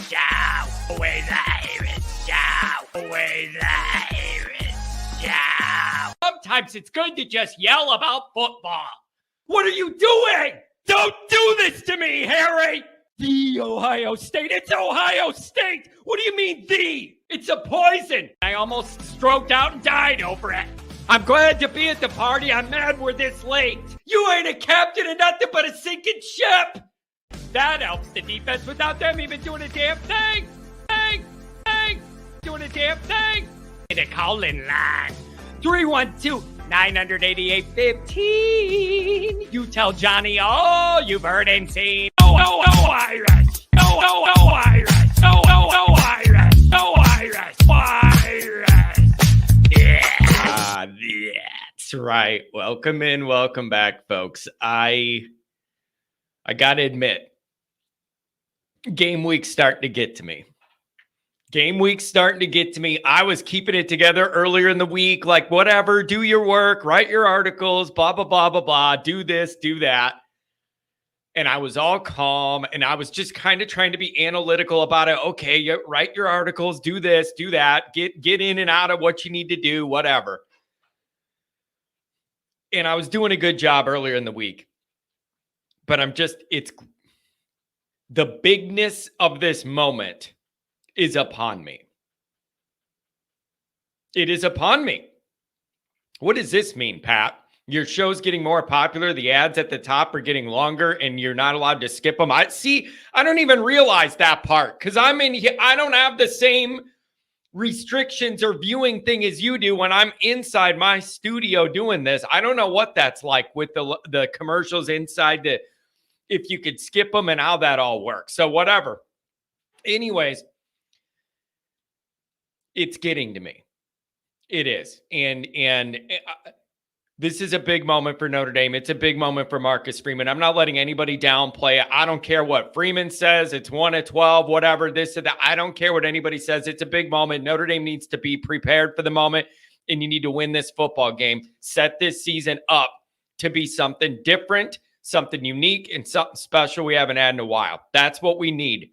Shout away the Irish. Shout away the Irish. Shout. Sometimes it's good to just yell about football. What are you doing? Don't do this to me, Harry. The Ohio State. It's Ohio State. What do you mean the? It's a poison. I almost stroked out and died over it. I'm glad to be at the party. I'm mad we're this late. You ain't a captain of nothing but a sinking ship. That helps the defense without them even doing a damn thing. Doing a damn thing. The call-in line. 312-988-15. You tell Johnny all you've heard and seen. Oh, Irish. Oh, Irish. Oh, Irish. Oh, Irish. Irish. Yeah. That's right. Welcome in. Welcome back, folks. I got to admit, game week's starting to get to me. I was keeping it together earlier in the week, like whatever, do your work, write your articles, blah, blah, blah, blah, blah, do this, do that. And I was all calm, and I was just kind of trying to be analytical about it. Okay, you write your articles, do this, do that, get in and out of what you need to do, whatever. And I was doing a good job earlier in the week. But it's the bigness of this moment is upon me. It is upon me. What does this mean, Pat? Your show's getting more popular. The ads at the top are getting longer and you're not allowed to skip them. I don't even realize that part because I'm in here. I don't have the same restrictions or viewing thing as you do when I'm inside my studio doing this. I don't know what that's like with the commercials inside, if you could skip them and how that all works. So whatever. Anyways, it's getting to me. It is. And this is a big moment for Notre Dame. It's a big moment for Marcus Freeman. I'm not letting anybody downplay it. I don't care what Freeman says. It's 1 of 12, whatever, this or that. I don't care what anybody says. It's a big moment. Notre Dame needs to be prepared for the moment, and you need to win this football game. Set this season up to be something different, something unique, and something special we haven't had in a while. That's what we need.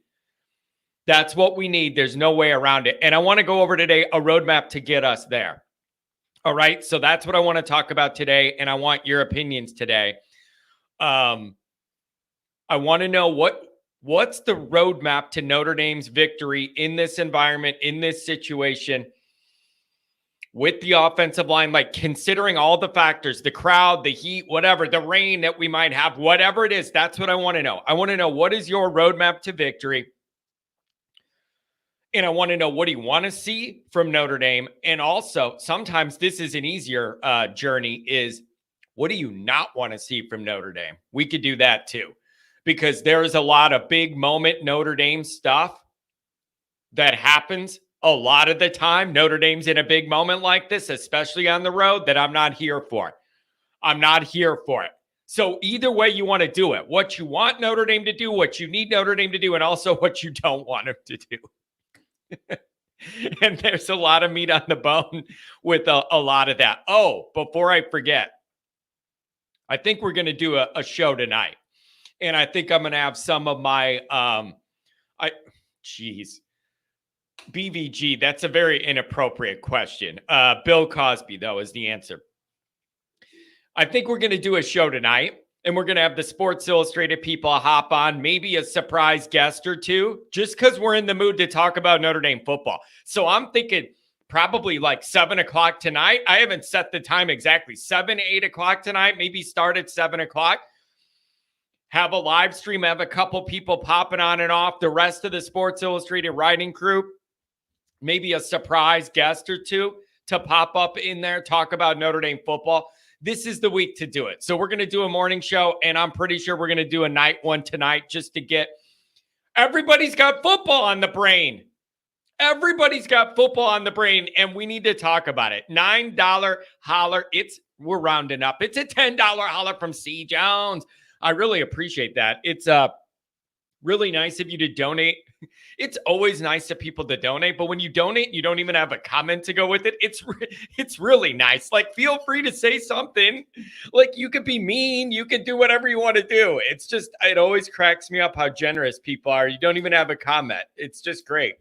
That's what we need. There's no way around it. And I want to go over today a roadmap to get us there. All right. So that's what I want to talk about today. And I want your opinions today. I want to know what's the roadmap to Notre Dame's victory in this environment, in this situation with the offensive line, like considering all the factors, the crowd, the heat, whatever, the rain that we might have, whatever it is. That's what I want to know. I want to know, what is your roadmap to victory? And I want to know, what do you want to see from Notre Dame? And also, sometimes this is an easier journey, is what do you not want to see from Notre Dame? We could do that too, because there's a lot of big moment Notre Dame stuff that happens a lot of the time. Notre Dame's in a big moment like this, especially on the road, that I'm not here for. I'm not here for it. So either way you want to do it, what you want Notre Dame to do, what you need Notre Dame to do, and also what you don't want them to do. And there's a lot of meat on the bone with a lot of that. Oh, before I forget, I think we're going to do a show tonight. And I think I'm going to have some of my, BVG, that's a very inappropriate question. Bill Cosby, though, is the answer. I think we're going to do a show tonight. And we're going to have the Sports Illustrated people hop on, maybe a surprise guest or two, just because we're in the mood to talk about Notre Dame football. So I'm thinking probably like 7 o'clock tonight. I haven't set the time exactly. 7, 8 o'clock tonight, maybe start at 7 o'clock. Have a live stream, have a couple people popping on and off, the rest of the Sports Illustrated writing crew, maybe a surprise guest or two to pop up in there, talk about Notre Dame football. This is the week to do it. So we're going to do a morning show, and I'm pretty sure we're going to do a night one tonight just to get – everybody's got football on the brain. Everybody's got football on the brain, and we need to talk about it. $9 holler. We're rounding up. It's a $10 holler from C. Jones. I really appreciate that. It's really nice of you to donate. It's always nice of people to donate, but when you donate, you don't even have a comment to go with it. It's really nice. Like, feel free to say something. Like, you could be mean, you could do whatever you want to do. It's just, it always cracks me up how generous people are. You don't even have a comment. It's just great.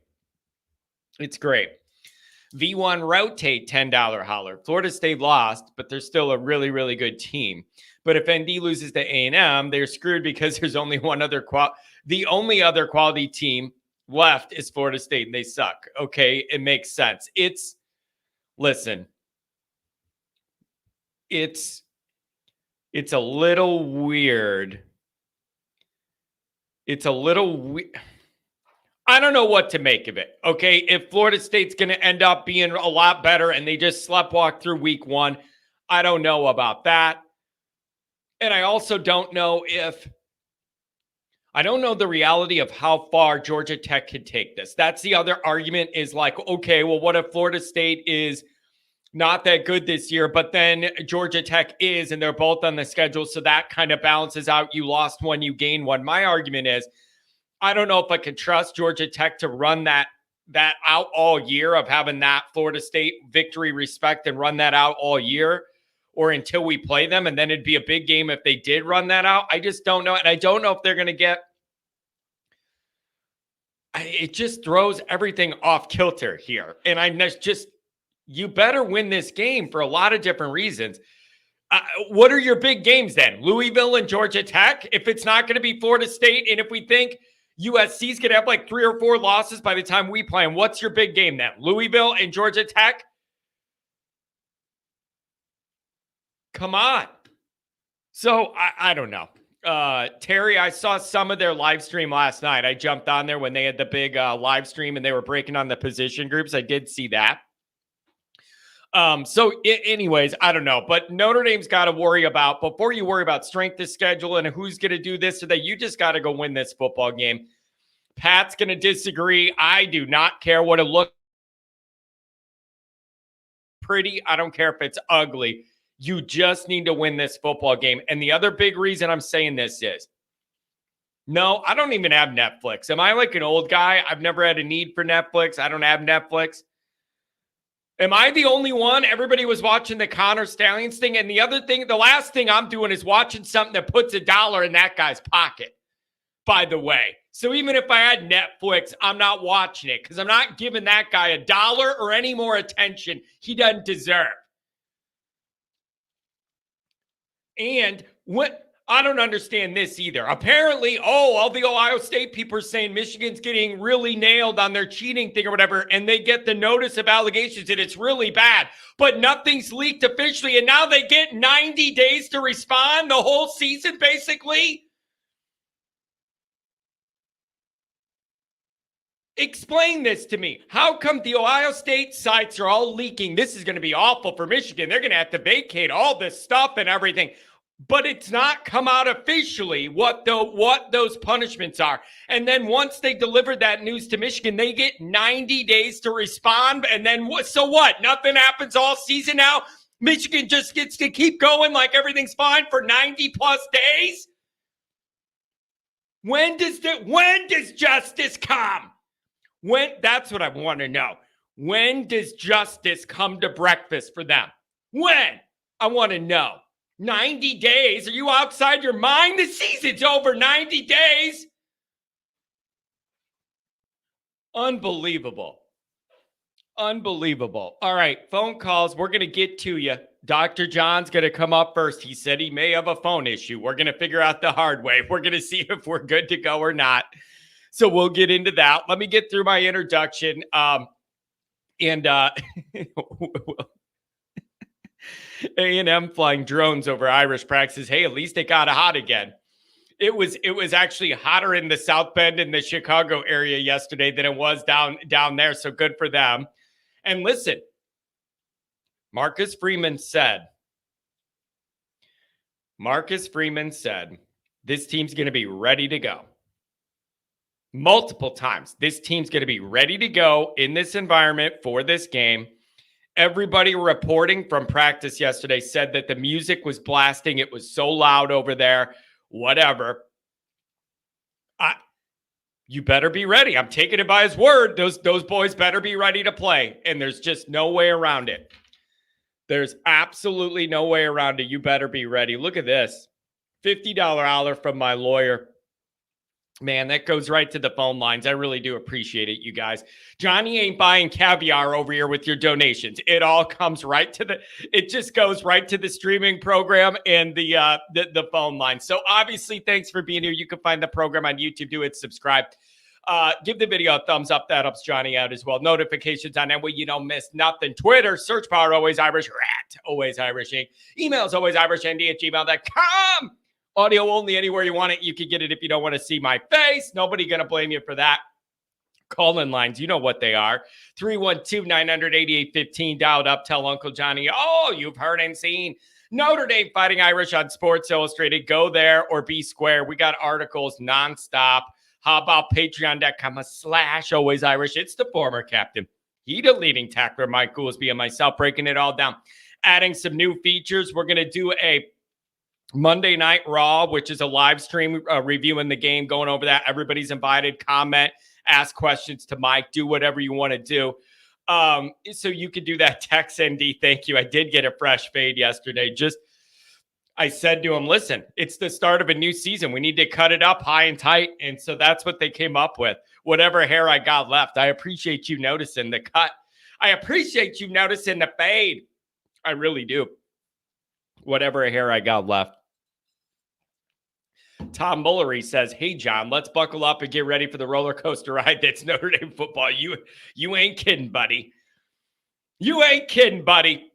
It's great. V1 Rotate $10 holler. Florida State lost, but they're still a really, really good team. But if ND loses to A&M, they're screwed because there's only one other the only other quality team left is Florida State, and they suck. Okay, it makes sense. Listen, it's a little weird. It's a little weird. I don't know what to make of it, okay? If Florida State's going to end up being a lot better and they just sleptwalk through week one, I don't know about that. And I also don't know the reality of how far Georgia Tech could take this. That's the other argument is like, okay, well, what if Florida State is not that good this year, but then Georgia Tech is, and they're both on the schedule, so that kind of balances out. You lost one, you gain one. My argument is, I don't know if I can trust Georgia Tech to run that out all year of having that Florida State victory respect and run that out all year or until we play them. And then it'd be a big game if they did run that out. I just don't know. And I don't know if they're going to get – it just throws everything off kilter here. And you better win this game for a lot of different reasons. What are your big games then? Louisville and Georgia Tech? If it's not going to be Florida State, and if we think – USC's going to have like 3 or 4 losses by the time we play them. What's your big game then? Louisville and Georgia Tech? Come on. So, I don't know. Terry, I saw some of their live stream last night. I jumped on there when they had the big live stream and they were breaking on the position groups. I did see that. Anyways, I don't know. But Notre Dame's got to worry about, before you worry about strength of schedule and who's going to do this or that, you just got to go win this football game. Pat's going to disagree. I do not care what it looks pretty. I don't care if it's ugly. You just need to win this football game. And the other big reason I'm saying this is, no, I don't even have Netflix. Am I like an old guy? I've never had a need for Netflix. I don't have Netflix. Am I the only one? Everybody was watching the Connor Stallions thing. And the last thing I'm doing is watching something that puts $1 in that guy's pocket, by the way. So even if I had Netflix, I'm not watching it because I'm not giving that guy $1 or any more attention he doesn't deserve. And I don't understand this either. Apparently, all the Ohio State people are saying Michigan's getting really nailed on their cheating thing or whatever, and they get the notice of allegations and it's really bad, but nothing's leaked officially, and now they get 90 days to respond, the whole season, basically? Explain this to me. How come the Ohio State sites are all leaking? This is going to be awful for Michigan. They're going to have to vacate all this stuff and everything. But it's not come out officially what those punishments are. And then once they delivered that news to Michigan, they get 90 days to respond. And then so what? Nothing happens all season now? Michigan just gets to keep going like everything's fine for 90 plus days? When does justice come? That's what I want to know. When does justice come to breakfast for them? When? I want to know. 90 days? Are you outside your mind? The season's over. 90 days? Unbelievable. Unbelievable. All right, phone calls. We're going to get to you. Dr. John's going to come up first. He said he may have a phone issue. We're going to figure out the hard way. We're going to see if we're good to go or not. So we'll get into that. Let me get through my introduction. A&M flying drones over Irish practices. Hey, at least it got hot again. It was actually hotter in the South Bend in the Chicago area yesterday than it was down there. So good for them. And listen, Marcus Freeman said this team's going to be ready to go. Multiple times. This team's going to be ready to go in this environment for this game. Everybody reporting from practice yesterday said that the music was blasting. It was so loud over there, whatever. You better be ready. I'm taking it by his word. Those boys better be ready to play. And there's just no way around it. There's absolutely no way around it. You better be ready. Look at this. $50 holler from my lawyer. Man, that goes right to the phone lines. I really do appreciate it, you guys. Johnny ain't buying caviar over here with your donations. It all comes right to it just goes right to the streaming program and the phone line. So obviously, thanks for being here. You can find the program on YouTube. Do it, subscribe. Give the video a thumbs up. That helps Johnny out as well. Notifications on that way you don't miss nothing. Twitter, search bar, always Irish rat, always Irish Inc. Emails, always IrishND@gmail.com. Audio only anywhere you want it. You can get it if you don't want to see my face. Nobody going to blame you for that. Call-in lines, you know what they are. 312-900-8815. Dialed up. Tell Uncle Johnny, oh, you've heard and seen Notre Dame Fighting Irish on Sports Illustrated. Go there or be square. We got articles nonstop. How about patreon.com/always Irish? It's the former captain. He the leading tackler, Mike Goolsby, and myself breaking it all down. Adding some new features. We're going to do a Monday Night Raw, which is a live stream reviewing the game, going over that. Everybody's invited. Comment, ask questions to Mike, do whatever you want to do. So you can do that. Text ND, thank you. I did get a fresh fade yesterday. I said to him, listen, it's the start of a new season. We need to cut it up high and tight. And so that's what they came up with. Whatever hair I got left. I appreciate you noticing the cut. I appreciate you noticing the fade. I really do. Whatever hair I got left. Tom Bullery says, hey, John, let's buckle up and get ready for the roller coaster ride that's Notre Dame football. You ain't kidding, buddy. You ain't kidding, buddy.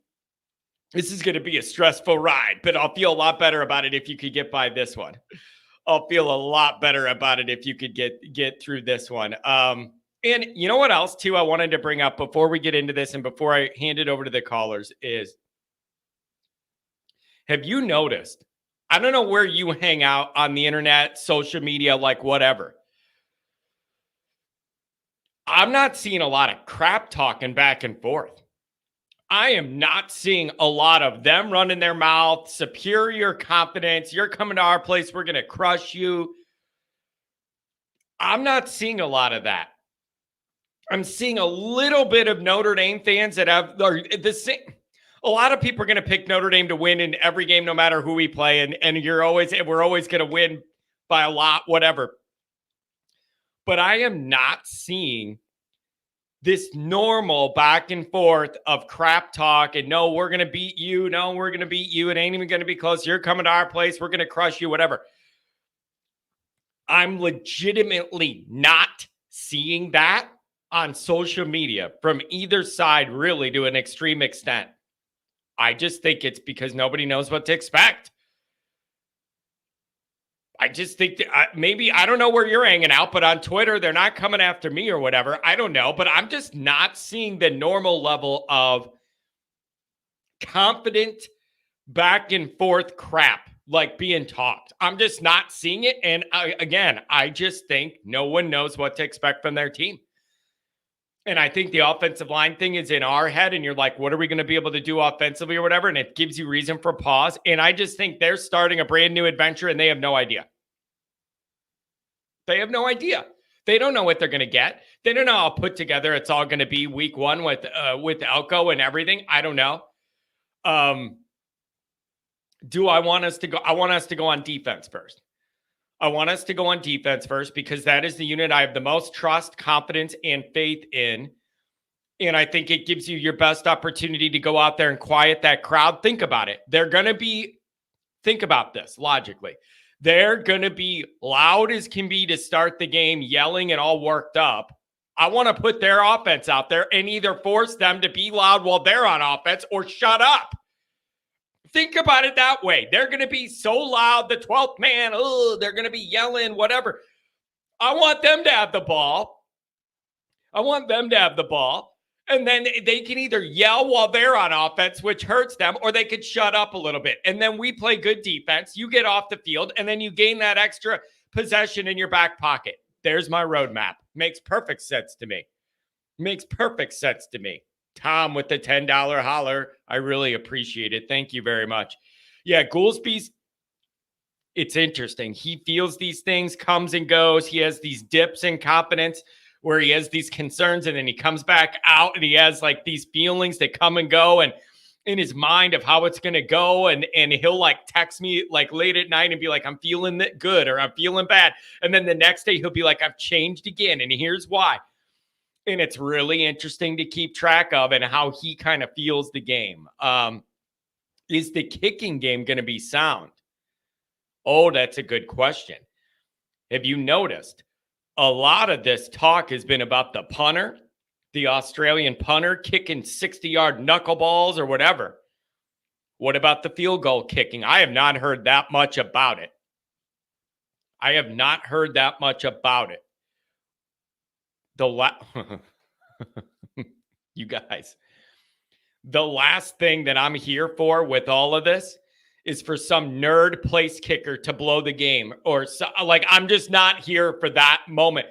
This is going to be a stressful ride, but I'll feel a lot better about it if you could get by this one. I'll feel a lot better about it if you could get through this one. And you know what else, too, I wanted to bring up before we get into this and before I hand it over to the callers is, have you noticed, I don't know where you hang out on the internet, social media, like whatever. I'm not seeing a lot of crap talking back and forth. I am not seeing a lot of them running their mouth, superior confidence. You're coming to our place. We're going to crush you. I'm not seeing a lot of that. I'm seeing a little bit of Notre Dame fans that are the same. A lot of people are going to pick Notre Dame to win in every game, no matter who we play. And we're always going to win by a lot, whatever. But I am not seeing this normal back and forth of crap talk and no, we're going to beat you. No, we're going to beat you. It ain't even going to be close. You're coming to our place. We're going to crush you, whatever. I'm legitimately not seeing that on social media from either side, really, to an extreme extent. I just think it's because nobody knows what to expect. I just think that maybe, I don't know where you're hanging out, but on Twitter, they're not coming after me or whatever. I don't know, but I'm just not seeing the normal level of confident back and forth crap like being talked. I'm just not seeing it. And I just think no one knows what to expect from their team. And I think the offensive line thing is in our head, and you're like, what are we going to be able to do offensively or whatever? And it gives you reason for pause. And I just think they're starting a brand new adventure, and they have no idea. They have no idea. They don't know what they're going to get. They don't know how put together it's all going to be week one with Elco and everything. I don't know. Do I want us to go? I want us to go on defense first. I want us to go on defense first because that is the unit I have the most trust, confidence, and faith in. And I think it gives you your best opportunity to go out there and quiet that crowd. Think about it. Think about this logically. They're going to be loud as can be to start the game, yelling and all worked up. I want to put their offense out there and either force them to be loud while they're on offense or shut up. Think about it that way. They're going to be so loud, the 12th man, they're going to be yelling, whatever. I want them to have the ball. And then they can either yell while they're on offense, which hurts them, or they could shut up a little bit. And then we play good defense. You get off the field, and then you gain that extra possession in your back pocket. There's my roadmap. Makes perfect sense to me. Tom with the $10 holler. I really appreciate it. Thank you very much. Yeah, Goolsby's It's interesting. He feels these things, comes and goes. He has these dips in confidence where he has these concerns, and then he comes back out and he has like these feelings that come and go, and in his mind of how it's going to go. And he'll like text me like late at night and be like, I'm feeling good or I'm feeling bad. And then the next day he'll be like, I've changed again. And here's why. And it's really interesting to keep track of and how he kind of feels the game. Is the kicking game going to be sound? Oh, that's a good question. Have you noticed a lot of this talk has been about the punter, the Australian punter kicking 60-yard knuckleballs or whatever? What about the field goal kicking? I have not heard that much about it. You guys, the last thing that I'm here for with all of this is for some nerd place kicker to blow the game, or so, like, I'm just not here for that moment.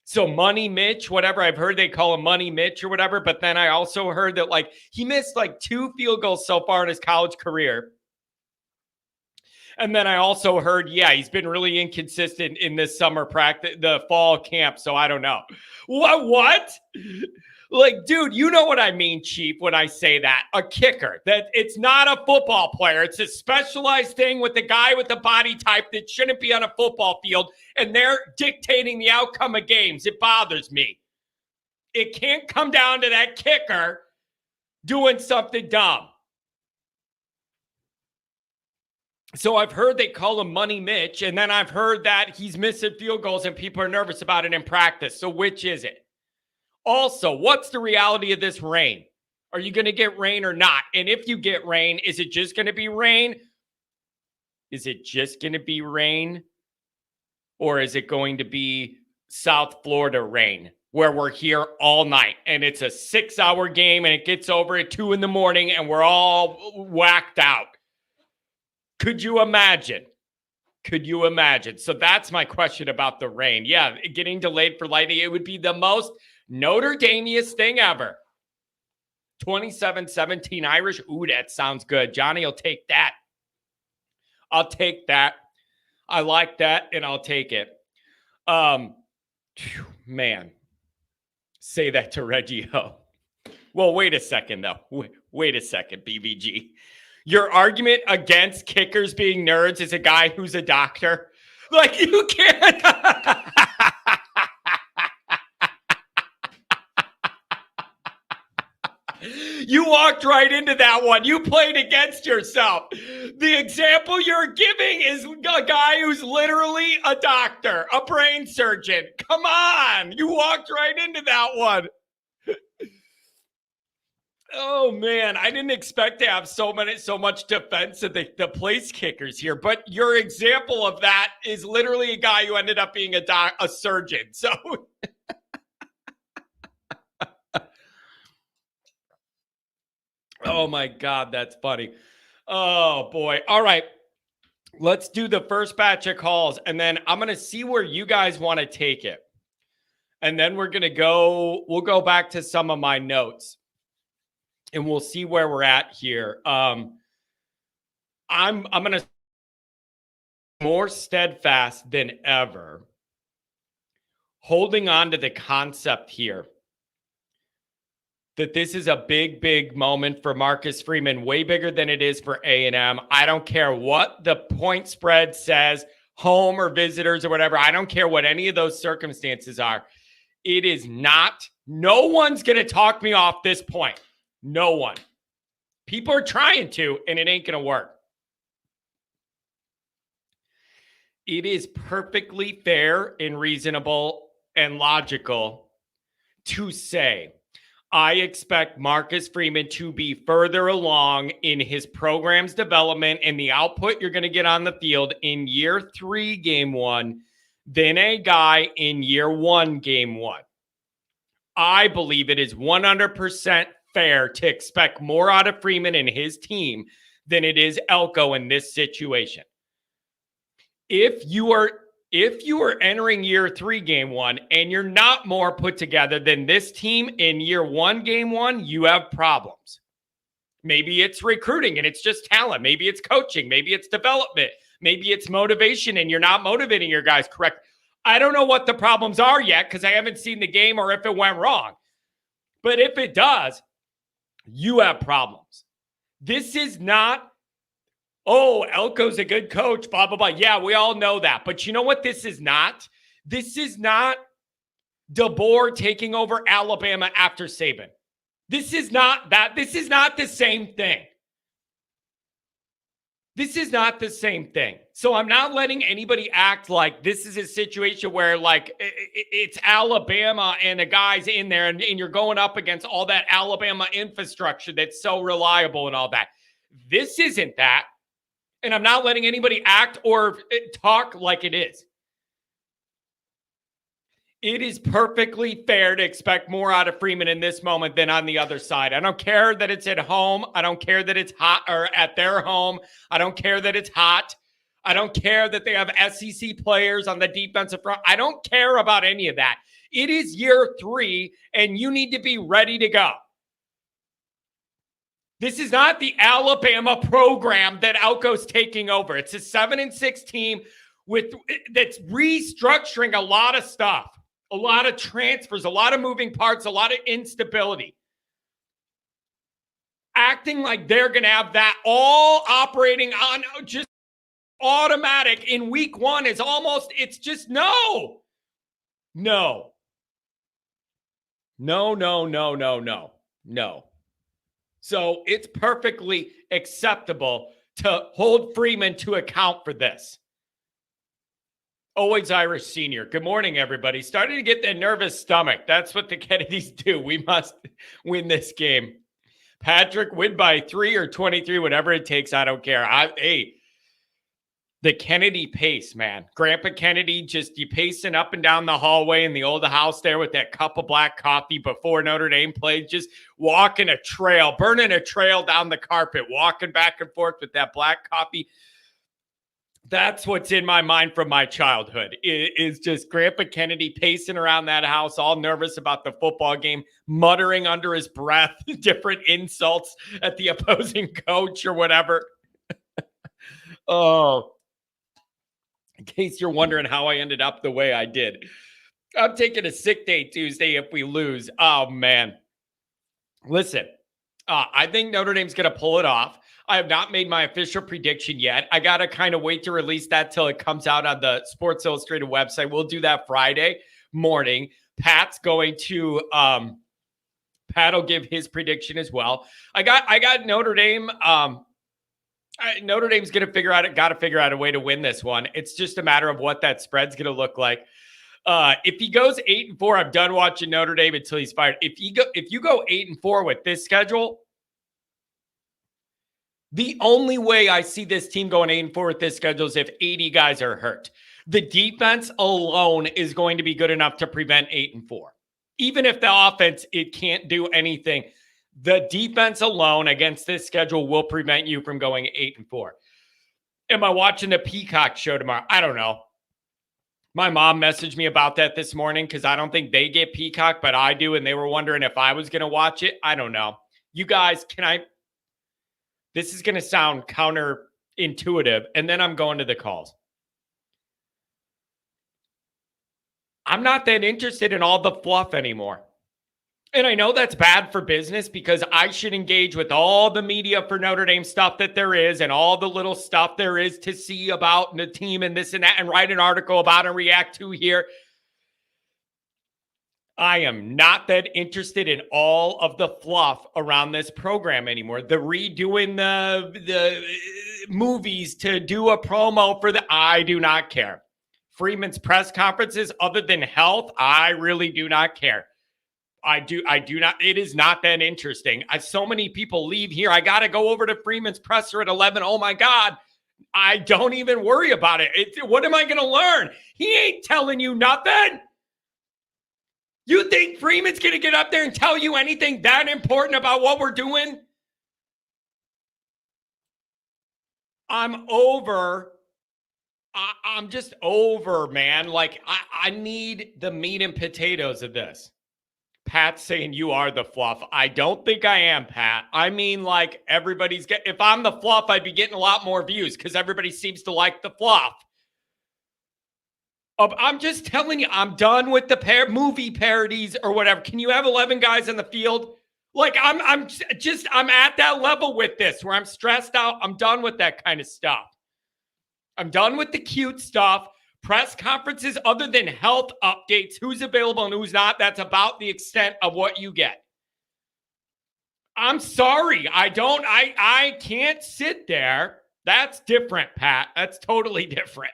So Money Mitch, whatever, I've heard they call him Money Mitch or whatever, but then I also heard that like he missed like 2 field goals so far in his college career. And then I also heard, yeah, he's been really inconsistent in this summer practice, the fall camp. So I don't know. What? Like, dude, you know what I mean, Chief, when I say that. A kicker. That it's not a football player. It's a specialized thing with the guy with the body type that shouldn't be on a football field, and they're dictating the outcome of games. It bothers me. It can't come down to that kicker doing something dumb. So I've heard they call him Money Mitch, and then I've heard that he's missing field goals and people are nervous about it in practice. So which is it? Also, what's the reality of this rain? Are you going to get rain or not? And if you get rain, is it just going to be rain? Or is it going to be South Florida rain where we're here all night and it's a 6-hour game and it gets over at 2 a.m. and we're all whacked out? Could you imagine? So that's my question about the rain. Yeah, getting delayed for lightning, it would be the most Notre Dame-iest thing ever. 27-17 Irish. Ooh, that sounds good. Johnny will take that. I'll take that. I like that, and I'll take it. Man. Say that to Reggie Ho. Well, wait a second, though. Wait a second, BVG. Your argument against kickers being nerds is a guy who's a doctor? Like, you can't... You walked right into that one. You played against yourself. The example you're giving is a guy who's literally a doctor, a brain surgeon. Come on. You walked right into that one. Oh, man. I didn't expect to have so much defense of the place kickers here. But your example of that is literally a guy who ended up being a surgeon. So... Oh, my God, that's funny. Oh, boy. All right. Let's do the first batch of calls, and then I'm going to see where you guys want to take it. And then we'll go back to some of my notes, and we'll see where we're at here. I'm going to more steadfast than ever, holding on to the concept here that this is a big, big moment for Marcus Freeman, way bigger than it is for A&M. I don't care what the point spread says, home or visitors or whatever. I don't care what any of those circumstances are. It is not. No one's going to talk me off this point. No one. People are trying to, and it ain't going to work. It is perfectly fair and reasonable and logical to say, I expect Marcus Freeman to be further along in his program's development and the output you're going to get on the field in year 3, game 1, than a guy in year 1, game 1. I believe it is 100% fair to expect more out of Freeman and his team than it is Elco in this situation. If you are entering year 3, game 1, and you're not more put together than this team in year 1, game 1, you have problems. Maybe it's recruiting and it's just talent. Maybe it's coaching. Maybe it's development. Maybe it's motivation and you're not motivating your guys correct. I don't know what the problems are yet because I haven't seen the game or if it went wrong. But if it does, you have problems. This is not, oh, Elco's a good coach, blah, blah, blah. Yeah, we all know that. But you know what this is not? This is not DeBoer taking over Alabama after Saban. This is not that. This is not the same thing. This is not the same thing. So I'm not letting anybody act like this is a situation where like it's Alabama and the guys in there and you're going up against all that Alabama infrastructure that's so reliable and all that. This isn't that. And I'm not letting anybody act or talk like it is. It is perfectly fair to expect more out of Freeman in this moment than on the other side. I don't care that it's at home. I don't care that it's hot or at their home. I don't care that it's hot. I don't care that they have SEC players on the defensive front. I don't care about any of that. It is year 3, and you need to be ready to go. This is not the Alabama program that Elco's taking over. It's a 7-6 team that's restructuring a lot of stuff. A lot of transfers, a lot of moving parts, a lot of instability. Acting like they're going to have that all operating on just automatic in week 1 is almost, it's just no. No. No, no, no, no, no, no. So it's perfectly acceptable to hold Freeman to account for this. Always Irish Senior. Good morning, everybody. Starting to get that nervous stomach. That's what the Kennedys do. We must win this game. Patrick, win by 3 or 23, whatever it takes. I don't care. Hey, the Kennedy pace, man. Grandpa Kennedy, just you pacing up and down the hallway in the old house there with that cup of black coffee before Notre Dame played, just walking a trail, burning a trail down the carpet, walking back and forth with that black coffee. That's what's in my mind from my childhood. It is just Grandpa Kennedy pacing around that house, all nervous about the football game, muttering under his breath different insults at the opposing coach or whatever. Oh, in case you're wondering how I ended up the way I did. I'm taking a sick day Tuesday if we lose. Oh, man. Listen, I think Notre Dame's going to pull it off. I have not made my official prediction yet. I got to kind of wait to release that till it comes out on the Sports Illustrated website. We'll do that Friday morning. Pat's going to Pat will give his prediction as well. I got Notre Dame. Notre Dame's going to figure out a way to win this one. It's just a matter of what that spread's going to look like. If he goes 8-4, I'm done watching Notre Dame until he's fired. If you go 8-4 with this schedule, the only way I see this team going 8-4 with this schedule is if 80 guys are hurt. The defense alone is going to be good enough to prevent 8-4. Even if the offense, it can't do anything, the defense alone against this schedule will prevent you from going 8-4. Am I watching the Peacock show tomorrow? I don't know. My mom messaged me about that this morning because I don't think they get Peacock, but I do, and they were wondering if I was going to watch it. I don't know. You guys, this is going to sound counterintuitive, and then I'm going to the calls. I'm not that interested in all the fluff anymore. And I know that's bad for business because I should engage with all the media for Notre Dame stuff that there is and all the little stuff there is to see about the team and this and that and write an article about and react to here. I am not that interested in all of the fluff around this program anymore. The redoing the movies to do a promo for I do not care. Freeman's press conferences, other than health, I really do not care. I do not. It is not that interesting. So many people leave here. I got to go over to Freeman's presser at 11. Oh my God. I don't even worry about it. What am I going to learn? He ain't telling you nothing. You think Freeman's going to get up there and tell you anything that important about what we're doing? I'm over. I'm just over, man. Like, I need the meat and potatoes of this. Pat's saying you are the fluff. I don't think I am, Pat. I mean, like, everybody's if I'm the fluff, I'd be getting a lot more views because everybody seems to like the fluff. I'm just telling you, I'm done with the movie parodies or whatever. Can you have 11 guys on the field? Like, I'm at that level with this where I'm stressed out. I'm done with that kind of stuff. I'm done with the cute stuff. Press conferences, other than health updates, who's available and who's not, that's about the extent of what you get. I'm sorry. I can't sit there. That's different, Pat. That's totally different.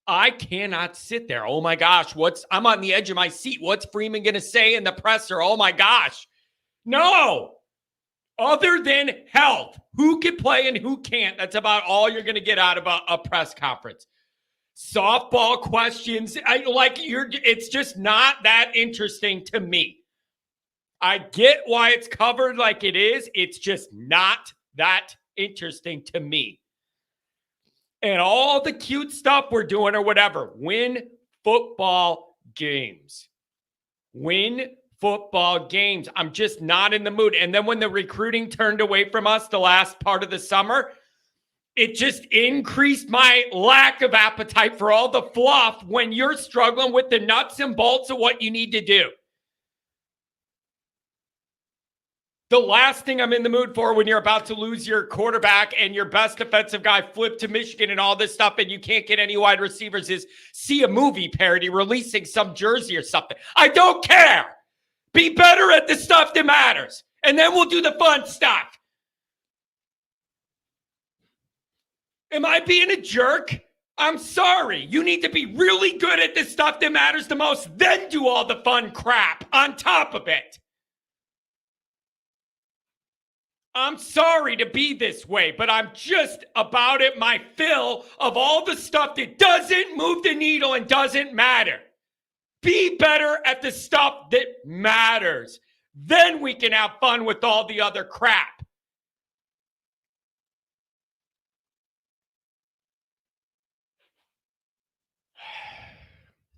I cannot sit there. Oh my gosh, I'm on the edge of my seat. What's Freeman going to say in the presser? Oh my gosh. No. Other than health, who can play and who can't. That's about all you're going to get out of a press conference. Softball questions, it's just not that interesting to me. I get why it's covered like it is. It's just not that interesting to me. And all the cute stuff we're doing or whatever, win football games. Win football games. I'm just not in the mood. And then when the recruiting turned away from us the last part of the summer, it just increased my lack of appetite for all the fluff when you're struggling with the nuts and bolts of what you need to do. The last thing I'm in the mood for when you're about to lose your quarterback and your best defensive guy flipped to Michigan and all this stuff and you can't get any wide receivers is see a movie parody releasing some jersey or something. I don't care. Be better at the stuff that matters. And then we'll do the fun stuff. Am I being a jerk? I'm sorry. You need to be really good at the stuff that matters the most, then do all the fun crap on top of it. I'm sorry to be this way, but I'm just about at my fill of all the stuff that doesn't move the needle and doesn't matter. Be better at the stuff that matters. Then we can have fun with all the other crap.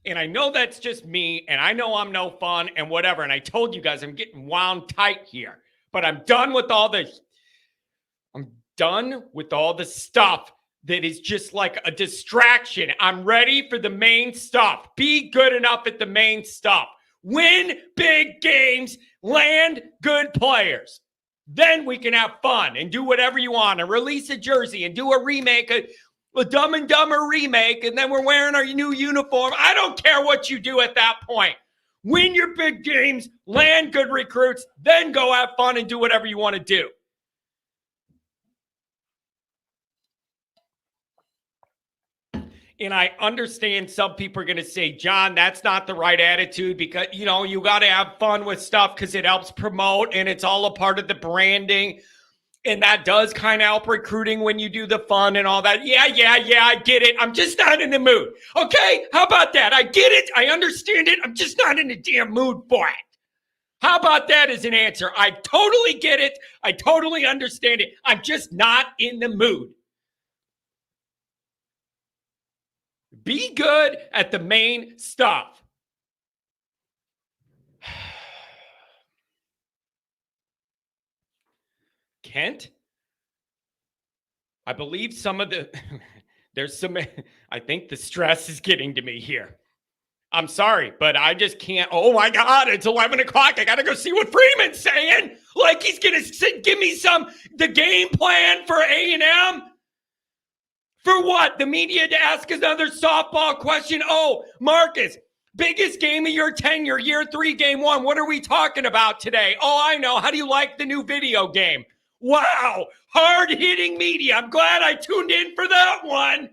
And I know that's just me, and I know I'm no fun and whatever. And I told you guys I'm getting wound tight here. But I'm done with all this. I'm done with all the stuff that is just like a distraction. I'm ready for the main stuff. Be good enough at the main stuff. Win big games. Land good players. Then we can have fun and do whatever you want and release a jersey and do a remake, a Dumb and Dumber remake, and then we're wearing our new uniform. I don't care what you do at that point. Win your big games, land good recruits, then go have fun and do whatever you want to do. And I understand some people are going to say, John, that's not the right attitude because, you got to have fun with stuff because it helps promote and it's all a part of the branding. And that does kind of help recruiting when you do the fun and all that. Yeah, I get it. I'm just not in the mood. Okay, how about that? I get it. I understand it. I'm just not in the damn mood for it. How about that as an answer? I totally get it. I totally understand it. I'm just not in the mood. Be good at the main stuff. Kent? I believe I think the stress is getting to me here. I'm sorry, but I just can't. Oh my God, it's 11 o'clock. I got to go see what Freeman's saying. Like he's going to give me the game plan for A&M. For what? The media to ask another softball question? Oh, Marcus, biggest game of your tenure, year 3, game 1. What are we talking about today? Oh, I know. How do you like the new video game? Wow, hard-hitting media. I'm glad I tuned in for that one.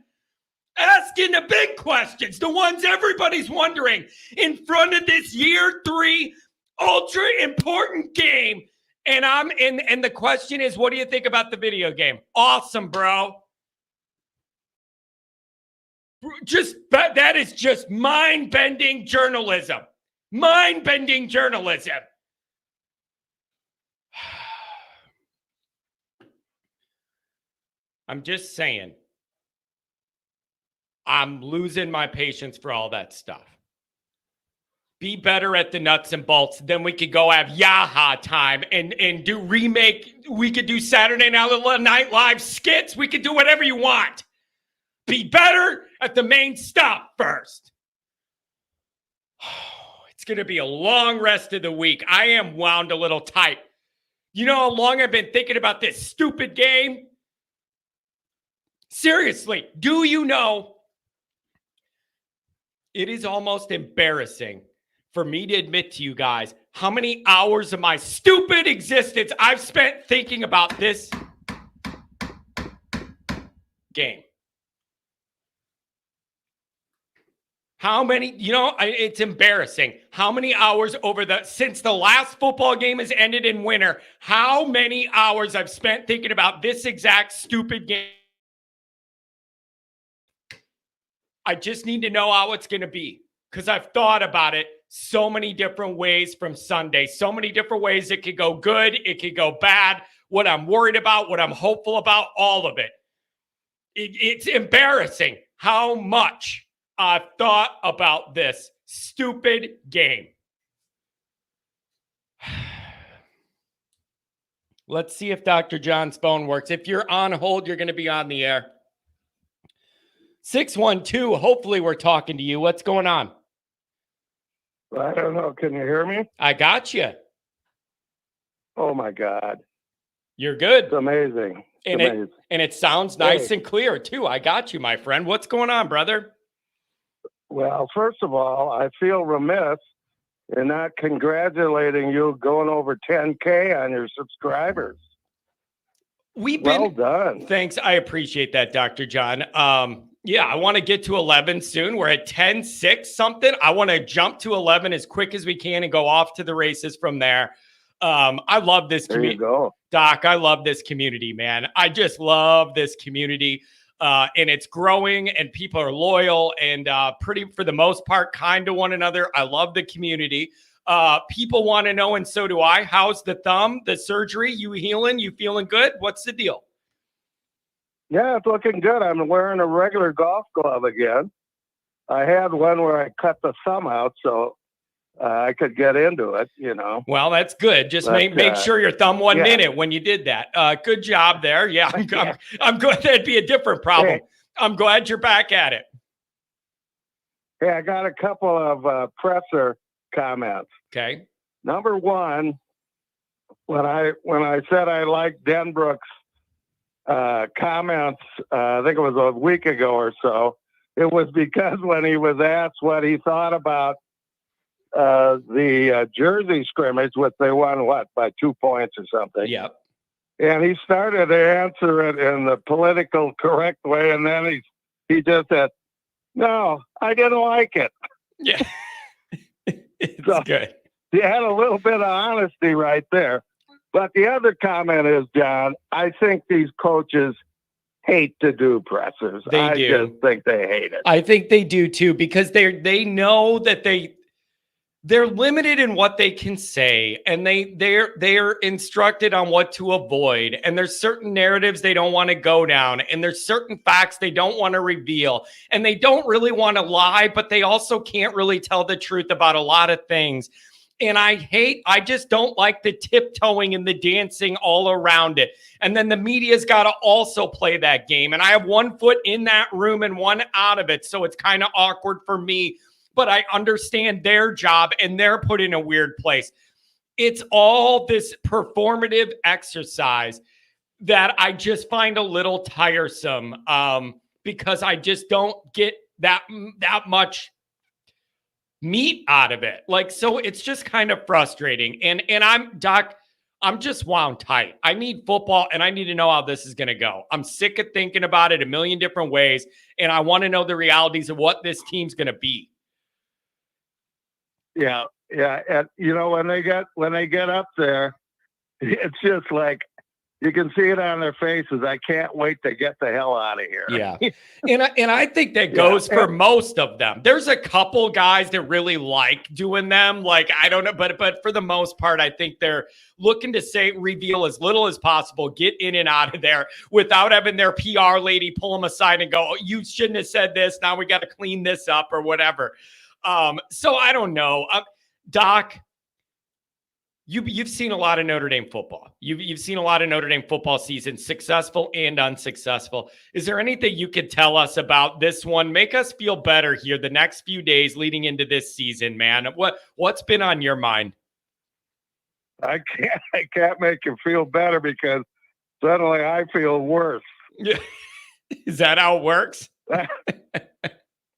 Asking the big questions, the ones everybody's wondering in front of this year 3 ultra-important game. And the question is, what do you think about the video game? Awesome, bro. That is just mind-bending journalism. Mind-bending journalism. I'm just saying, I'm losing my patience for all that stuff. Be better at the nuts and bolts. Then we could go have Yaha time and do remake. We could do Saturday Night Live skits. We could do whatever you want. Be better at the main stuff first. It's going to be a long rest of the week. I am wound a little tight. You know how long I've been thinking about this stupid game? Seriously, do you know? It is almost embarrassing for me to admit to you guys how many hours of my stupid existence I've spent thinking about this game. How many, it's embarrassing. How many hours since the last football game has ended in winter, how many hours I've spent thinking about this exact stupid game. I just need to know how it's going to be because I've thought about it so many different ways from Sunday, so many different ways it could go good, it could go bad, what I'm worried about, what I'm hopeful about, all of it. It's embarrassing how much I've thought about this stupid game. Let's see if Dr. John's phone works. If you're on hold, you're going to be on the air. 612, hopefully we're talking to you. What's going on? I don't know. Can you hear me? I got you. Oh, my God. You're good. It's amazing. And it sounds nice and clear, too. I got you, my friend. What's going on, brother? Well, first of all, I feel remiss in not congratulating you going over 10K on your subscribers. Well done. Thanks. I appreciate that, Dr. John. Yeah, I want to get to 11 soon. We're at 10-6 something. I want to jump to 11 as quick as we can and go off to the races from there. I love this community. There you go. Doc, I love this community, man. I just love this community. And it's growing and people are loyal and pretty, for the most part, kind to one another. I love the community. People want to know, and so do I, how's the thumb, the surgery? You healing? You feeling good? What's the deal? Yeah, it's looking good. I'm wearing a regular golf glove again. I had one where I cut the thumb out so I could get into it, Well, that's good. Just make sure your thumb wasn't in it when you did that. Good job there. Yeah, I'm good. That'd be a different problem. Hey, I'm glad you're back at it. Hey, I got a couple of presser comments. Okay. Number one, when I said I liked Denbrook's comments, I think it was a week ago or so, it was because when he was asked what he thought about the Jersey scrimmage, which they won, by 2 points or something. Yep. And he started to answer it in the political correct way, and then he just said, "No, I didn't like it." Yeah. It's good. He had a little bit of honesty right there. But the other comment is, John, I think these coaches hate to do pressers. I just think they hate it. I think they do too, because they know that they're limited in what they can say, and they're instructed on what to avoid. And there's certain narratives they don't want to go down, and there's certain facts they don't want to reveal, and they don't really want to lie, but they also can't really tell the truth about a lot of things. And I just don't like the tiptoeing and the dancing all around it. And then the media's got to also play that game. And I have one foot in that room and one out of it. So it's kind of awkward for me, but I understand their job and they're put in a weird place. It's all this performative exercise that I just find a little tiresome because I just don't get that much meat out of it. So it's just kind of frustrating. And I'm just wound tight. I need football and I need to know how this is going to go. I'm sick of thinking about it a million different ways. And I want to know the realities of what this team's going to be. Yeah. Yeah. And when they get up there, it's just like, you can see it on their faces. I can't wait to get the hell out of here. Yeah. And I think that goes for most of them. There's a couple guys that really like doing them. I don't know, but for the most part, I think they're looking to reveal as little as possible, get in and out of there without having their PR lady pull them aside and go, "Oh, you shouldn't have said this. Now we got to clean this up," or whatever. So I don't know. Doc, you've seen a lot of Notre Dame football. You've seen a lot of Notre Dame football seasons, successful and unsuccessful. Is there anything you could tell us about this one? Make us feel better here the next few days leading into this season, man. What's been on your mind? I can't make you feel better because suddenly I feel worse. Is that how it works?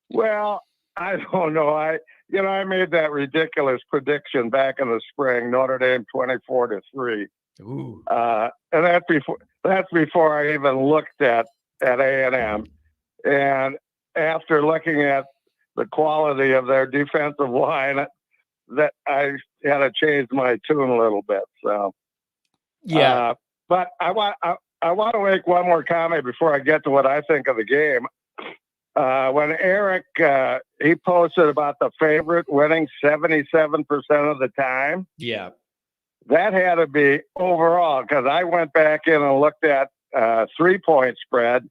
Well, I don't know. I made that ridiculous prediction back in the spring, Notre Dame 24-3. Ooh. And that's before I even looked at A&M. And after looking at the quality of their defensive line, that I had to change my tune a little bit. So yeah. But I want to make one more comment before I get to what I think of the game. When Eric, he posted about the favorite winning 77% of the time. Yeah. That had to be overall, because I went back in and looked at 3-point spread,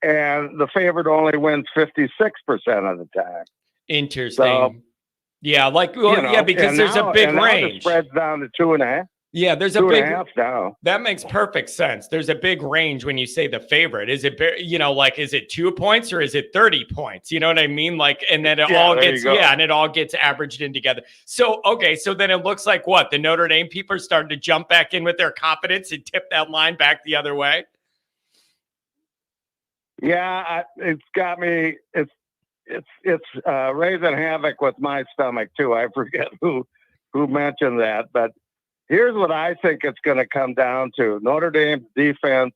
and the favorite only wins 56% of the time. Interesting. So, yeah, because there's a big range. The spread's down to 2.5. Yeah, there's a big 2.5 down. That makes perfect sense. There's a big range when you say the favorite. Is it, is it 2 points or is it 30 points? You know what I mean? And then it all gets averaged in together. So, okay. So then it looks like what? The Notre Dame people are starting to jump back in with their confidence and tip that line back the other way. Yeah, it's got me. It's raising havoc with my stomach too. I forget who mentioned that, but here's what I think it's going to come down to: Notre Dame's defense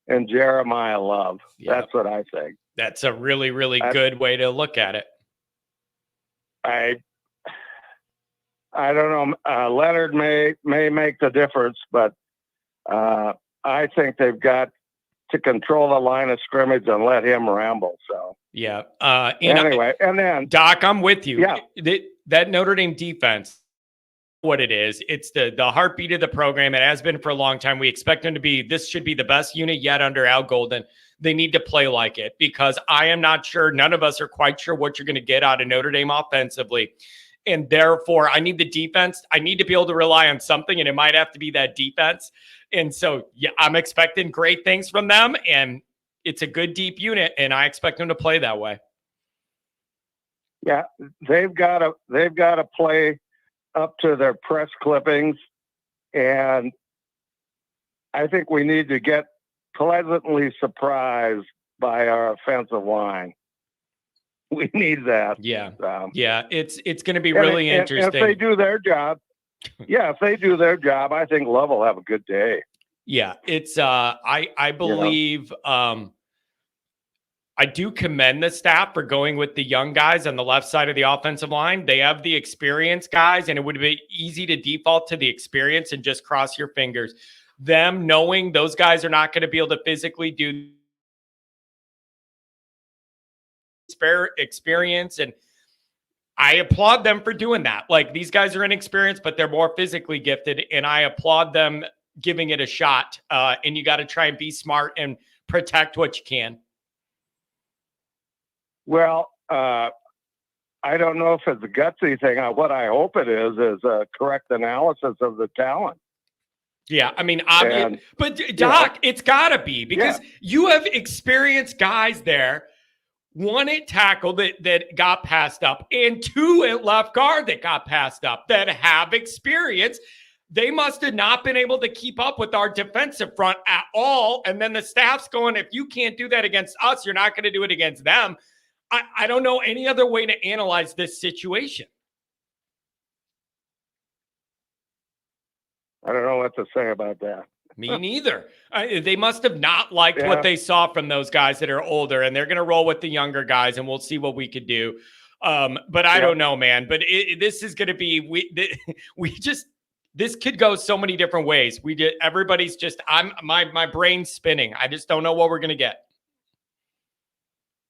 and Jeremiah Love. Yeah. That's what I think. That's a really, really good way to look at it. I don't know. Leonard may make the difference, but I think they've got to control the line of scrimmage and let him ramble. So yeah. And then Doc, I'm with you. Yeah. That Notre Dame defense. What it is, it's the heartbeat of the program. It has been for a long time. We expect them to be, this should be the best unit yet under Al Golden. They need to play like it, because I am not sure, none of us are quite sure what you're going to get out of Notre Dame offensively. And therefore, I need the defense. I need to be able to rely on something, and it might have to be that defense. And so, yeah, I'm expecting great things from them, and it's a good deep unit, and I expect them to play that way. Yeah, they've got to play up to their press clippings, and I think we need to get pleasantly surprised by our offensive line. We need that. Yeah. Yeah. It's going to be really interesting. If they do their job, I think Love will have a good day. Yeah. It's, I believe, I do commend the staff for going with the young guys on the left side of the offensive line. They have the experienced guys, and it would be easy to default to the experience and just cross your fingers. Them knowing those guys are not going to be able to physically do experience, and I applaud them for doing that. Like, these guys are inexperienced, but they're more physically gifted, and I applaud them giving it a shot. And you got to try and be smart and protect what you can. Well, I don't know if it's a gutsy thing. What I hope it is a correct analysis of the talent. Yeah, I mean, obvious, but Doc, it's got to be, because you have experienced guys there. One at tackle that got passed up, and two at left guard that got passed up, that have experience. They must have not been able to keep up with our defensive front at all. And then the staff's going, if you can't do that against us, you're not going to do it against them. I don't know any other way to analyze this situation. I don't know what to say about that. Me neither. They must have not liked what they saw from those guys that are older, and they're going to roll with the younger guys, and we'll see what we could do. But I don't know, man. But this is going to be this could go so many different ways. Everybody's just my brain's spinning. I just don't know what we're going to get.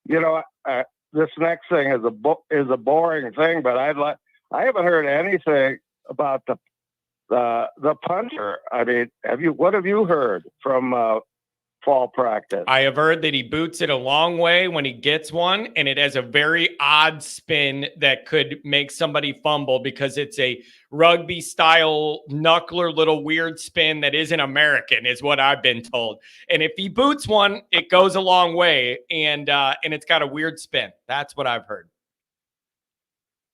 You know, this next thing is a boring thing, but I haven't heard anything about the punter. I mean, what have you heard from fall practice. I have heard that he boots it a long way when he gets one, and it has a very odd spin that could make somebody fumble because it's a rugby style knuckler little weird spin that isn't American, is what I've been told. And if he boots one, it goes a long way, and it's got a weird spin. That's what I've heard.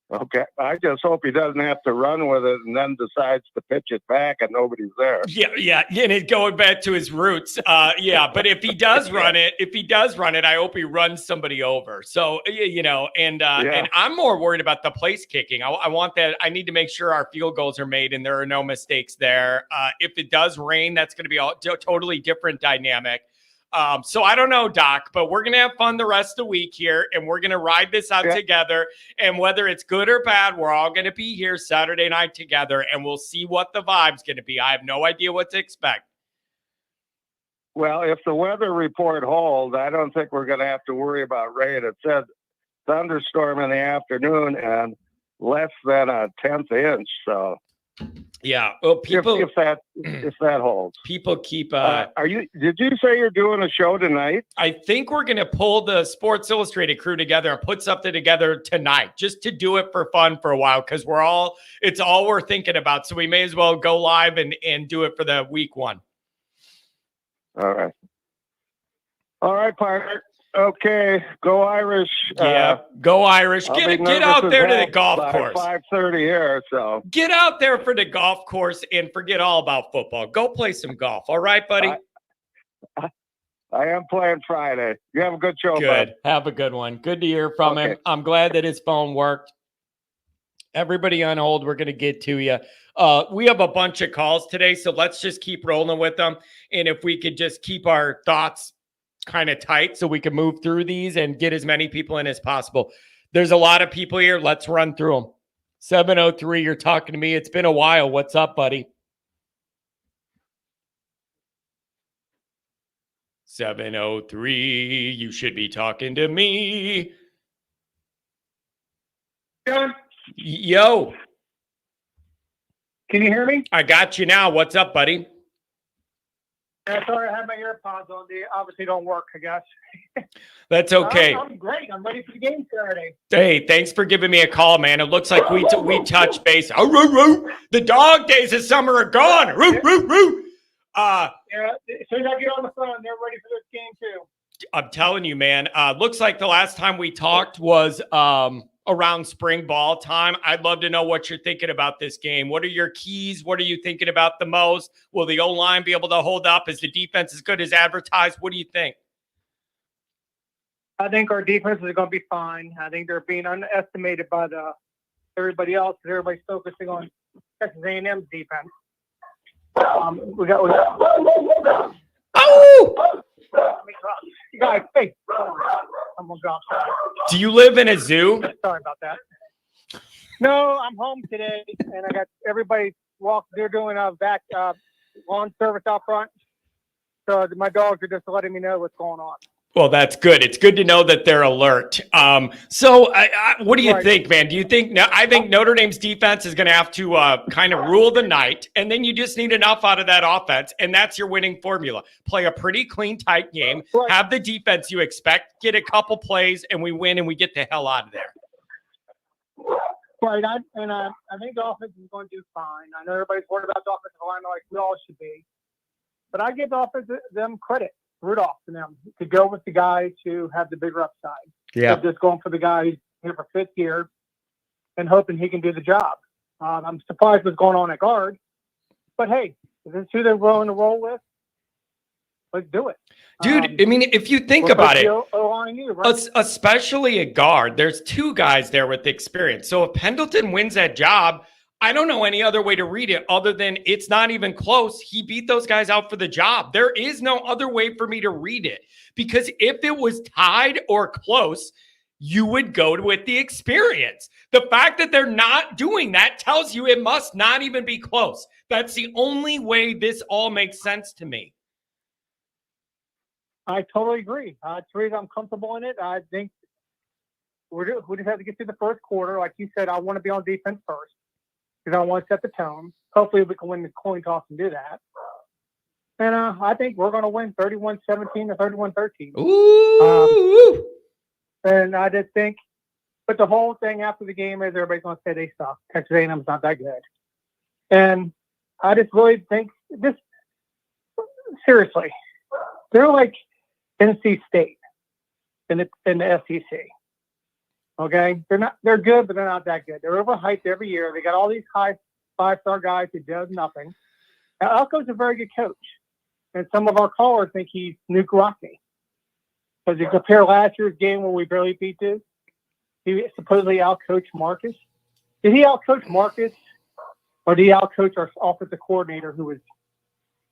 Okay. I just hope he doesn't have to run with it and then decides to pitch it back and nobody's there. Yeah. And it going back to his roots. But if he does run it, I hope he runs somebody over. So, and I'm more worried about the place kicking. I want that. I need to make sure our field goals are made and there are no mistakes there. If it does rain, that's going to be a totally different dynamic. So I don't know, Doc, but we're going to have fun the rest of the week here, and we're going to ride this out together. And whether it's good or bad, we're all going to be here Saturday night together, and we'll see what the vibe's going to be. I have no idea what to expect. Well, if the weather report holds, I don't think we're going to have to worry about rain. It said thunderstorm in the afternoon and less than a 1/10 inch. So. Yeah. Well, people, if that holds, people keep. Did you say you're doing a show tonight? I think we're going to pull the Sports Illustrated crew together and put something together tonight, just to do it for fun for a while, because it's all we're thinking about. So we may as well go live and do it for the week one. All right, partner. Okay, go Irish. Yeah, go Irish. Get out there to the golf course. 5:30 here, so. Get out there for the golf course and forget all about football. Go play some golf. All right, buddy? I am playing Friday. You have a good show, Good. Bud. Have a good one. Good to hear from him. I'm glad that his phone worked. Everybody on hold, we're going to get to you. We have a bunch of calls today, so let's just keep rolling with them. And if we could just keep our thoughts kind of tight so we can move through these and get as many people in as possible. There's a lot of people here. Let's run through them. 703, you're talking to me. It's been a while. What's up, buddy? 703, you should be talking to me. John? Yo. Can you hear me? I got you now. What's up, buddy? Sorry, I had my AirPods on. They obviously don't work, I guess. That's okay. I'm great. I'm ready for the game Saturday. Hey, thanks for giving me a call, man. It looks like we touched base. Oh, roo, roo. The dog days of summer are gone. Roo, roo, roo. Yeah, as soon as I get on the phone, they're ready for this game too. I'm telling you, man. Looks like the last time we talked was around spring ball time. I'd love to know what you're thinking about this game. What are your keys? What are you thinking about the most? Will the O-line be able to hold up? Is the defense as good as advertised? What do you think? I think our defense is going to be fine. I think they're being underestimated by everybody else. Everybody's focusing on Texas A&M's defense. We got. Oh! You guys, hey, I'm gonna drop that. Do you live in a zoo? Sorry about that. No, I'm home today, and I got everybody They're doing a back lawn service out front, so my dogs are just letting me know what's going on. Well, that's good. It's good to know that they're alert. So what do you think, man? Do you think I think Notre Dame's defense is going to have to kind of rule the night, and then you just need enough out of that offense, and that's your winning formula. Play a pretty clean, tight game, have the defense you expect, get a couple plays, and we win, and we get the hell out of there. Right, I think the offense is going to do fine. I know everybody's worried about the offensive line like we all should be, but I give the offense them credit. Rudolph and them to go with the guys who have the bigger upside. Yeah. So just going for the guy who's here for fifth year and hoping he can do the job. I'm surprised what's going on at guard, but hey, if it's who they're willing to roll with, let's do it. Dude, I mean, if you think about it, O-line, right? Especially at guard, there's two guys there with experience. So if Pendleton wins that job, I don't know any other way to read it other than it's not even close. He beat those guys out for the job. There is no other way for me to read it, because if it was tied or close, you would go with the experience. The fact that they're not doing that tells you it must not even be close. That's the only way this all makes sense to me. I totally agree. Teresa, I'm comfortable in it. I think we just have to get through the first quarter. Like you said, I want to be on defense first, because I want to set the tone. Hopefully we can win the coin toss and do that. And I think we're going to win 31-17 or 31-13. Ooh. And I just think, but the whole thing after the game is everybody's going to say they suck. Texas A&M's not that good. And I just really think this, seriously, they're like NC State in the SEC. Okay? They're good, but they're not that good. They're overhyped every year. They got all these high 5-star guys who does nothing. Now, Elco's a very good coach. And some of our callers think he's Nuke Rockney. Because you compare last year's game when we barely beat this, he supposedly outcoached Marcus. Did he outcoach Marcus? Or did he outcoach our offensive coordinator, who was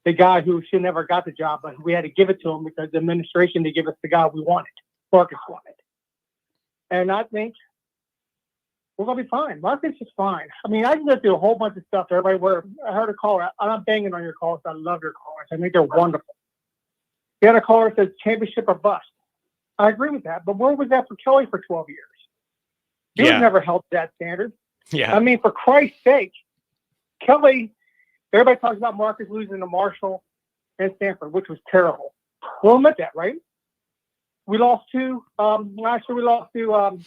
the guy who should never got the job, but we had to give it to him because the administration didn't give us the guy we wanted, Marcus wanted. And I think we're going to be fine. Marcus is fine. I mean, I can go through a whole bunch of stuff. Everybody, I heard a caller. I'm not banging on your calls. I love your callers. I think they're wonderful. You had a caller that says championship or bust. I agree with that. But where was that for Kelly for 12 years? He was never held to that standard. Yeah. I mean, for Christ's sake, Kelly, everybody talks about Marcus losing to Marshall and Stanford, which was terrible. We'll admit that, right? We lost to, last year we lost to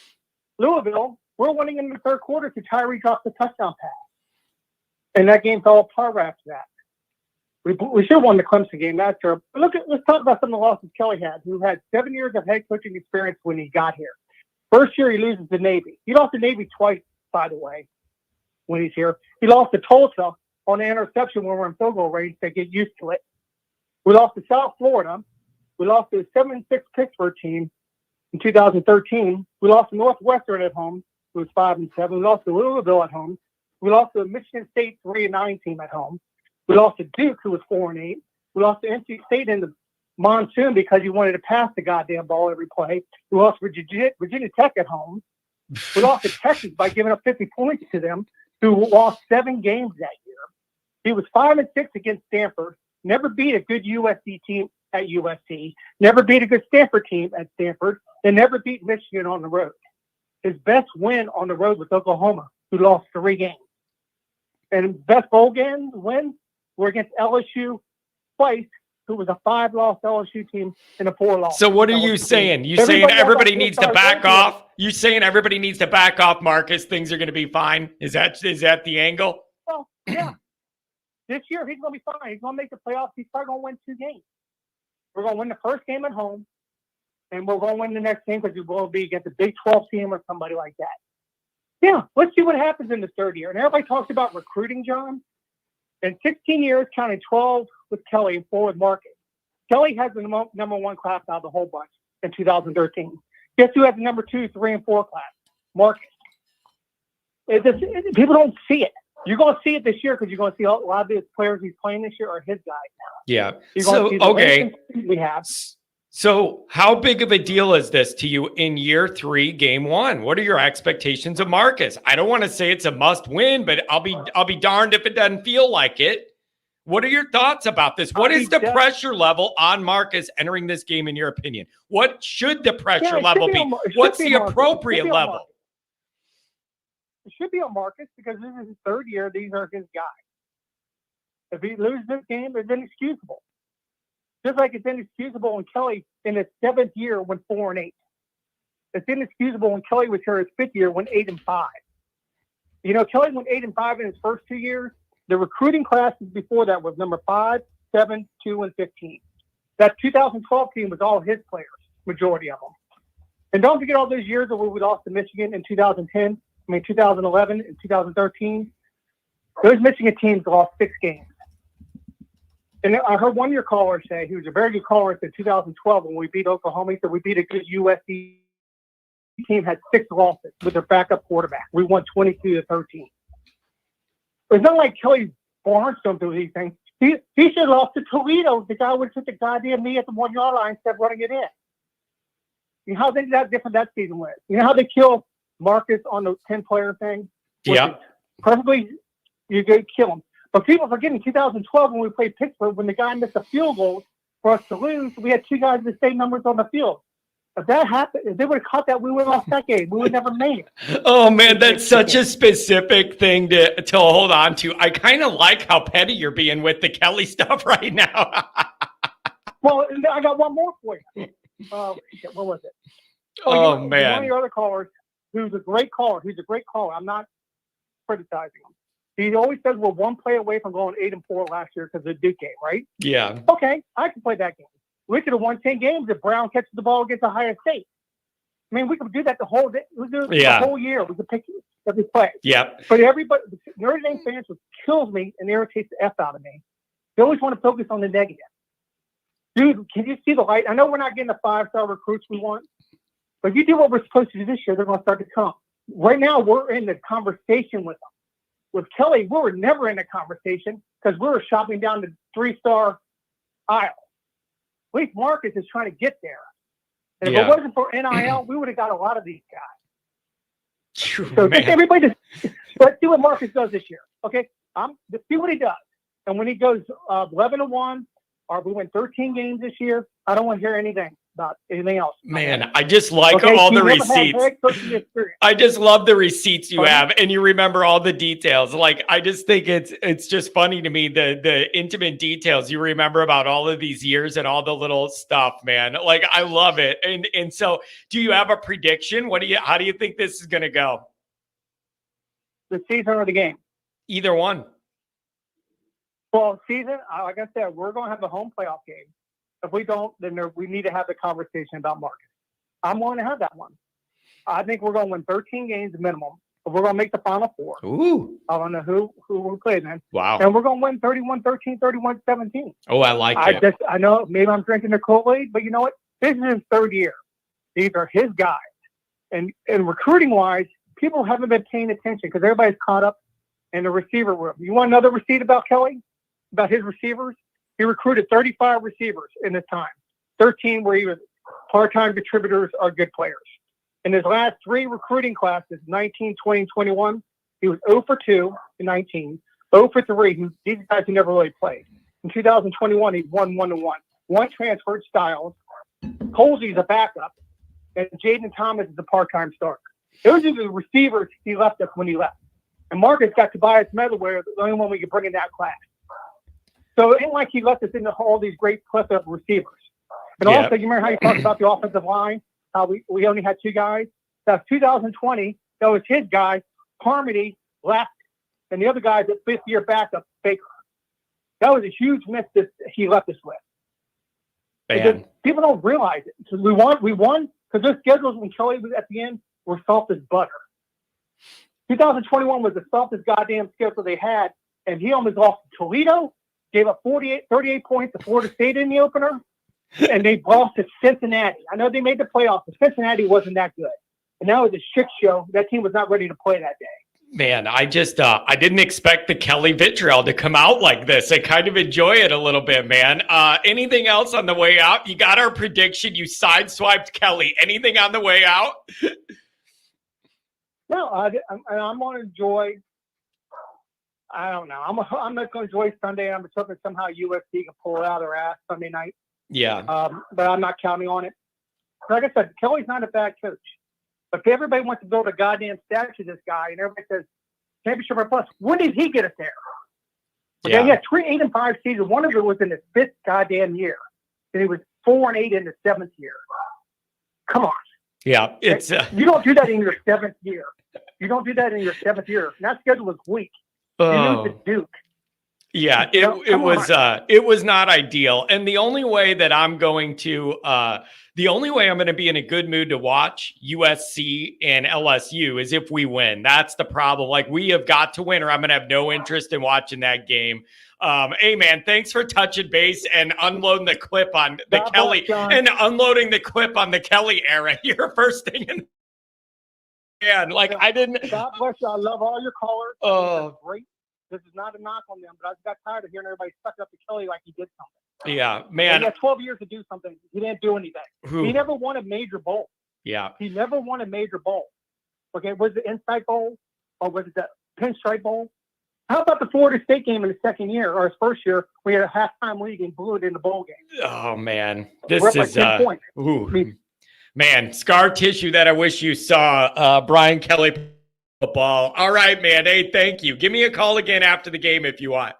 Louisville. We're winning in the third quarter to Tyree dropped the touchdown pass. And that game fell apart after that. We should have won the Clemson game. That's true. But let's talk about some of the losses Kelly had, who had 7 years of head coaching experience when he got here. First year, he loses to Navy. He lost to Navy twice, by the way, when he's here. He lost to Tulsa on an interception when we're in field goal range to get used to it. We lost to South Florida. We lost to a 7-6 Pittsburgh team in 2013. We lost to Northwestern at home, who was 5-7. We lost to Louisville at home. We lost to a Michigan State 3-9 team at home. We lost to Duke, who was 4-8. We lost to NC State in the monsoon because he wanted to pass the goddamn ball every play. We lost to Virginia Tech at home. We lost to Texas by giving up 50 points to them, who lost 7 games that year. He was 5-6 against Stanford. Never beat a good USC team at USC. Never beat a good Stanford team at Stanford. And never beat Michigan on the road. His best win on the road was Oklahoma, who lost 3 games. And best bowl game win were against LSU twice, who was a 5-loss LSU team and a 4-loss. So what are you saying? You saying everybody needs to back off? You saying everybody needs to back off, Marcus? Things are going to be fine? Is that the angle? Well, yeah. This year he's going to be fine. He's going to make the playoffs. He's probably going to win 2 games. We're going to win the first game at home, and we're going to win the next game because we will be against a Big 12 team or somebody like that. Yeah, let's see what happens in the third year. And everybody talks about recruiting, John. In 16 years, counting 12 with Kelly and 4 with Marcus. Kelly has the number 1 class out of the whole bunch in 2013. Guess who has the number 2, 3, and 4 class? Marcus. People don't see it. You're going to see it this year because you're going to see a lot of the players he's playing this year are his guys now. Yeah. So, okay. We have. So how big of a deal is this to you in year 3, game 1? What are your expectations of Marcus? I don't want to say it's a must win, but I'll be darned if it doesn't feel like it. What are your thoughts about this? What is the pressure level on Marcus entering this game, in your opinion? What should the pressure level be? What's the appropriate level? It should be on Marcus because this is his 3rd year. These are his guys. If he loses this game, it's inexcusable. Just like it's inexcusable when Kelly in his 7th year went 4-8. It's inexcusable when Kelly was here his 5th year went 8-5. You know, Kelly went 8-5 in his first 2 years. The recruiting classes before that was number 5, 7, 2, and 15. That 2012 team was all his players, majority of them. And don't forget all those years where we lost to Michigan in 2011 and 2013. Those Michigan teams lost 6 games. And I heard one of your callers say, he was a very good caller, in 2012 when we beat Oklahoma. He said we beat a good USC team, had 6 losses with their backup quarterback. We won 22-13. It's not like Kelly barnstormed through these things. He should have lost to Toledo. The guy would have took the goddamn knee at the 1-yard line instead of running it in. You know how different that season was? You know how they killed Marcus on the 10-player thing? Yeah. Perfectly, you could kill him. But people forget in 2012 when we played Pittsburgh, when the guy missed a field goal for us to lose, we had 2 guys with the same numbers on the field. If that happened, if they would have caught that, we would have lost that game. We would have never made it. Oh man, that's such a specific thing to hold on to. I kind of like how petty you're being with the Kelly stuff right now. Well, I got one more for you. What was it? Oh, man. man. One of your other callers, who's a great caller. He's a great caller. I'm not criticizing him. He always says we're one play away from going 8-4 last year because of the Duke game, right? Yeah. Okay, I can play that game. We could have won 10 games if Brown catches the ball against Ohio State. I mean, we could do that the whole day. We could do it the whole year. We could pick every play. Yeah. But everybody, Notre Dame fans, what kills me and irritates the F out of me, they always want to focus on the negative. Dude, can you see the light? I know we're not getting the 5-star recruits we want, but if you do what we're supposed to do this year, they're going to start to come. Right now, we're in the conversation with them. With Kelly, we were never in the conversation because we were shopping down the 3-star aisle. At least Marcus is trying to get there. And if it wasn't for NIL, we would have got a lot of these guys. So everybody let's see what Marcus does this year. Okay? Let's see what he does. And when he goes 11-1, or we win 13 games this year, I don't want to hear anything about anything else. Man, I just like all the receipts. I just love the receipts you have, and you remember all the details. Like, I just think it's just funny to me, the intimate details you remember about all of these years and all the little stuff, man. Like, I love it. And so, do you have a prediction? How do you think this is going to go? The season or the game? Either one. Well, season, like I said, we're going to have a home playoff game. If we don't, then we need to have the conversation about Marcus. I'm willing to have that one. I think we're going to win 13 games minimum, but we're going to make the Final Four. Ooh. I don't know who we're playing then. Wow. And we're going to win 31-13, 31-17. Oh, I like it. I know maybe I'm drinking the Kool-Aid, but you know what? This is his third year. These are his guys. And recruiting-wise, people haven't been paying attention because everybody's caught up in the receiver room. You want another receipt about Kelly? About his receivers? He recruited 35 receivers in this time. 13 were even part-time contributors or good players. In his last 3 recruiting classes, 19, 20, and 21, he was 0 for 2 in 19, 0 for 3. These guys who never really played. In 2021, he won 1-1. One transferred Styles. Colsey's a backup. And Jaden Thomas is a part-time starter. Those are the receivers he left us when he left. And Marcus got Tobias Medaware, the only one we could bring in that class. So it ain't like he left us in all these great plethora of receivers. And also, you remember how you talked about the offensive line, how we only had 2 guys? That's 2020. That was his guy. Carmody left, and the other guy, the 5th-year backup, Baker. That was a huge miss that he left us with. Because people don't realize it. So we won because those schedules when Kelly was at the end were soft as butter. 2021 was the softest goddamn schedule they had, and he almost lost to Toledo. Gave up 38 points to Florida State in the opener, and they lost to Cincinnati. I know they made the playoffs, but Cincinnati wasn't that good. And that was a shit show. That team was not ready to play that day. Man, I just I didn't expect the Kelly vitriol to come out like this. I kind of enjoy it a little bit, man. Anything else on the way out? You got our prediction. You sideswiped Kelly. Anything on the way out? No, I'm going to enjoy. I don't know. I'm not going to enjoy Sunday. I'm hoping somehow USC can pull it out of their ass Sunday night. Yeah. But I'm not counting on it. Like I said, Kelly's not a bad coach. But if everybody wants to build a goddamn statue of this guy, and everybody says championship or plus, when did he get us there? Okay, he had 3 8-5 seasons. One of it was in his 5th goddamn year, and he was 4-8 in the 7th year. Come on. Yeah, it's you don't do that in your 7th year. You don't do that in your 7th year. And that schedule was weak. You lose to Duke. Yeah, it was not ideal. And the only way that I'm going to be in a good mood to watch USC and LSU is if we win. That's the problem. Like, we have got to win or I'm going to have no interest in watching that game. Hey man, thanks for touching base and unloading the clip on the Kelly and unloading the clip on the Kelly era. Your first thing in man, like I didn't. God bless you. I love all your callers. Oh, great. This is not a knock on them, but I got tired of hearing everybody suck up to Kelly like he did something. Yeah, man. He had 12 years to do something. He didn't do anything. He never won a major bowl. Yeah. He never won a major bowl. Okay, was it the Insight Bowl or was it the Pinstripe Bowl? How about the Florida State game in the second year or his first year? We had a halftime lead and blew it in the bowl game. Oh man, this is Man, scar tissue that I wish you saw. Brian Kelly the ball. All right, man. Hey, thank you. Give me a call again after the game if you want.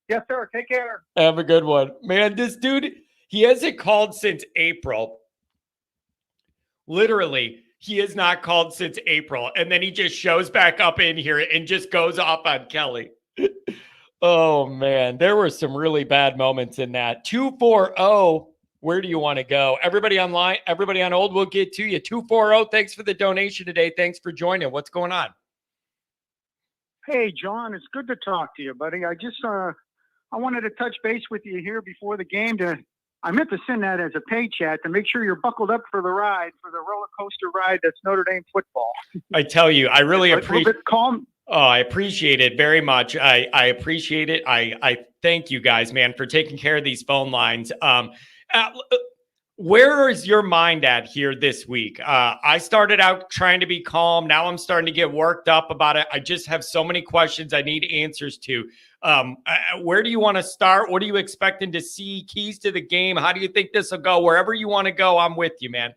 Yes, sir. Take care. Have a good one. Man, this dude, he hasn't called since April. Literally, he has not called since April. And then he just shows back up in here and just goes off on Kelly. Oh, man. There were some really bad moments in that. 240. Where do you want to go? Everybody online, everybody on hold, we'll get to you. 240. Thanks for the donation today. Thanks for joining. What's going on? Hey, John, it's good to talk to you, buddy. I wanted to touch base with you here before the game. I meant to send that as a pay chat to make sure you're buckled up for the ride, for the roller coaster ride that's Notre Dame football. I tell you, I really appreciate it. Calm. Oh, I appreciate it very much. I appreciate it. I thank you guys, man, for taking care of these phone lines. Where is your mind at here this week? I started out trying to be calm. Now I'm starting to get worked up about it. I just have so many questions I need answers to. Where do you want to start? What are you expecting to see? Keys to the game? How do you think this will go? Wherever you want to go, I'm with you, man.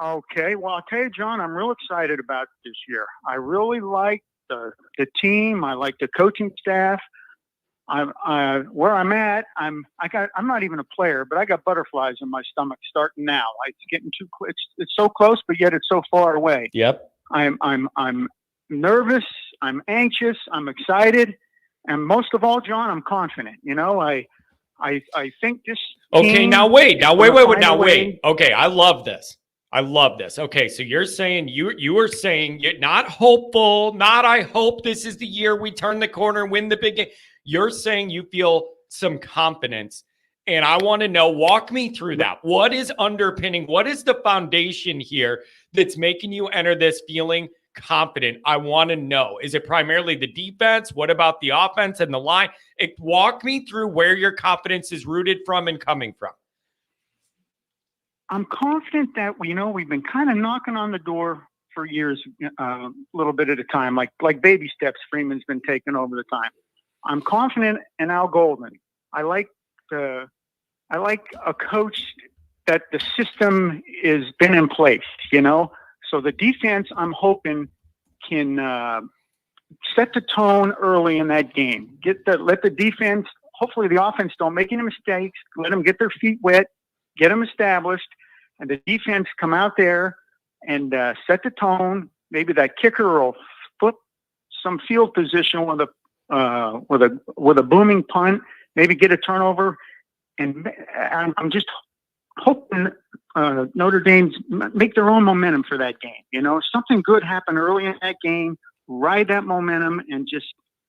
Okay. Well, I'll tell you, John, I'm real excited about this year. I really like the team. I like the coaching staff. Where I'm at, I'm not even a player, but I got butterflies in my stomach starting now. It's getting too close. It's so close, but yet it's so far away. Yep. I'm nervous. I'm anxious. I'm excited, and most of all, John, I'm confident. You know, I think this. Okay, now wait. Okay, I love this. Okay, so you're saying you were saying you're not hopeful, not I hope this is the year we turn the corner and win the big game. You're saying you feel some confidence, and I want to know, walk me through that. What is underpinning? What is the foundation here that's making you enter this feeling confident? I want to know. Is it primarily the defense? What about the offense and the line? Walk me through where your confidence is rooted from and coming from. I'm confident that we've been kind of knocking on the door for years, a little bit at a time, like baby steps. Freeman's been taking over the time. I'm confident in Al Golden. I like a coach that the system has been in place, So the defense, I'm hoping, can set the tone early in that game. Let the defense, hopefully the offense don't make any mistakes. Let them get their feet wet, get them established, and the defense come out there and set the tone. Maybe that kicker will flip some field position with a booming punt, maybe get a turnover, and I'm just hoping Notre Dame's make their own momentum for that game. Something good happen early in that game, ride that momentum, and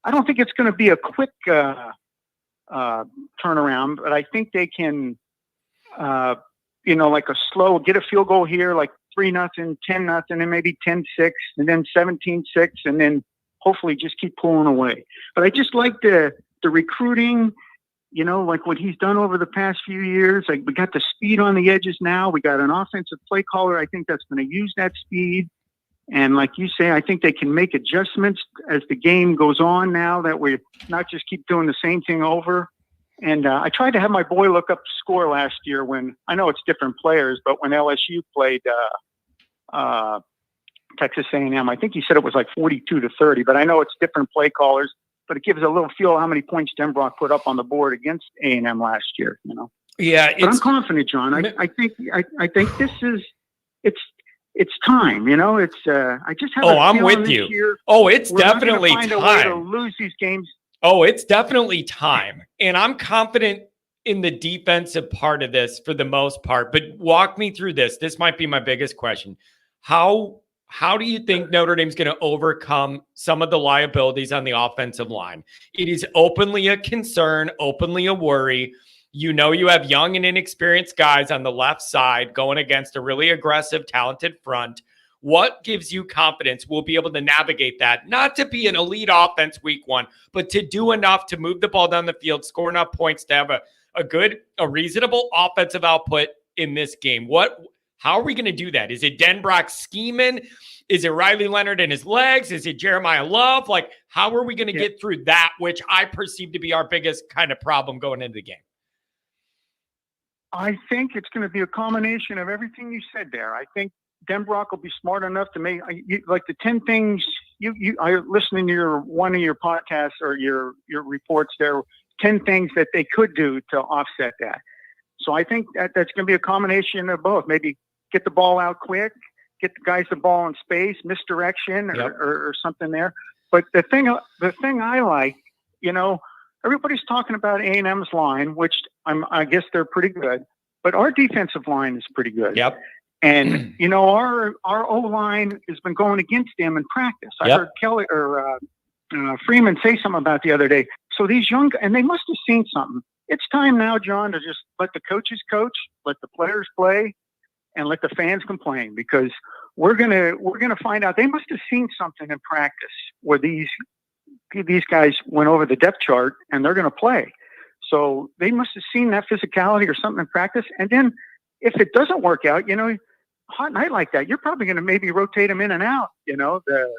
I don't think it's going to be a quick turnaround, but I think they can, like a slow, get a field goal here, like 3-0, 10-0, and maybe 10-6, and then 17-6, and then hopefully just keep pulling away. But I just like the recruiting, like what he's done over the past few years. Like we got the speed on the edges now. We got an offensive play caller, I think, that's going to use that speed. And like you say, I think they can make adjustments as the game goes on now, that we not just keep doing the same thing over. And I tried to have my boy look up the score last year when, I know it's different players, but when LSU played Texas A&M, I think he said it was like 42-30, but I know it's different play callers, but it gives a little feel how many points Denbrock put up on the board against A&M last year, Yeah. But I'm confident, John. I think this is, it's time, It's I just have. I'm with you. Year, it's definitely time. A way to lose these games. It's definitely time, and I'm confident in the defensive part of this for the most part. But walk me through this. This might be my biggest question. How do you think Notre Dame's going to overcome some of the liabilities on the offensive line? It is openly a concern, openly a worry. You have young and inexperienced guys on the left side going against a really aggressive, talented front. What gives you confidence we'll be able to navigate that? Not to be an elite offense week one, but to do enough to move the ball down the field, score enough points to have a reasonable offensive output in this game. How are we going to do that? Is it Denbrock scheming? Is it Riley Leonard and his legs? Is it Jeremiah Love? How are we going to get through that, which I perceive to be our biggest kind of problem going into the game? I think it's going to be a combination of everything you said there. I think Denbrock will be smart enough to make like the 10 things I listening to one of your podcasts or your reports there, 10 things that they could do to offset that. So I think that's going to be a combination of both. Maybe get the ball out quick, get the guys the ball in space, misdirection or something there. But the thing I like, everybody's talking about A&M's line, which I guess they're pretty good, but our defensive line is pretty good. Yep. And our O-line has been going against them in practice. I heard Kelly or Freeman say something about the other day. So these young, and they must have seen something. It's time now, John, to just let the coaches coach, let the players play, and let the fans complain, because we're gonna find out. They must have seen something in practice where these guys went over the depth chart and they're going to play. So they must have seen that physicality or something in practice. And then if it doesn't work out, hot night like that, you're probably going to maybe rotate them in and out, to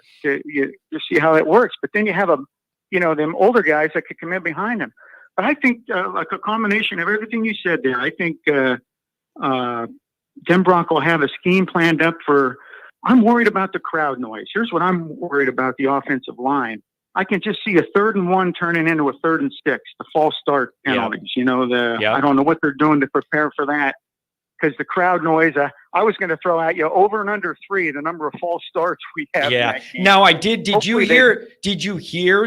see how it works. But then you have them older guys that could come in behind them. But I think like a combination of everything you said there, I think Denbrock will have a scheme planned up for. I'm worried about the crowd noise. Here's what I'm worried about: the offensive line. I can just see a 3rd and 1 turning into a 3rd and 6, the false start penalties. I don't know what they're doing to prepare for that, because the crowd noise. I was going to throw at you over and under 3, the number of false starts we have. Yeah. Now I did. Did you hear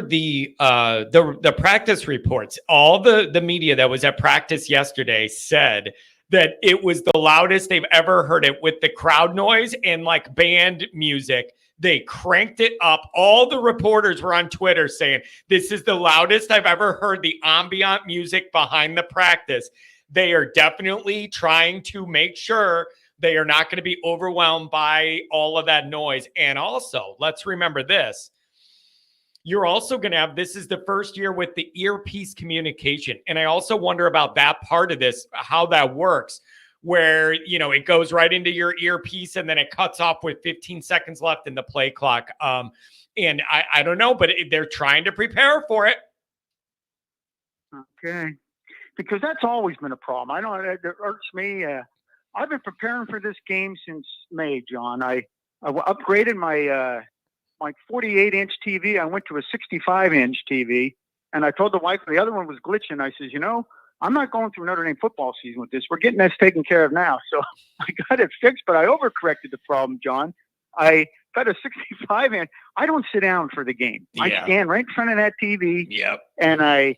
the practice reports? All the media that was at practice yesterday said that it was the loudest they've ever heard it, with the crowd noise and like band music. They cranked it up. All the reporters were on Twitter saying, this is the loudest I've ever heard the ambient music behind the practice. They are definitely trying to make sure they are not going to be overwhelmed by all of that noise. And also, let's remember this. You're also going to have, this is the first year with the earpiece communication. And I also wonder about that part of this, how that works, where, it goes right into your earpiece and then it cuts off with 15 seconds left in the play clock. And I don't know, but they're trying to prepare for it. Okay. Because that's always been a problem. I know it irks me. I've been preparing for this game since May, John. I upgraded my 48-inch TV. I went to a 65-inch TV, and I told the wife the other one was glitching. I says, I'm not going through Notre Dame football season with this. We're getting this taken care of now. So I got it fixed, but I overcorrected the problem, John. I got a 65-inch. I don't sit down for the game. Yeah. I stand right in front of that TV. Yep. And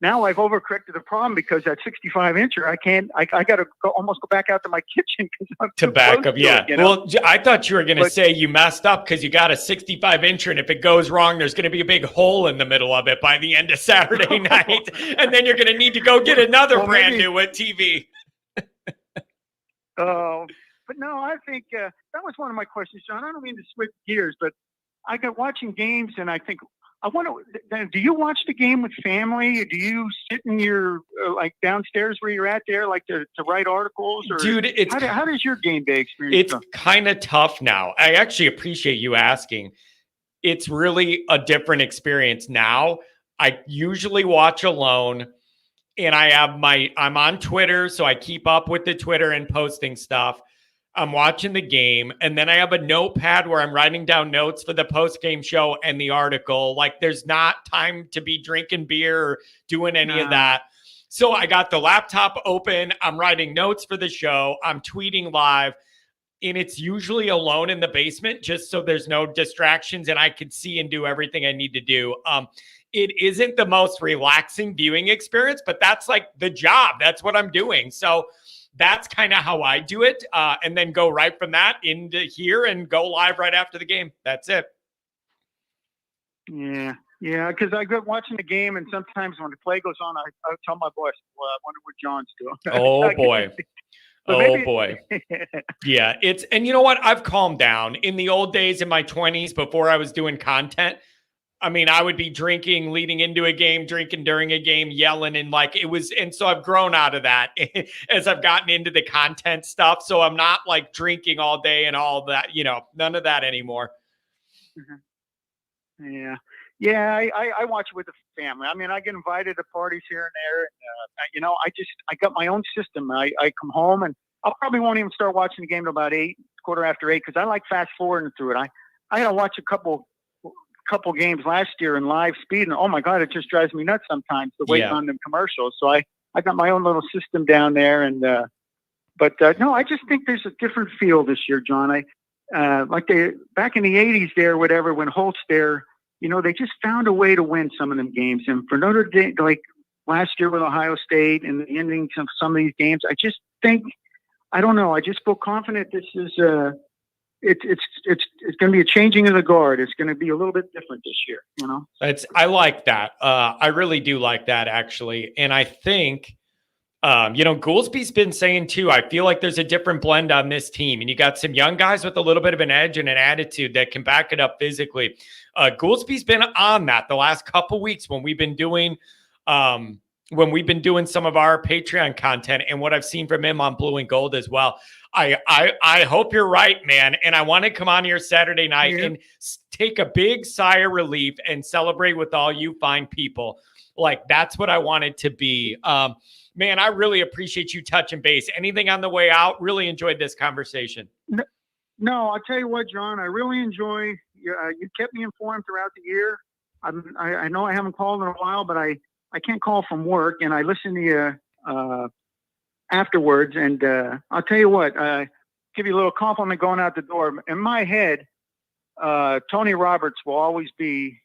now I've overcorrected the problem, because that 65-incher, I got to almost go back out to my kitchen to back up. Yeah. Well, I thought you were going to say you messed up because you got a 65-incher, and if it goes wrong, there's going to be a big hole in the middle of it by the end of Saturday night. And then you're going to need to go get another brand new TV. But no, I think that was one of my questions, John. I don't mean to switch gears, but I got watching games, and I think, I wonder, do you watch the game with family? Do you sit in your like downstairs where you're at there, like to write articles? Or dude, how does your game day experience? It's kind of tough now. I actually appreciate you asking. It's really a different experience now. I usually watch alone, and I'm on Twitter, so I keep up with the Twitter and posting stuff. I'm watching the game, and then I have a notepad where I'm writing down notes for the post-game show and the article. Like, there's not time to be drinking beer or doing any of that. So I got the laptop open. I'm writing notes for the show. I'm tweeting live, and it's usually alone in the basement just so there's no distractions and I can see and do everything I need to do. It isn't the most relaxing viewing experience, but that's like the job. That's what I'm doing. So that's kind of how I do it. And then go right from that into here and go live right after the game. That's it. Yeah. Yeah. Because I go watching the game, and sometimes when the play goes on, I tell my boss, well, I wonder what John's doing. Oh, boy. Oh, boy. Yeah. And you know what? I've calmed down. In the old days, in my 20s, before I was doing content, I mean, I would be drinking leading into a game, drinking during a game, yelling, and like it was. And so I've grown out of that as I've gotten into the content stuff. So I'm not like drinking all day and all that, none of that anymore. Mm-hmm. Yeah. Yeah, I watch it with the family. I mean, I get invited to parties here and there. And, I got my own system. I come home and I probably won't even start watching the game till about 8, quarter after 8, because I like fast forwarding through it. I had to watch a couple games last year in live speed, and oh my God, it just drives me nuts sometimes the waiting on them commercials. So I got my own little system down there, and no, I just think there's a different feel this year, John. Back in the 80s there, whatever, when Holt's there, they just found a way to win some of them games. And for Notre Dame, like last year with Ohio State and the endings of some of these games, I just think, I don't know, I just feel confident this is it's going to be a changing of the guard. It's going to be a little bit different this year, I like that. I really do like that, actually. And I think, Goolsby's been saying too, I feel like there's a different blend on this team, and you got some young guys with a little bit of an edge and an attitude that can back it up physically. Goolsby's been on that the last couple weeks when we've been doing some of our Patreon content, and what I've seen from him on Blue and Gold as well. I hope you're right, man. And I want to come on here Saturday night and take a big sigh of relief and celebrate with all you fine people. Like, that's what I want it to be. Man, I really appreciate you touching base. Anything on the way out? Really enjoyed this conversation. No, I'll tell you what, John, I really enjoy, you kept me informed throughout the year. I know I haven't called in a while, but I can't call from work, and I listen to you afterwards. And I'll tell you what, give you a little compliment going out the door. In my head, Tony Roberts will always be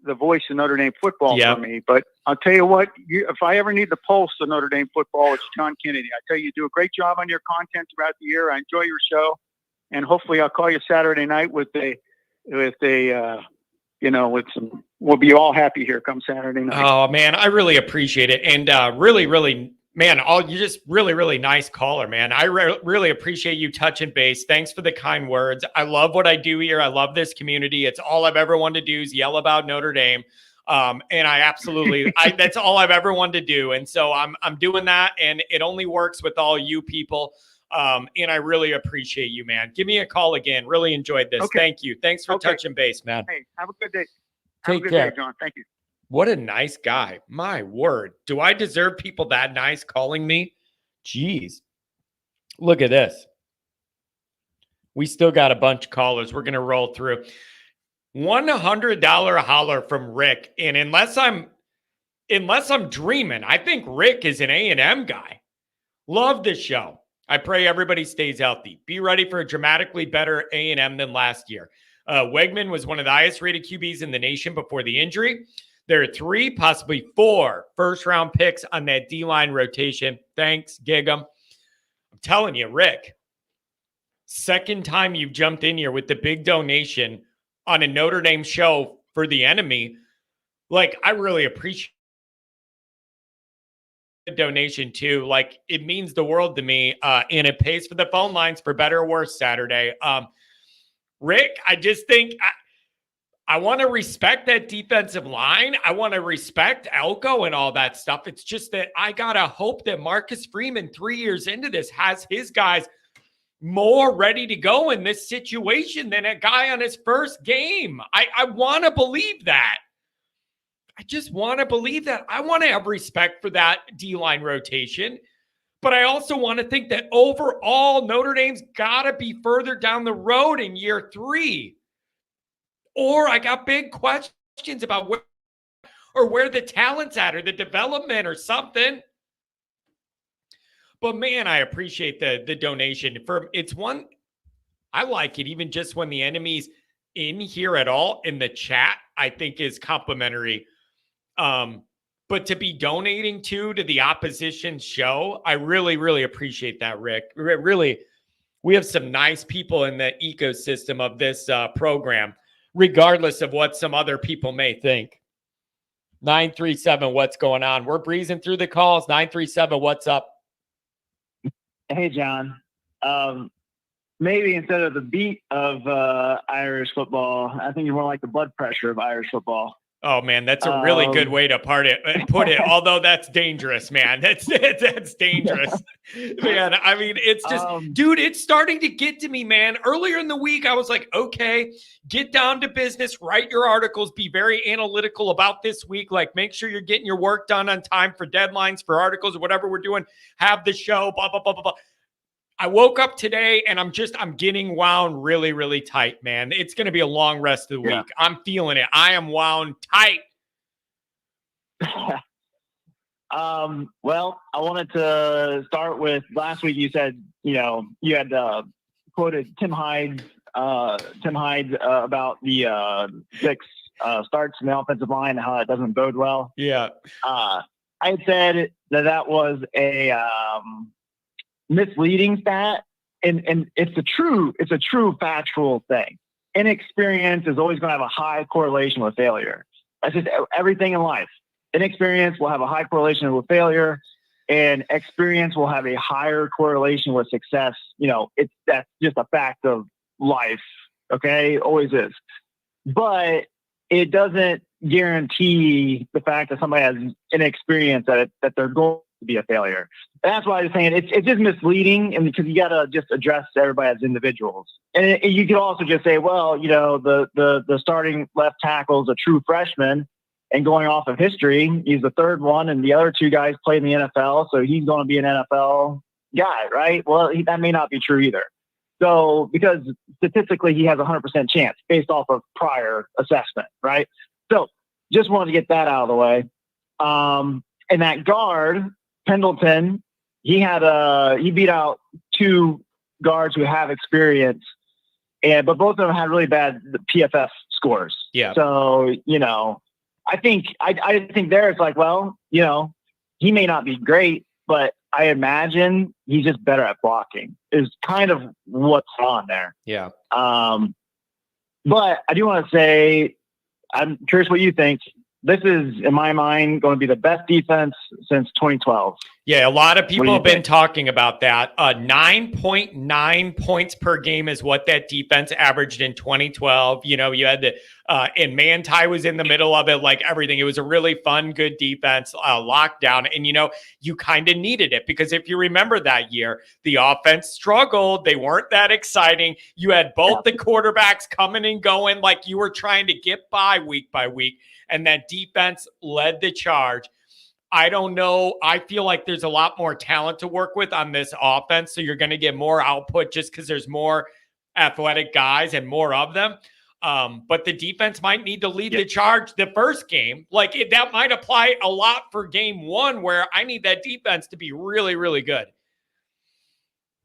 the voice of Notre Dame football for me. But I'll tell you what, if I ever need the pulse of Notre Dame football, it's John Kennedy. I tell you, you do a great job on your content throughout the year. I enjoy your show, and hopefully I'll call you Saturday night with some. We'll be all happy here come Saturday night. Oh man, I really appreciate it, and really, man, you're just really nice caller, man. I really appreciate you touching base. Thanks for the kind words. I love what I do here. I love this community. It's all I've ever wanted to do is yell about Notre Dame. And I absolutely, that's all I've ever wanted to do. And so I'm doing that, and it only works with all you people. And I really appreciate you, man. Give me a call again. Really enjoyed this. Okay. Thank you. Thanks for touching base, man. Hey, have a good day. Take care, John. Thank you. What a nice guy. My word. Do I deserve people that nice calling me? Jeez. Look at this. We still got a bunch of callers. We're going to roll through. $100 holler from Rick. And unless I'm dreaming, I think Rick is an A&M guy. Love this show. I pray everybody stays healthy. Be ready for a dramatically better A&M than last year. Wegman was one of the highest rated QBs in the nation before the injury. There are 3, possibly 4 first-round picks on that D-line rotation. Thanks, Gig'em. I'm telling you, Rick, second time you've jumped in here with the big donation on a Notre Dame show for the enemy. Like, I really appreciate the donation, too. Like, it means the world to me, and it pays for the phone lines for better or worse Saturday. Rick, I just think I want to respect that defensive line. I want to respect Elco and all that stuff. It's just that I got to hope that Marcus Freeman, 3 years into this, has his guys more ready to go in this situation than a guy on his first game. I want to believe that. I just want to believe that. I want to have respect for that D-line rotation. But I also want to think that overall, Notre Dame's got to be further down the road in year 3. Or I got big questions about where the talent's at, or the development, or something. But man, I appreciate the donation. I like it even just when the enemy's in here at all in the chat. I think is complimentary. But to be donating to the opposition show, I really appreciate that, Rick. Really, we have some nice people in the ecosystem of this program, regardless of what some other people may think. 937, what's going on? We're breezing through the calls. 937, what's up? Hey, John. Maybe instead of the beat of Irish football, I think you're more like the blood pressure of Irish football. Oh man, that's a really good way to put it. Although that's dangerous, man. That's dangerous, man. I mean, it's just, dude, it's starting to get to me, man. Earlier in the week, I was like, okay, get down to business, write your articles, be very analytical about this week. Like, make sure you're getting your work done on time for deadlines, for articles, or whatever we're doing. Have the show, blah blah blah blah blah. I woke up today and I'm getting wound really, really tight, man. It's going to be a long rest of the week. I'm feeling it. I am wound tight. Well, I wanted to start with last week. You said, you had quoted Tim Hyde about the 6 starts in the offensive line and how that doesn't bode well. Yeah. I had said that was a misleading stat, and it's a true factual thing. Inexperience is always going to have a high correlation with failure. That's just everything in life. Inexperience will have a high correlation with failure, and experience will have a higher correlation with success. That's just a fact of life. Okay, always is. But it doesn't guarantee the fact that somebody has inexperience that they're going to be a failure. And that's why I was saying it's just misleading, and because you got to just address everybody as individuals. And you could also just say, well, the starting left tackle is a true freshman, and going off of history, he's the third one, and the other 2 guys played in the NFL, so he's going to be an NFL guy, right? Well, that may not be true either. So, because statistically he has a 100% chance based off of prior assessment, right? So, just wanted to get that out of the way. And that guard, Pendleton, he beat out 2 guards who have experience, but both of them had really bad PFF scores. Yeah. So, I think there it's like, well, he may not be great, but I imagine he's just better at blocking is kind of what's on there. Yeah. But I do want to say, I'm curious what you think. This is, in my mind, going to be the best defense since 2012. Yeah, a lot of people have been talking about that. 9.9 points per game is what that defense averaged in 2012. You had the and Manti was in the middle of it, like everything. It was a really fun, good defense, lockdown. And, you kind of needed it because if you remember that year, the offense struggled. They weren't that exciting. You had both the quarterbacks coming and going like you were trying to get by week, and that defense led the charge. I don't know. I feel like there's a lot more talent to work with on this offense. So you're going to get more output just because there's more athletic guys and more of them. But the defense might need to lead the charge the first game. That might apply a lot for game 1 where I need that defense to be really, really good.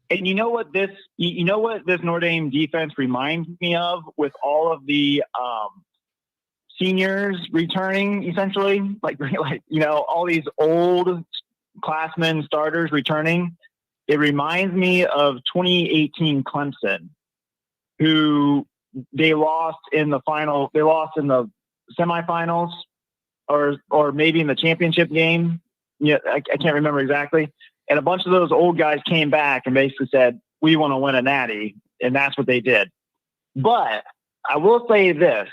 And you know what this Notre Dame defense reminds me of with all of the seniors returning, essentially, all these old classmen starters returning. It reminds me of 2018 Clemson, who they lost in the final. They lost in the semifinals, or maybe in the championship game. Yeah, I can't remember exactly. And a bunch of those old guys came back and basically said, "We want to win a natty," and that's what they did. But I will say this.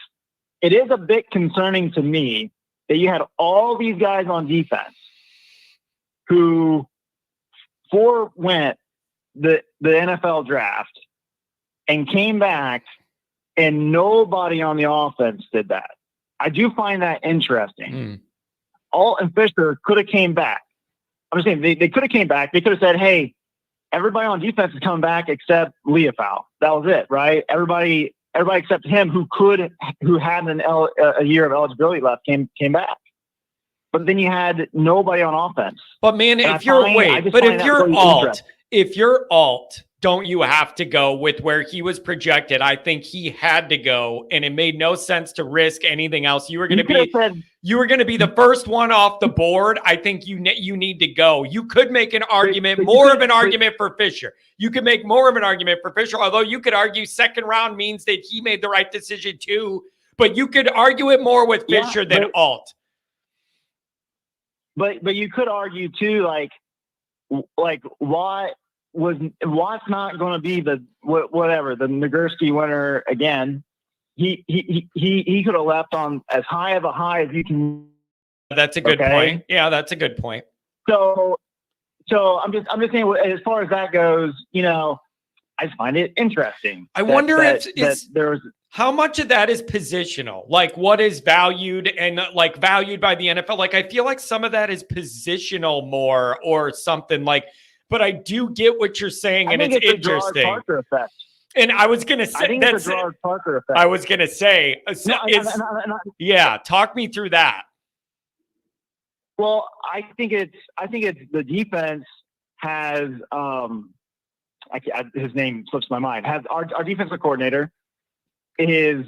It is a bit concerning to me that you had all these guys on defense who forewent the NFL draft and came back, and nobody on the offense did that. I do find that interesting. Alt and Fisher could have came back. I'm just saying they could have came back. They could have said, "Hey, everybody on defense is coming back except Leofow." That was it, right? Everybody except him who had a year of eligibility left came back. But then you had nobody on offense. But man, if you're Alt, don't you have to go with where he was projected? I think he had to go, and it made no sense to risk anything else. You were going to be the first one off the board. I think you need to go. You could make an argument, more of an argument for Fisher. You could make more of an argument for Fisher, although you could argue second round means that he made the right decision too. But you could argue it more with Fisher than Alt. But you could argue too, like Watt's not going to be the Nagurski winner again. he could have left on as high of a high as you can. That's a good point. Yeah, that's a good point. So I'm just saying, as far as that goes, I just find it interesting. I wonder if there's how much of that is positional, like what is valued and like valued by the NFL. Like, I feel like some of that is positional more or something like, but I do get what you're saying. And it's interesting. Gerard Parker effect. And I was going to say, that's the Gerard Parker effect. I was going to say, yeah, talk me through that. Well, I think it's the defense has, his name slips my mind. Has our defensive coordinator is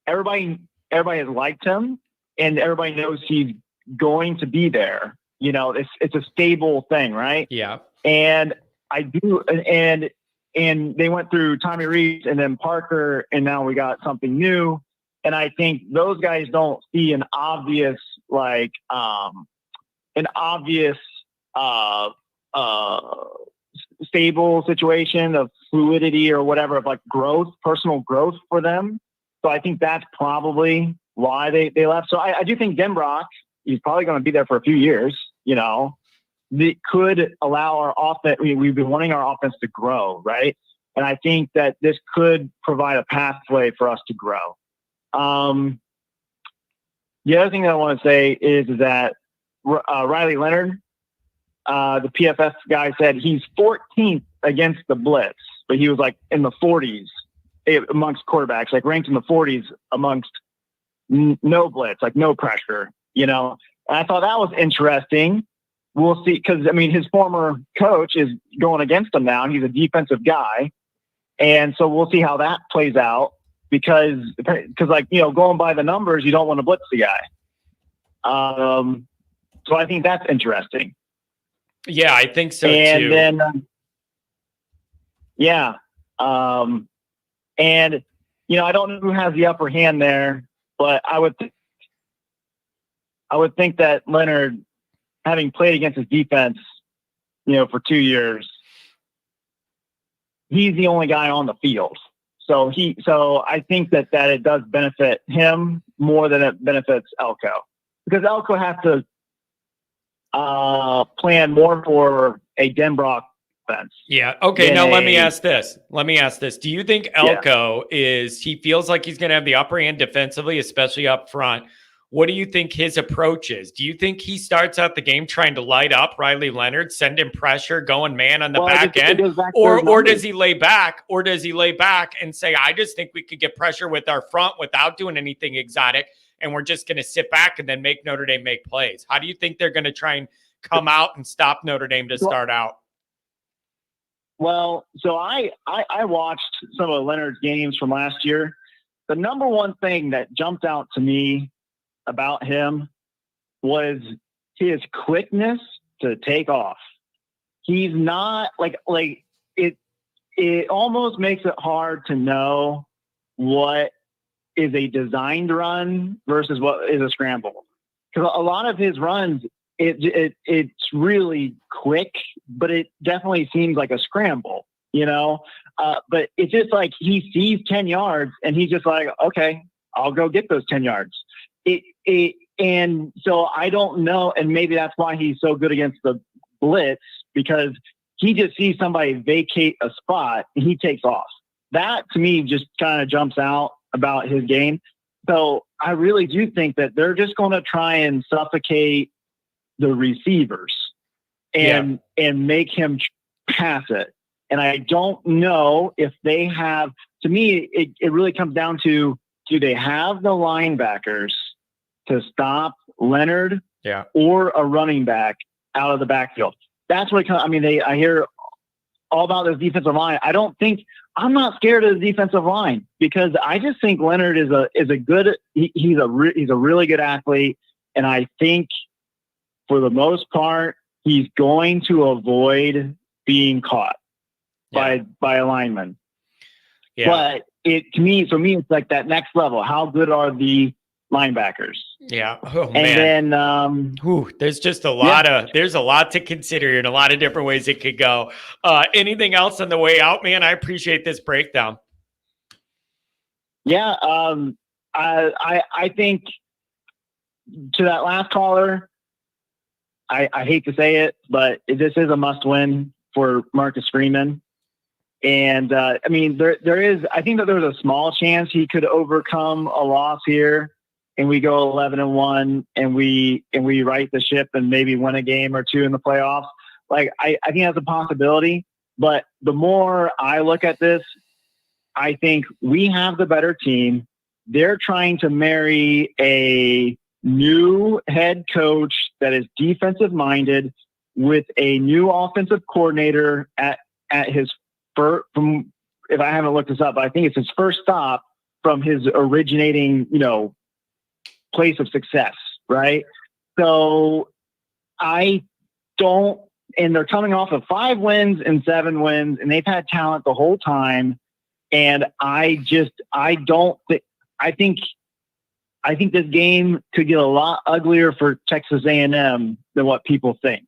everybody has liked him, and everybody knows he's going to be there. It's a stable thing, right? Yeah. And I do, and they went through Tommy Rees and then Parker, and now we got something new. And I think those guys don't see an obvious stable situation of fluidity or whatever, of like growth, personal growth for them. So I think that's probably why they left. So I do think Denbrock, he's probably going to be there for a few years. That could allow our offense. We've been wanting our offense to grow, right? And I think that this could provide a pathway for us to grow. The other thing that I want to say is that Riley Leonard, the PFF guy, said he's 14th against the Blitz, but he was like in the 40s amongst quarterbacks, like ranked in the 40s amongst no blitz, like no pressure, And I thought that was interesting. We'll see, because his former coach is going against him now, and he's a defensive guy, and so we'll see how that plays out. Because going by the numbers, you don't want to blitz the guy. So I think that's interesting. Yeah, I think so too. And then, I don't know who has the upper hand there, but I would think that Leonard, having played against his defense, for 2 years, he's the only guy on the field. So I think that it does benefit him more than it benefits Elco, because Elco has to plan more for a Denbrock offense. Yeah. Okay. Now let me ask this. Do you think Elco he feels like he's going to have the upper hand defensively, especially up front? What do you think his approach is? Do you think he starts out the game trying to light up Riley Leonard, send him pressure, going man on the back end? Or does he lay back? Or does he lay back and say, I just think we could get pressure with our front without doing anything exotic, and we're just going to sit back and then make Notre Dame make plays? How do you think they're going to try and come out and stop Notre Dame to start out? Well, so I watched some of Leonard's games from last year. The number one thing that jumped out to me about him was his quickness to take off. He's not like it almost makes it hard to know what is a designed run versus what is a scramble. Because a lot of his runs, it's really quick, but it definitely seems like a scramble, but it's just like he sees 10 yards and he's just like, okay, I'll go get those 10 yards. And so I don't know. And maybe that's why he's so good against the blitz, because he just sees somebody vacate a spot and he takes off. That to me just kind of jumps out about his game. So I really do think that they're just going to try and suffocate the receivers and make him pass it. And I don't know if they have, to me, it really comes down to, do they have the linebackers to stop Leonard or a running back out of the backfield? That's what I hear all about this defensive line. I'm not scared of the defensive line, because I just think Leonard is a good, he's a really good athlete. And I think for the most part, he's going to avoid being caught by a lineman. Yeah. But to me, it's like that next level. How good are the linebackers? Yeah. Oh, man. And then there's just there's a lot to consider here and a lot of different ways it could go. Anything else on the way out, man? I appreciate this breakdown. Yeah, I think to that last caller, I hate to say it, but this is a must-win for Marcus Freeman. And I mean, there is. I think that there's a small chance he could overcome a loss here, and we go 11-1, and we right the ship and maybe win a game or two in the playoffs. Like I think that's a possibility. But the more I look at this, I think we have the better team. They're trying to marry a new head coach that is defensive minded with a new offensive coordinator at his first, from, if I haven't looked this up, but I think it's his first stop from his originating, place of success. Right. So I don't, and they're coming off of 5 wins and 7 wins, and they've had talent the whole time. And I think this game could get a lot uglier for Texas A&M than what people think.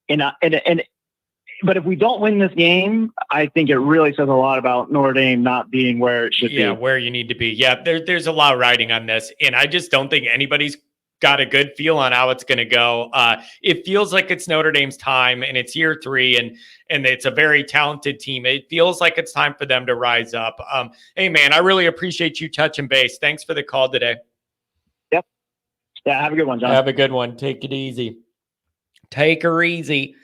But if we don't win this game, I think it really says a lot about Notre Dame not being where it should be. Yeah, where you need to be. Yeah, there's a lot riding on this, and I just don't think anybody's got a good feel on how it's going to go. It feels like it's Notre Dame's time, and it's year 3, and it's a very talented team. It feels like it's time for them to rise up. Hey, man, I really appreciate you touching base. Thanks for the call today. Yep. Yeah, have a good one, John. Have a good one. Take it easy. Take her easy.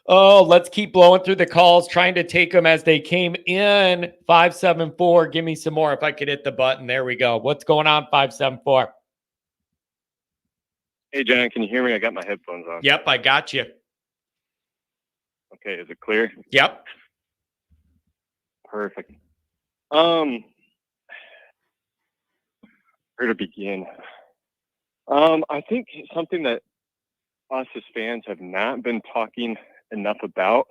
Oh, let's keep blowing through the calls, trying to take them as they came in. 574. Give me some more if I could hit the button. There we go. What's going on, 574? Hey, John, can you hear me? I got my headphones on. Yep, I got you. Okay, is it clear? Yep. Perfect. Where to begin? I think something that us as fans have not been talking enough about,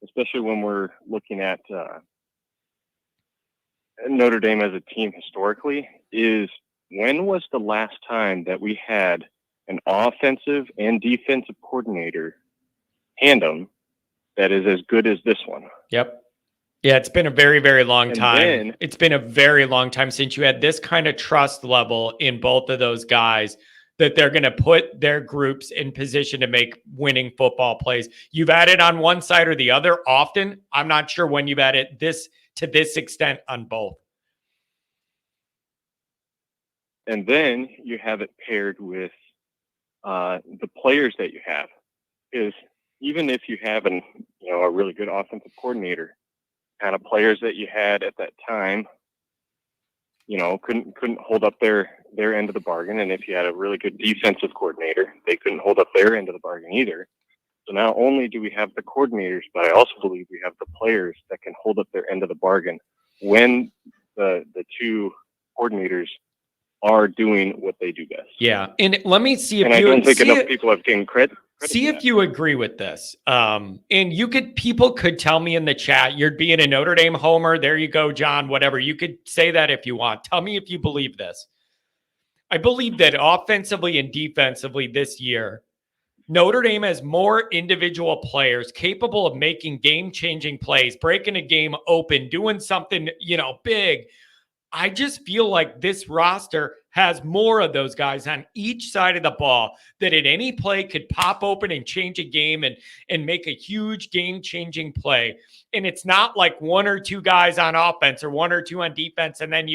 especially when we're looking at Notre Dame as a team historically, is when was the last time that we had an offensive and defensive coordinator tandem that is as good as this one? Yep. Yeah, it's been a very, very long time. Then, it's been a very long time since you had this kind of trust level in both of those guys that they're going to put their groups in position to make winning football plays. You've added on one side or the other often. I'm not sure when you've added this to this extent on both. and then you have it paired with the players that you have. Is even if you have a really good offensive coordinator, kind of players that you had at that time, couldn't hold up their end of the bargain. And if you had a really good defensive coordinator, they couldn't hold up their end of the bargain either. So not only do we have the coordinators, but I also believe we have the players that can hold up their end of the bargain when the two coordinators are doing what they do best. Yeah. And let me see if I don't think enough people have given credit. See if you agree with this. And people could tell me in the chat, you're being a Notre Dame homer. There you go, John, whatever. You could say that if you want. Tell me if you believe this. I believe that offensively and defensively this year, Notre Dame has more individual players capable of making game-changing plays, breaking a game open, doing something, big. I just feel like this roster has more of those guys on each side of the ball that at any play could pop open and change a game and make a huge game-changing play. And it's not like one or two guys on offense or one or two on defense, and then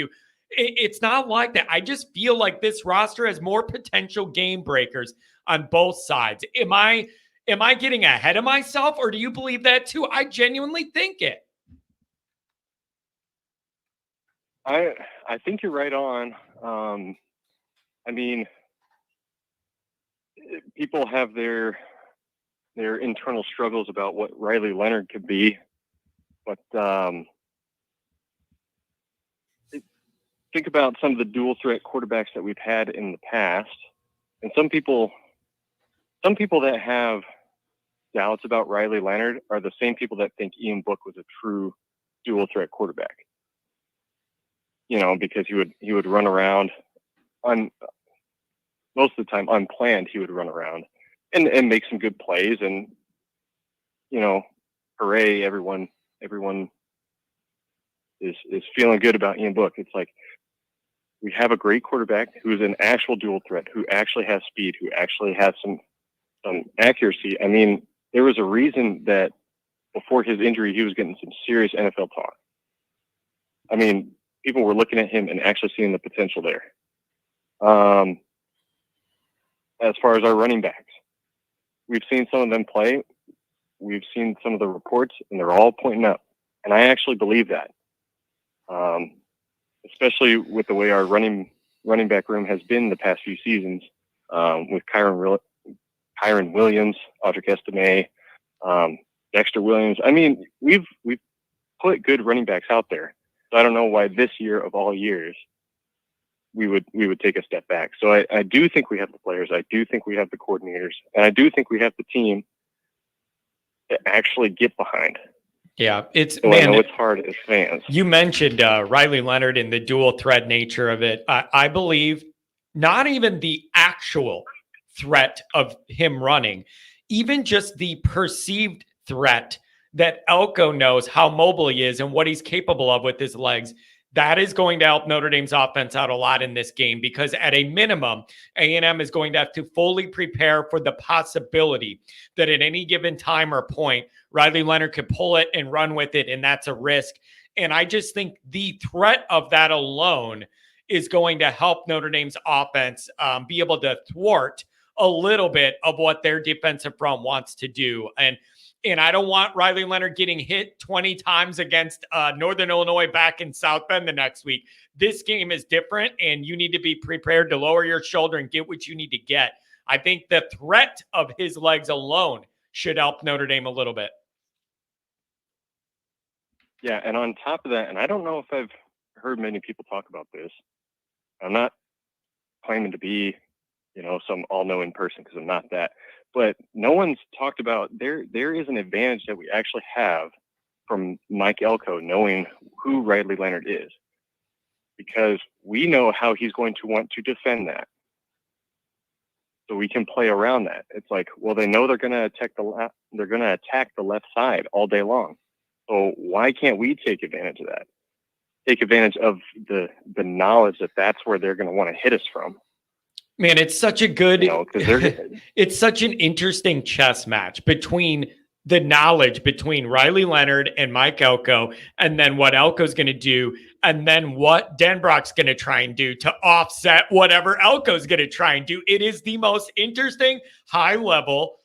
it's not like that. I just feel like this roster has more potential game breakers on both sides. Am I getting ahead of myself, or do you believe that too? I genuinely think it. I think you're right on. People have their internal struggles about what Riley Leonard could be, but think about some of the dual threat quarterbacks that we've had in the past, and some people that have doubts about Riley Leonard are the same people that think Ian Book was a true dual threat quarterback. Because he would run around most of the time unplanned. He would run around and make some good plays, and hooray! Everyone is feeling good about Ian Book. It's like we have a great quarterback who is an actual dual threat, who actually has speed, who actually has some accuracy. I mean, there was a reason that before his injury, he was getting some serious NFL talk. I mean, people were looking at him and actually seeing the potential there. As far as our running backs, we've seen some of them play. We've seen some of the reports, and they're all pointing up. And I actually believe that, especially with the way our running back room has been the past few seasons, with Kyron Williams, Audric Estime, Dexter Williams. I mean, we've put good running backs out there. So I don't know why this year of all years we would take a step back. So I do think we have the players. I do think we have the coordinators, and I do think we have the team to actually get behind. Yeah, I know it's hard as fans. You mentioned Riley Leonard and the dual threat nature of it. I believe not even the actual threat of him running, even just the perceived threat that Elco knows how mobile he is and what he's capable of with his legs. That is going to help Notre Dame's offense out a lot in this game, because at a minimum, A&M is going to have to fully prepare for the possibility that at any given time or point, Riley Leonard could pull it and run with it, and that's a risk. And I just think the threat of that alone is going to help Notre Dame's offense be able to thwart a little bit of what their defensive front wants to do. And I don't want Riley Leonard getting hit 20 times against Northern Illinois back in South Bend the next week. This game is different, and you need to be prepared to lower your shoulder and get what you need to get. I think the threat of his legs alone should help Notre Dame a little bit. Yeah, and on top of that, and I don't know if I've heard many people talk about this. I'm not claiming to be, some all-knowing person, because I'm not that. But no one's talked about there is an advantage that we actually have from Mike Elco knowing who Riley Leonard is, because we know how he's going to want to defend that. So we can play around that. It's like, well, they know they're going to attack the left side all day long. So why can't we take advantage of that? Take advantage of the knowledge that that's where they're going to want to hit us from. Man, it's such a good, it's such an interesting chess match between the knowledge between Riley Leonard and Mike Elco, and then what Elco's going to do, and then what Denbrock's going to try and do to offset whatever Elco's going to try and do. It is the most interesting high level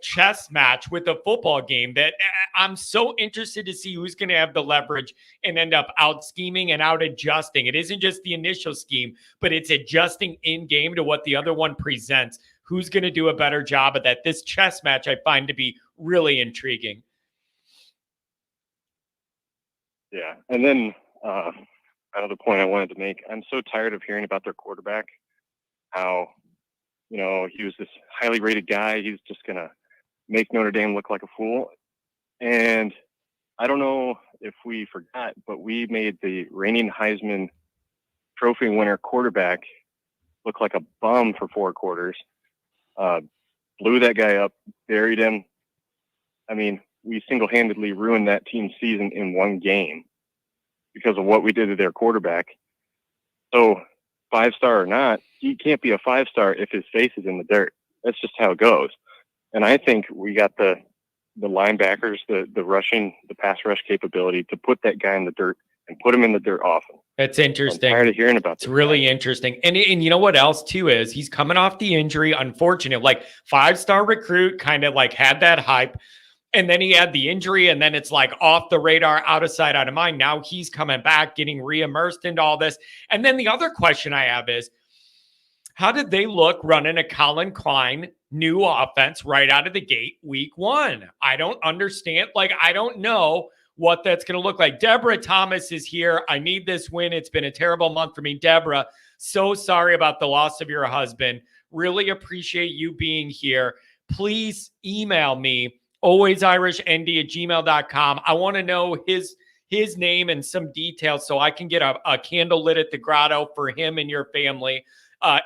chess match with a football game that I'm so interested to see who's going to have the leverage and end up out scheming and out adjusting. It isn't just the initial scheme, but it's adjusting in game to what the other one presents. Who's going to do a better job of that? This chess match I find to be really intriguing. Yeah. And then another point I wanted to make, I'm so tired of hearing about their quarterback, how he was this highly rated guy. He's just going to make Notre Dame look like a fool. And I don't know if we forgot, but we made the reigning Heisman Trophy winner quarterback look like a bum for 4 quarters. Blew that guy up, buried him. I mean, we single-handedly ruined that team's season in one game because of what we did to their quarterback. So 5-star or not, he can't be a 5-star if his face is in the dirt. That's just how it goes. And I think we got the linebackers, the pass rush capability to put that guy in the dirt and put him in the dirt often. That's interesting. I'm tired of hearing about It's really interesting. And you know what else too is he's coming off the injury, unfortunate, 5-star recruit, kind of had that hype. And then he had the injury, and then it's off the radar, out of sight, out of mind. Now he's coming back, getting re-immersed into all this. And then the other question I have is, how did they look running a Colin Klein new offense right out of the gate week 1? I don't understand. I don't know what that's going to look like. Deborah Thomas is here. I need this win. It's been a terrible month for me. Deborah, so sorry about the loss of your husband. Really appreciate you being here. Please email me, alwaysirishnd@gmail.com. I want to know his name and some details so I can get a candle lit at the grotto for him and your family.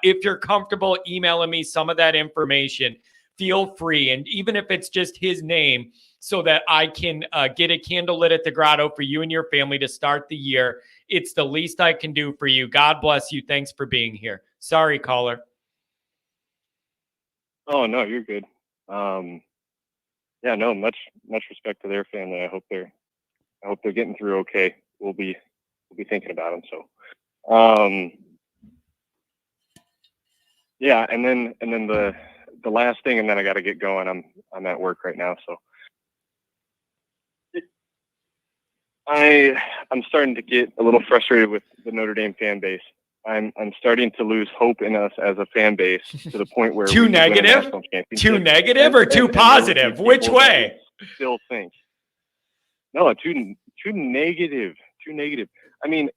If you're comfortable emailing me some of that information. feel free. And even if it's just his name, so that I can get a candle lit at the grotto for you and your family to start the year, it's the least I can do for you. God bless you. Thanks for being here. Sorry, caller. Oh, no, you're good. Yeah, no, much respect to their family. I hope they're getting through okay. We'll be thinking about them. So, yeah, and then the last thing, and then I got to get going. I'm at work right now, so I'm starting to get a little frustrated with the Notre Dame fan base. I'm starting to lose hope in us as a fan base to the point where too negative, or too positive. Which way? Still think no, too negative. I mean,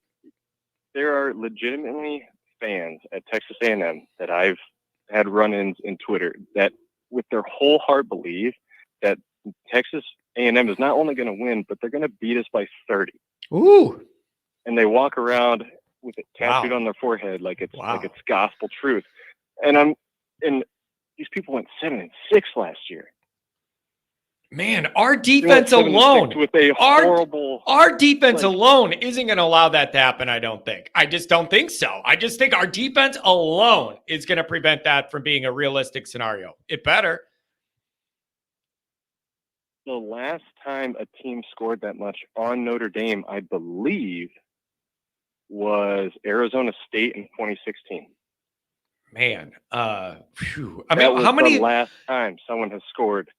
there are legitimately fans at Texas A&M that I've had run-ins in Twitter that, with their whole heart, believe that Texas A&M is not only going to win, but they're going to beat us by 30. Ooh! And they walk around with it tattooed on their forehead like it's gospel truth. And these people went 7-6 last year. Man, our defense alone with a horrible. Our defense alone isn't going to allow that to happen. I don't think. I just don't think so. I just think our defense alone is going to prevent that from being a realistic scenario. It better. The last time a team scored that much on Notre Dame, I believe, was Arizona State in 2016. Man, I mean, that was how many? The last time someone has scored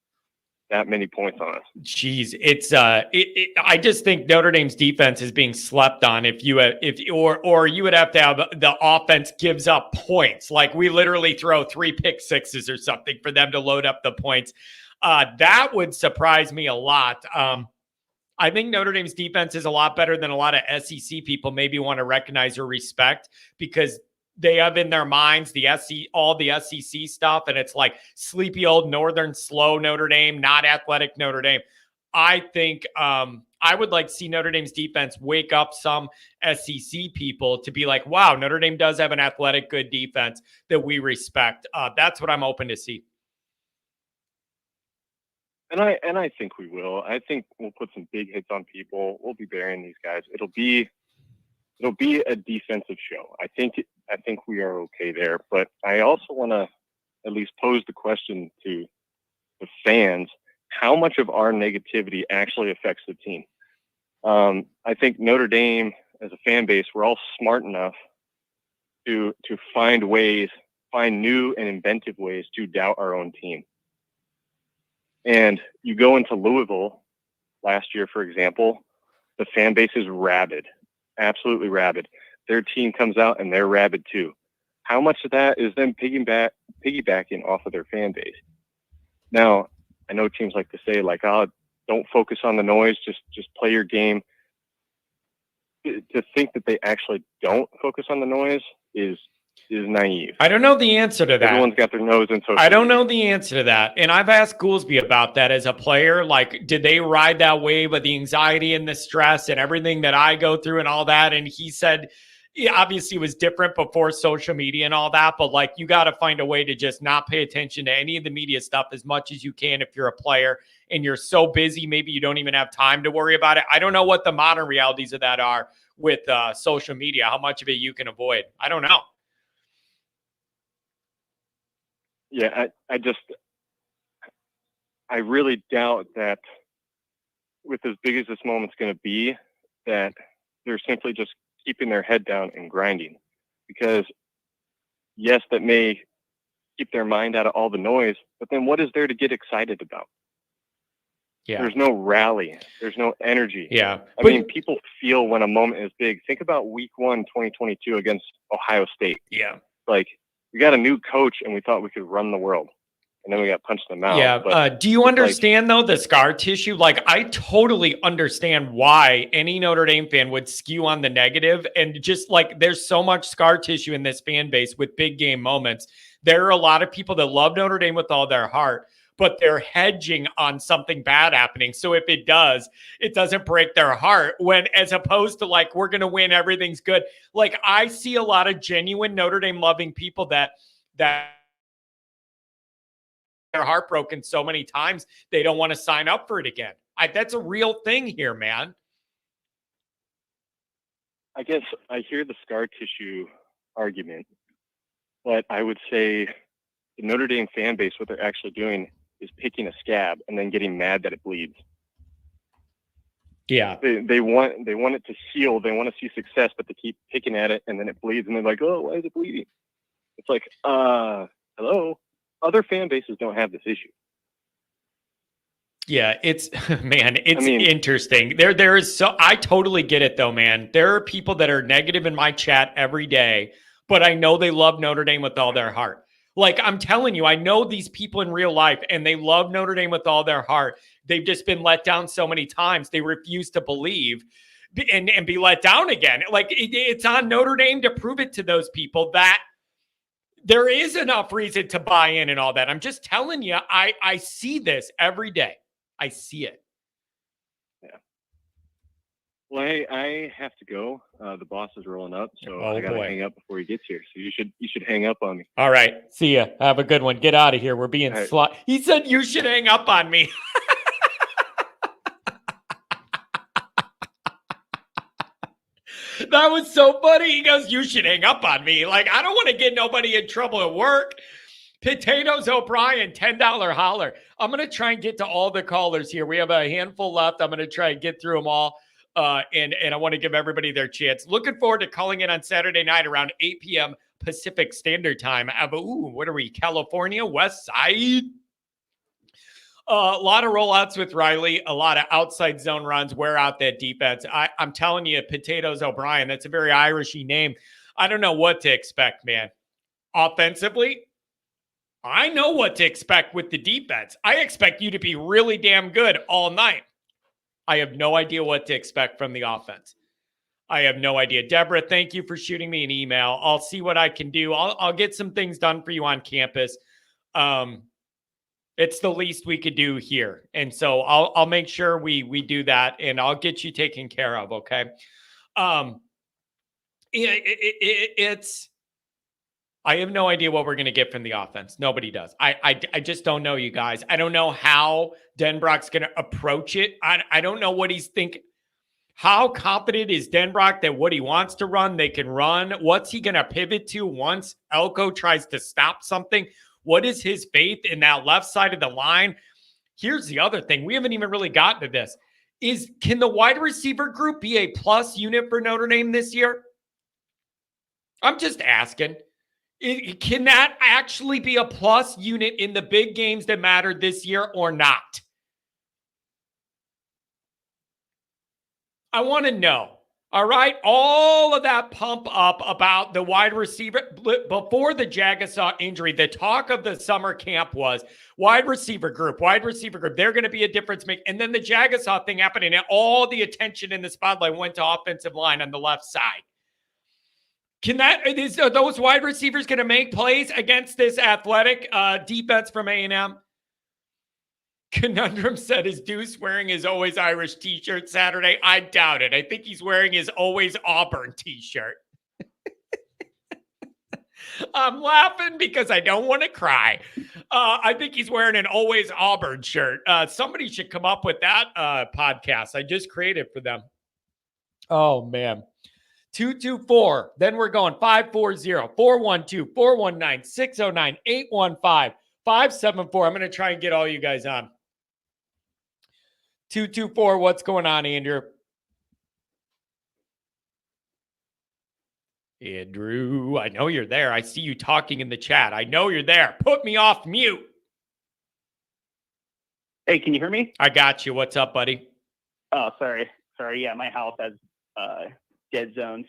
that many points on us. Jeez, it's I just think Notre Dame's defense is being slept on. If you would have to have the offense gives up points, like we literally throw 3 pick sixes or something for them to load up the points. That would surprise me a lot. I think Notre Dame's defense is a lot better than a lot of SEC people maybe want to recognize or respect, because they have in their minds all the SEC stuff, and it's like sleepy old Northern slow Notre Dame, not athletic Notre Dame. I think I would like to see Notre Dame's defense wake up some SEC people to be like, wow, Notre Dame does have an athletic, good defense that we respect. That's what I'm open to see. And I think we will. I think we'll put some big hits on people. We'll be burying these guys. It'll be a defensive show. I think we are okay there. But I also want to at least pose the question to the fans: how much of our negativity actually affects the team? I think Notre Dame, as a fan base, we're all smart enough to find new and inventive ways to doubt our own team. And you go into Louisville last year, for example, the fan base is rabid, absolutely rabid. Their team comes out and they're rabid too. How much of that is them piggybacking off of their fan base? Now, I know teams like to say, like, oh, don't focus on the noise, just play your game. To think that they actually don't focus on the noise is naive. I don't know the answer to that. Everyone's got their nose in social I don't know the answer to that. And I've asked Goolsby about that as a player. Like, did they ride that wave of the anxiety and the stress and everything that I go through and all that? And he said, yeah, obviously it was different before social media and all that, but like, you got to find a way to just not pay attention to any of the media stuff as much as you can if you're a player and you're so busy, maybe you don't even have time to worry about it. I don't know what the modern realities of that are with social media, how much of it you can avoid. I don't know. Yeah, I really doubt that with as big as this moment's going to be, that they're simply just keeping their head down and grinding. Because, yes, that may keep their mind out of all the noise, but then what is there to get excited about? Yeah. There's no rally. There's no energy. Yeah. I mean, people feel when a moment is big. Think about week 1, 2022 against Ohio State. Yeah. Like, we got a new coach and we thought we could run the world. And then we got punched in the mouth. Yeah. Do you understand, though, the scar tissue? Like, I totally understand why any Notre Dame fan would skew on the negative. And just like, there's so much scar tissue in this fan base with big game moments. There are a lot of people that love Notre Dame with all their heart, but they're hedging on something bad happening. So if it does, it doesn't break their heart, when as opposed to like, we're going to win, everything's good. Like, I see a lot of genuine Notre Dame loving people that their heart broken so many times they don't want to sign up for it again. That's a real thing here, man. I guess I hear the scar tissue argument, but I would say the Notre Dame fan base, what they're actually doing is picking a scab and then getting mad that it bleeds. Yeah. They want it to heal. They want to see success, but they keep picking at it and then it bleeds and they're like, oh, why is it bleeding? It's like, hello. Other fan bases don't have this issue. Yeah, it's interesting. There is I totally get it though, man. There are people that are negative in my chat every day, but I know they love Notre Dame with all their heart. Like I'm telling you, I know these people in real life and they love Notre Dame with all their heart. They've just been let down so many times. They refuse to believe and be let down again. Like it's on Notre Dame to prove it to those people that there is enough reason to buy in and all that. I'm just telling you, I see this every day. I see it. Yeah. Well, I have to go. The boss is rolling up, so I gotta hang up before he gets here. So you should hang up on me. All right. See ya. Have a good one. Get out of here. We're being right. He said you should hang up on me. That was so funny. He goes, you should hang up on me. Like, I don't want to get nobody in trouble at work. Potatoes O'Brien, $10 holler. I'm going to try and get to all the callers here. We have a handful left. I'm going to try and get through them all. And I want to give everybody their chance. Looking forward to calling in on Saturday night around 8 p.m. Pacific Standard Time. What are we? California, West Side? A lot of rollouts with Riley, a lot of outside zone runs, wear out that defense. I'm telling you, Potatoes O'Brien, that's a very Irishy name. I don't know what to expect, man. Offensively, I know what to expect with the defense. I expect you to be really damn good all night. I have no idea what to expect from the offense. I have no idea. Deborah, thank you for shooting me an email. I'll see what I can do. I'll get some things done for you on campus. It's the least we could do here. And so I'll make sure we do that and I'll get you taken care of. Okay. I have no idea what we're going to get from the offense. Nobody does. I just don't know, you guys. I don't know how Denbrock's going to approach it. I don't know what he's thinking. How confident is Denbrock that what he wants to run, they can run? What's he going to pivot to once Elco tries to stop something? What is his faith in that left side of the line? Here's the other thing. We haven't even really gotten to this. Can the wide receiver group be a plus unit for Notre Dame this year? I'm just asking. Can that actually be a plus unit in the big games that mattered this year or not? I want to know. All right. All of that pump up about the wide receiver before the Jagasaw injury, the talk of the summer camp was wide receiver group. They're going to be a difference maker. And then the Jagasaw thing happened and all the attention in the spotlight went to offensive line on the left side. Are those wide receivers going to make plays against this athletic defense from A&M? Conundrum said his Deuce wearing his Always Irish t-shirt Saturday. I doubt it. I think he's wearing his Always Auburn t-shirt. I'm laughing because I don't want to cry. I think he's wearing an Always Auburn shirt. Somebody should come up with that podcast. I just created for them. Oh, man. 224. Then we're going 540, 412, 419, 609, 815, 574. I'm going to try and get all you guys on. 224. What's going on, Andrew? Andrew, I know you're there. I see you talking in the chat. I know you're there. Put me off mute. Hey, can you hear me? I got you. What's up, buddy? Oh, sorry. Yeah, my house has dead zones.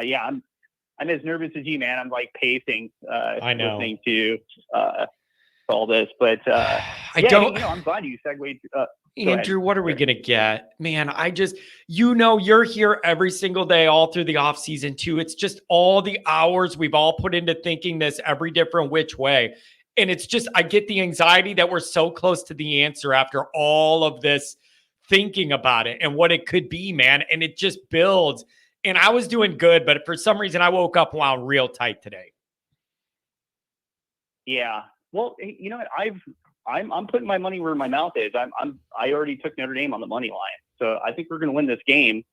Yeah, I'm as nervous as you, man. I'm like pacing. I know. Listening to all this, but I'm glad you segued. Andrew, what are we going to get? Man, you're here every single day, all through the off season too. It's just all the hours we've all put into thinking this every different which way. And it's just, I get the anxiety that we're so close to the answer after all of this thinking about it and what it could be, man. And it just builds. And I was doing good, but for some reason I woke up wound real tight today. Yeah. Well, you know what? I'm putting my money where my mouth is. I already took Notre Dame on the money line, so I think we're going to win this game.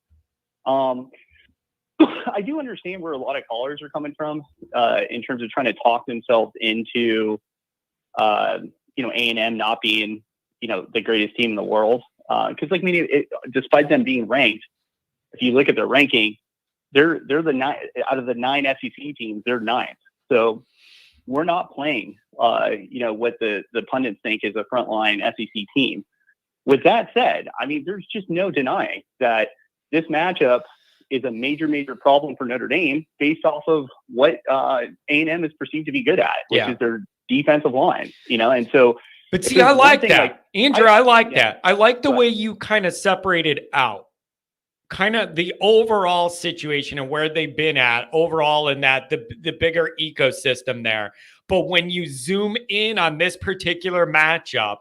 I do understand where a lot of callers are coming from in terms of trying to talk themselves into, A&M not being, the greatest team in the world. Because, despite them being ranked, if you look at their ranking, they're the nine out of the 9 SEC teams. They're 9th. So we're not playing, what the pundits think is a frontline SEC team. With that said, there's just no denying that this matchup is a major, major problem for Notre Dame based off of what A&M is perceived to be good at, which is their defensive line, and so. But see, I like that. Andrew, I like that. I like the way you kind of separated out kind of the overall situation and where they've been at overall in that the bigger ecosystem there. But when you zoom in on this particular matchup,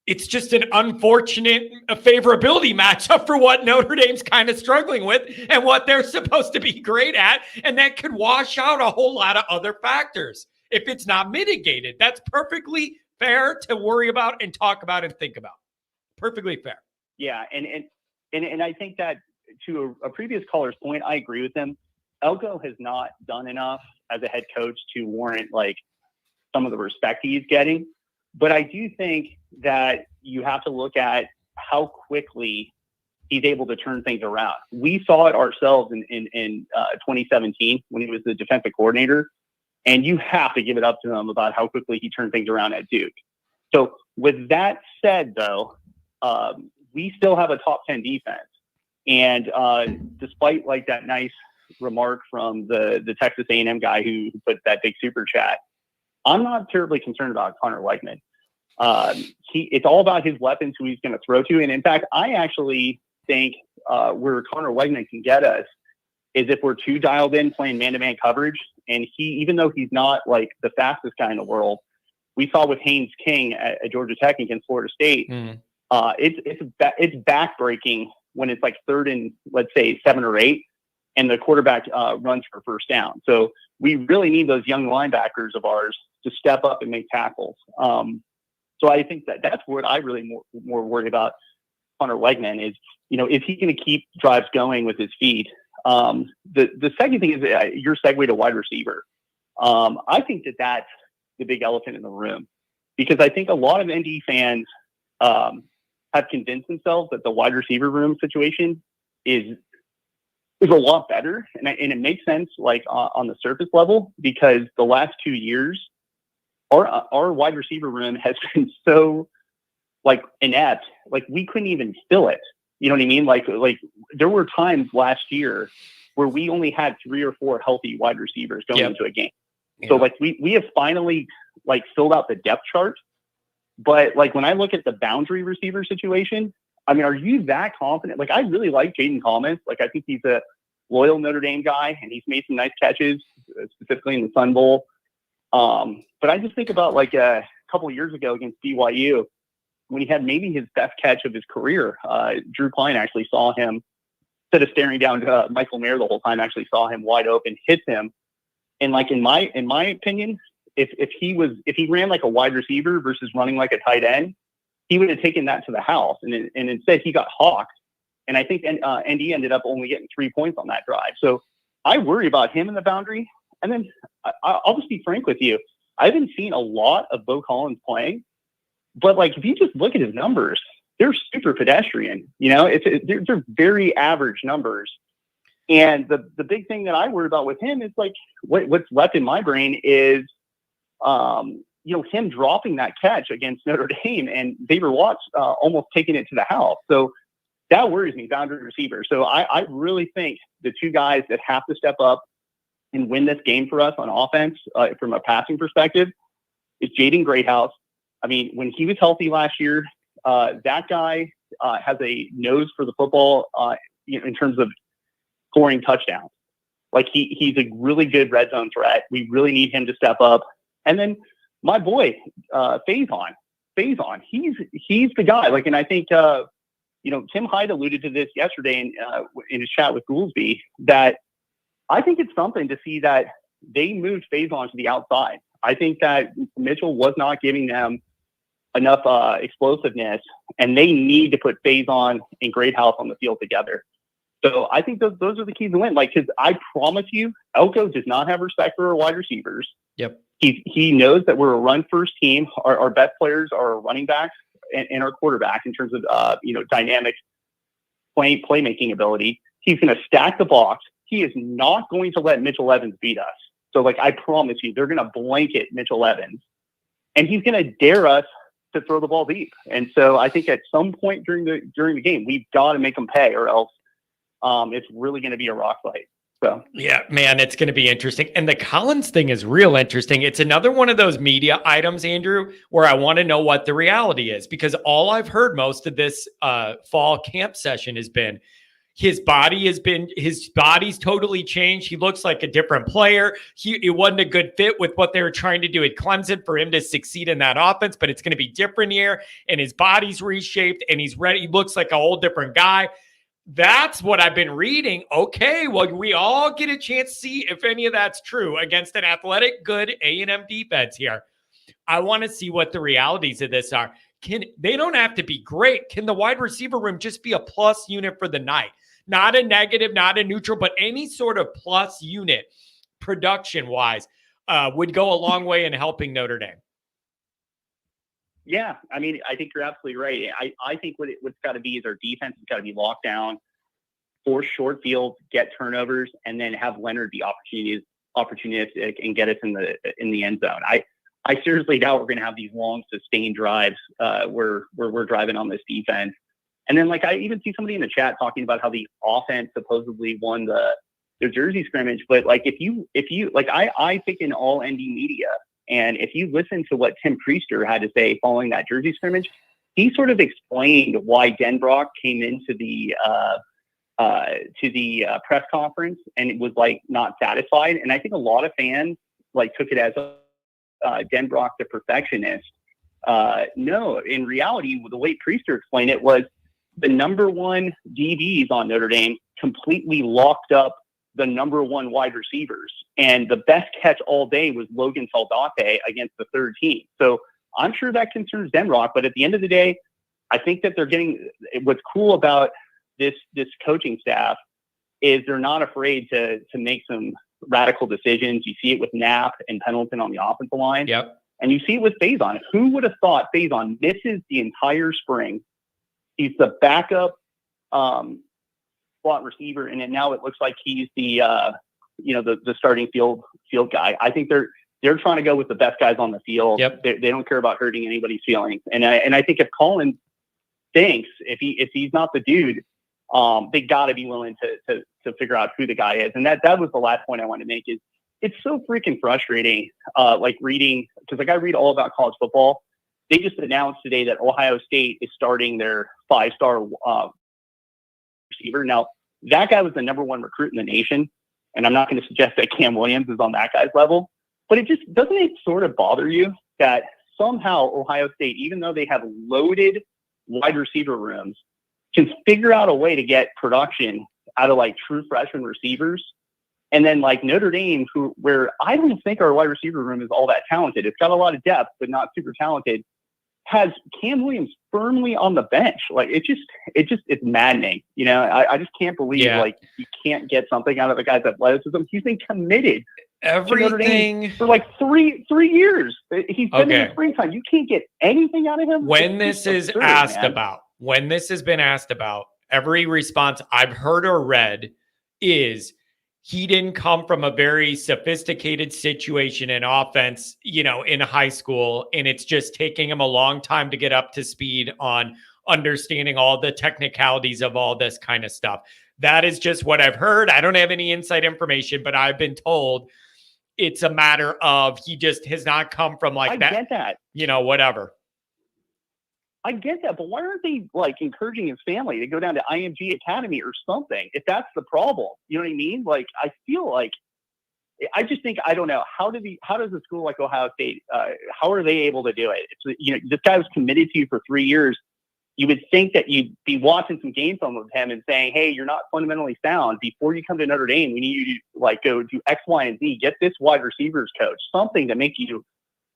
it's just an unfortunate favorability matchup for what Notre Dame's kind of struggling with and what they're supposed to be great at. And that could wash out a whole lot of other factors if it's not mitigated. That's perfectly fair to worry about and talk about and think about. Perfectly fair. Yeah. And I think that to a previous caller's point, I agree with them. Elco has not done enough as a head coach to warrant some of the respect he's getting. But I do think that you have to look at how quickly he's able to turn things around. We saw it ourselves in 2017 when he was the defensive coordinator, and you have to give it up to him about how quickly he turned things around at Duke. So with that said, though, we still have a top 10 defense. And despite that nice remark from the Texas A&M guy who put that big super chat, I'm not terribly concerned about Connor Weigman. It's all about his weapons, who he's going to throw to. And in fact, I actually think where Connor Weigman can get us is if we're too dialed in playing man-to-man coverage. And even though he's not the fastest guy in the world, we saw with Haynes King at Georgia Tech against Florida State, it's backbreaking when it's 3rd and, let's say, 7 or 8, and the quarterback runs for first down. So we really need those young linebackers of ours to step up and make tackles. So I think that's what I really more worried about Connor Weigman is, is he going to keep drives going with his feet? The second thing is your segue to wide receiver. I think that's the big elephant in the room, because I think a lot of ND fans have convinced themselves that the wide receiver room situation is a lot better. And it makes sense on the surface level, because the last 2 years, our wide receiver room has been so inept, we couldn't even fill it. You know what I mean? There were times last year where we only had 3 or 4 healthy wide receivers going into a game. So we have finally filled out the depth chart. But when I look at the boundary receiver situation, are you that confident? I really like Jaden Coleman. I think he's a loyal Notre Dame guy, and he's made some nice catches, specifically in the Sun Bowl. But I just think about a couple of years ago against BYU, when he had maybe his best catch of his career. Drew Klein actually saw him, instead of staring down Michael Mayer the whole time, actually saw him wide open, hit him. And in my opinion, if he ran a wide receiver versus running a tight end, he would have taken that to the house. And instead he got hawked. And I think ND ended up only getting 3 points on that drive. So I worry about him in the boundary. And then I'll just be frank with you. I haven't seen a lot of Bo Collins playing, but if you just look at his numbers, they're super pedestrian. They're very average numbers. And the big thing that I worry about with him is what's left in my brain is, him dropping that catch against Notre Dame and Xavier Watts almost taking it to the house. So that worries me, boundary receiver. So I really think the two guys that have to step up and win this game for us on offense from a passing perspective is Jaden Greathouse. When he was healthy last year, that guy has a nose for the football in terms of scoring touchdowns. He's a really good red zone threat. We really need him to step up. And then my boy, Faison, he's the guy. And I think, Tim Hyde alluded to this yesterday in his chat with Goolsby, that I think it's something to see that they moved Faison to the outside. I think that Mitchell was not giving them enough explosiveness, and they need to put Faison and Greathouse on the field together. So I think those are the keys to win. Like, because I promise you, Elco does not have respect for our wide receivers. Yep. He knows that we're a run-first team. Our best players are our running backs and our quarterback in terms of dynamic playmaking ability. He's going to stack the box. He is not going to let Mitchell Evans beat us. So, like, I promise you, they're going to blanket Mitchell Evans, and he's going to dare us to throw the ball deep. And so I think at some point during the game, we've got to make them pay, or else it's really going to be a rock fight. So yeah, man, it's going to be interesting. And the Collins thing is real interesting. It's another one of those media items, Andrew, where I want to know what the reality is, because all I've heard most of this fall camp session has been his body's totally changed. He looks like a different player. It wasn't a good fit with what they were trying to do at Clemson for him to succeed in that offense, but it's going to be different here. And his body's reshaped and he's ready. He looks like a whole different guy. That's what I've been reading. Okay, well, we all get a chance to see if any of that's true against an athletic, good A&M defense here. I want to see what the realities of this are. They don't have to be great. Can the wide receiver room just be a plus unit for the night? Not a negative, not a neutral, but any sort of plus unit production-wise would go a long way in helping Notre Dame. Yeah, I mean, I think you're absolutely right. I think what's got to be is our defense has got to be locked down, force short fields, get turnovers, and then have Leonard be opportunistic and get us in the end zone. I seriously doubt we're going to have these long, sustained drives where we're driving on this defense. And then, like, I even see somebody in the chat talking about how the offense supposedly won the Jersey scrimmage. But, like, if you like, I pick in all ND media. And if you listen to what Tim Priester had to say following that Jersey scrimmage, he sort of explained why Denbrock came into the press conference and it was like not satisfied. And I think a lot of fans like took it as Denbrock the perfectionist. No, in reality, the way Priester explained it was the number one DBs on Notre Dame completely locked up the number one wide receivers. And the best catch all day was Logan Saldate against the third team. So I'm sure that concerns Denbrock, but at the end of the day, I think that they're getting, what's cool about this coaching staff is they're not afraid to make some radical decisions. You see it with Knapp and Pendleton on the offensive line. Yep. And you see it with Faison. Who would have thought Faison misses the entire spring? He's the backup slot receiver, and then now it looks like he's the starting field guy. I think they're trying to go with the best guys on the field. Yep. They don't care about hurting anybody's feelings. And I think if Collins thinks if he's not the dude, they got to be willing to figure out who the guy is. And that was the last point I want to make is it's so freaking frustrating. Like reading, because like I read all about college football. They just announced today that Ohio State is starting their 5-star receiver. Now, that guy was the number one recruit in the nation, and I'm not going to suggest that Cam Williams is on that guy's level, but it just doesn't it sort of bother you that somehow Ohio State, even though they have loaded wide receiver rooms, can figure out a way to get production out of like true freshman receivers, and then like Notre Dame, where I don't think our wide receiver room is all that talented. It's got a lot of depth, but not super talented. Has Cam Williams firmly on the bench. Like it's maddening. You know, I just can't believe like you can't get something out of the guy's athleticism. He's been committed everything for like three years. He's been in the springtime. You can't get anything out of him. When this is asked about, when this has been asked about, every response I've heard or read is he didn't come from a very sophisticated situation in offense, you know, in high school. And it's just taking him a long time to get up to speed on understanding all the technicalities of all this kind of stuff. That is just what I've heard. I don't have any inside information, but I've been told it's a matter of he just has not come from like that. I get that. You know, whatever. I get that, but why aren't they like encouraging his family to go down to IMG Academy or something? If that's the problem, you know what I mean? Like, I feel like, I just think, I don't know, how does a school like Ohio State, how are they able to do it? It's, you know, this guy was committed to you for 3 years. you would think that you'd be watching some game film of him and saying, hey, you're not fundamentally sound. Before you come to Notre Dame, we need you to like go do X, Y, and Z. Get this wide receivers coach, something to make you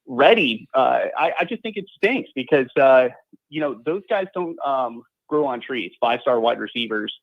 ready. I just think it stinks because, those guys don't grow on trees, 5-star wide receivers.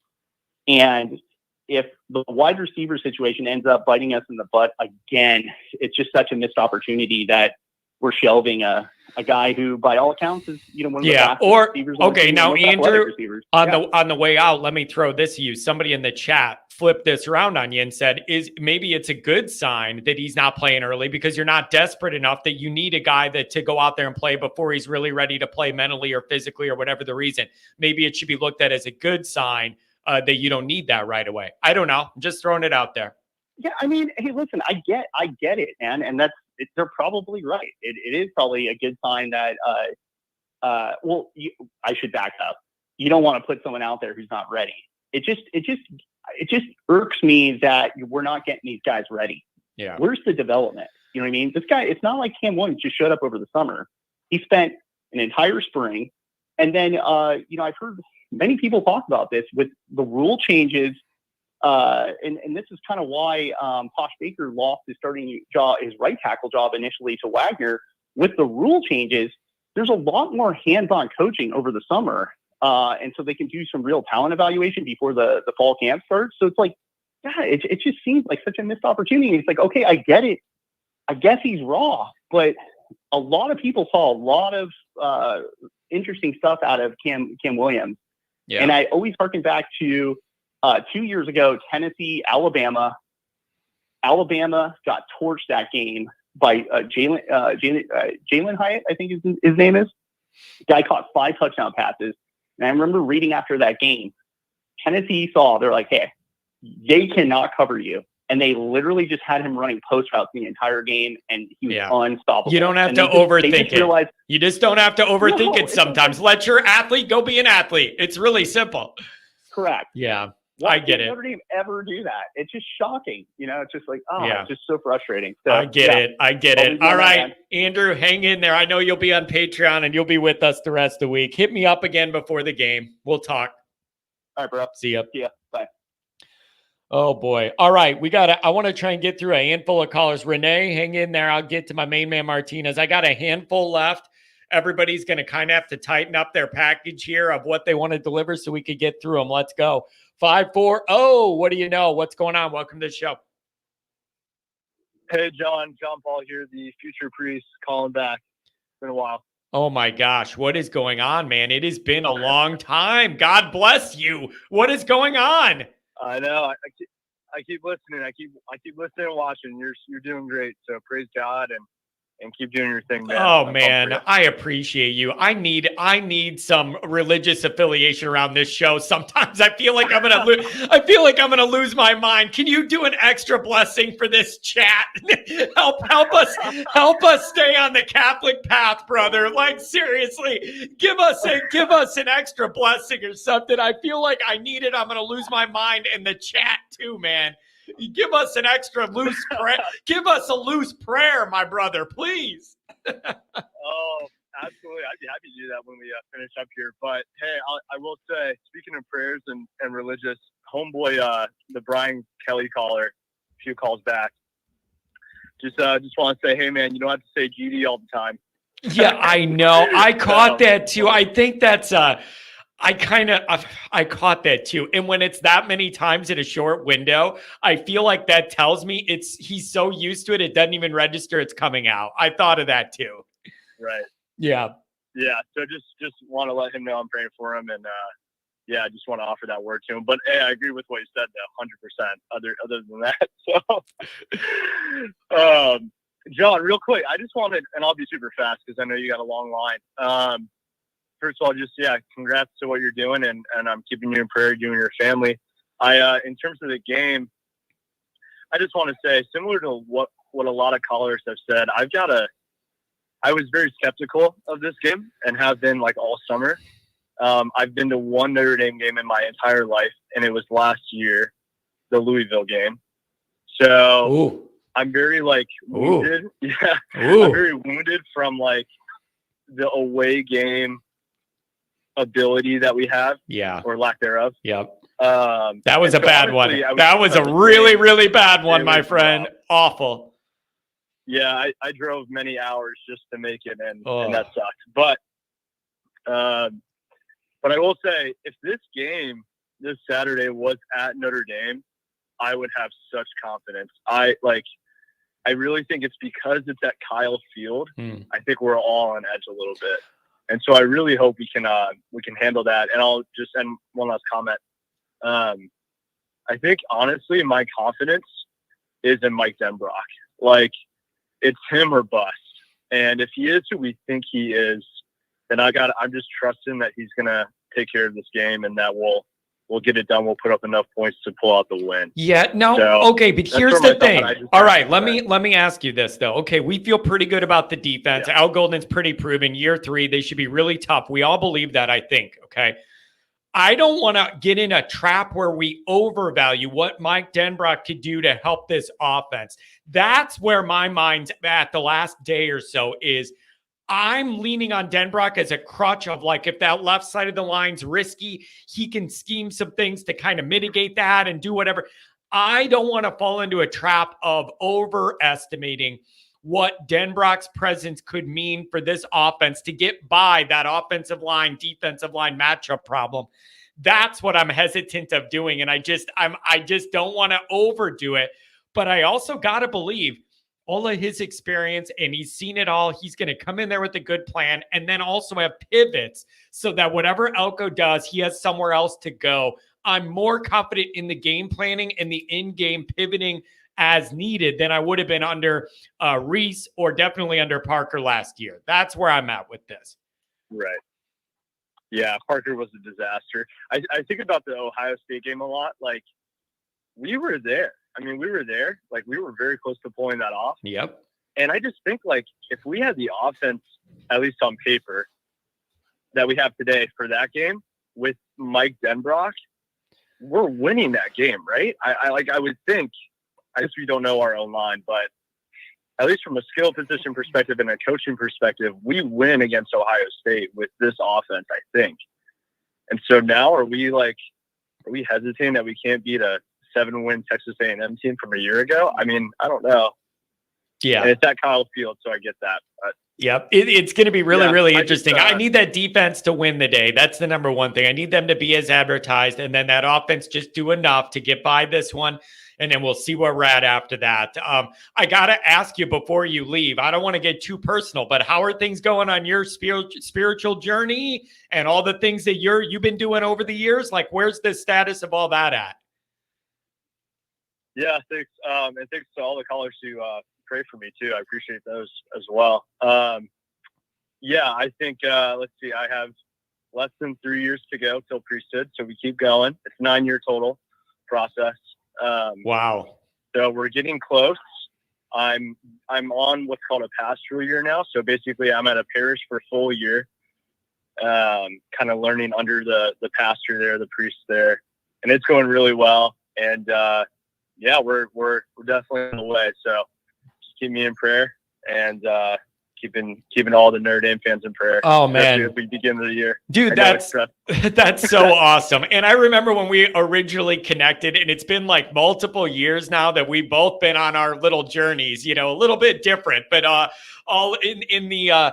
And if the wide receiver situation ends up biting us in the butt again, it's just such a missed opportunity that we're shelving a guy who, by all accounts, is one of the fastest receivers. Okay, now Andrew, on on the way out, let me throw this to you. Somebody in the chat flipped this around on you and said, maybe it's a good sign that he's not playing early because you're not desperate enough that you need a guy to go out there and play before he's really ready to play mentally or physically or whatever the reason. Maybe it should be looked at as a good sign that you don't need that right away. I don't know. I'm just throwing it out there. Yeah, I mean, hey, listen, I get it, man, and they're probably right. It is probably a good sign that, I should back up. You don't want to put someone out there who's not ready. It just irks me that we're not getting these guys ready. Yeah. Where's the development? You know what I mean? This guy, it's not like Cam Williams just showed up over the summer. He spent an entire spring, and then, I've heard many people talk about this with the rule changes. And this is kind of why Posh Baker lost his starting job, his right tackle job initially to Wagner. With the rule changes, there's a lot more hands-on coaching over the summer. And so they can do some real talent evaluation before the fall camp starts. So it's like, it just seems like such a missed opportunity. It's like, okay, I get it. I guess he's raw, but a lot of people saw a lot of interesting stuff out of Cam Williams. Yeah. And I always harken back to 2 years ago, Tennessee, Alabama. Alabama got torched that game by Jalen Hyatt, I think his name is. The guy caught 5 touchdown passes. And I remember reading after that game, Tennessee they're like, hey, they cannot cover you. And they literally just had him running post routes the entire game, and he was unstoppable. You don't have to overthink it. You just don't have to overthink it sometimes. Let your athlete go be an athlete. It's really simple. Correct. Yeah. Why I get it. Notre Dame ever do that? It's just shocking. It's just like, it's just so frustrating. So, I get it. All right, Andrew, hang in there. I know you'll be on Patreon and you'll be with us the rest of the week. Hit me up again before the game. We'll talk. All right, bro. See ya. Yeah. Bye. Oh boy. All right. I want to try and get through a handful of callers. Renee, hang in there. I'll get to my main man, Martinez. I got a handful left. Everybody's going to kind of have to tighten up their package here of what they want to deliver so we could get through them. Let's go. 540. What do you know? What's going on? Welcome to the show. Hey, John Paul here, the future priest calling back. It's been a while. Oh my gosh. What is going on, man? It has been a long time. God bless you. What is going on? I know. I keep listening. I keep listening and watching. You're doing great. So praise God and keep doing your thing, man. Oh man, I appreciate you. I need some religious affiliation around this show. Sometimes I feel like I'm gonna lose my mind. Can you do an extra blessing for this chat? help us stay on the Catholic path, brother. Like seriously, give us an extra blessing or something. I feel like I need it. I'm gonna lose my mind in the chat too, man. Give us an extra loose prayer. Give us a loose prayer, my brother, please. Oh, absolutely. I'd be happy to do that when we finish up here. But hey, I will say, speaking of prayers and religious, homeboy, the Brian Kelly caller, a few calls back, just want to say, hey man, you don't have to say GD all the time. Yeah, I know. I caught that too. I think that's I caught that too. And when it's that many times in a short window, I feel like that tells me he's so used to it, it doesn't even register it's coming out. I thought of that too. Right. Yeah. Yeah. So just want to let him know I'm praying for him. And I just want to offer that word to him. But hey, I agree with what you said though, 100%. Other than that. So John, real quick, I just wanted, and I'll be super fast because I know you got a long line. First of all, just, congrats to what you're doing, and I'm keeping you in prayer, you and your family. In terms of the game, I just want to say, similar to what a lot of callers have said, I was very skeptical of this game and have been like all summer. I've been to one Notre Dame game in my entire life, and it was last year, the Louisville game. So Ooh. I'm very wounded. Ooh. Yeah. Ooh. I'm very wounded from the away game ability that we have, Yeah. or lack thereof. Yep. That That was a bad one. That was a really, really bad one, my friend. Awful. Yeah, I drove many hours just to make it, and that sucked. But I will say, if this game this Saturday was at Notre Dame, I would have such confidence. I really think it's because it's at Kyle Field. I think we're all on edge a little bit, and so I really hope we can handle that. And I'll just end one last comment. I think honestly, my confidence is in Mike Denbrock. Like, it's him or bust. And if he is who we think he is, then I'm just trusting that he's gonna take care of this game, and that we'll get it done. We'll put up enough points to pull out the win. Yeah, no, so, okay, but here's the thing. All right, let me ask you this though. Okay, we feel pretty good about the defense. Yeah. Al Golden's pretty proven. Year 3, they should be really tough. We all believe that, I think. Okay. I don't want to get in a trap where we overvalue what Mike Denbrock could do to help this offense. That's where my mind's at the last day or so is I'm leaning on Denbrock as a crutch of, like, if that left side of the line's risky, he can scheme some things to kind of mitigate that and do whatever. I don't want to fall into a trap of overestimating what Denbrock's presence could mean for this offense to get by that offensive line, defensive line matchup problem. That's what I'm hesitant of doing. And I just don't want to overdo it. But I also got to believe all of his experience, and he's seen it all. He's going to come in there with a good plan and then also have pivots so that whatever Elco does, he has somewhere else to go. I'm more confident in the game planning and the in-game pivoting as needed than I would have been under Reese or definitely under Parker last year. That's where I'm at with this. Right. Yeah, Parker was a disaster. I think about the Ohio State game a lot. Like, we were there. I mean, we were there. Like, we were very close to pulling that off. Yep. And I just think, like, if we had the offense, at least on paper, that we have today for that game with Mike Denbrock, we're winning that game, right? I would think. I guess we don't know our own line, but at least from a skill position perspective and a coaching perspective, we win against Ohio State with this offense, I think. And so now are we hesitating that we can't beat a 7-win Texas A&M team from a year ago? I mean, I don't know. Yeah. And it's at Kyle Field, so I get that. But yep. It's going to be really interesting. I need that defense to win the day. That's the number one thing. I need them to be as advertised, and then that offense just do enough to get by this one. And then we'll see where we're at after that. I got to ask you before you leave, I don't want to get too personal, but how are things going on your spiritual journey and all the things that you've been doing over the years? Like, where's the status of all that at? Yeah, thanks. And thanks to all the callers who pray for me too. I appreciate those as well. Yeah, I think, let's see, I have less than 3 years to go till priesthood. So we keep going. It's 9-year total process. Wow. So we're getting close. I'm on what's called a pastoral year now. So basically I'm at a parish for a full year, kind of learning under the pastor there, the priest there, and it's going really well. And, yeah, we're definitely on the way. So just keep me in prayer and, keeping all the Notre Dame fans in prayer. Oh man, as we begin the year, dude, that's so awesome. And I remember when we originally connected, and it's been like multiple years now that we've both been on our little journeys. You know, a little bit different, but all in the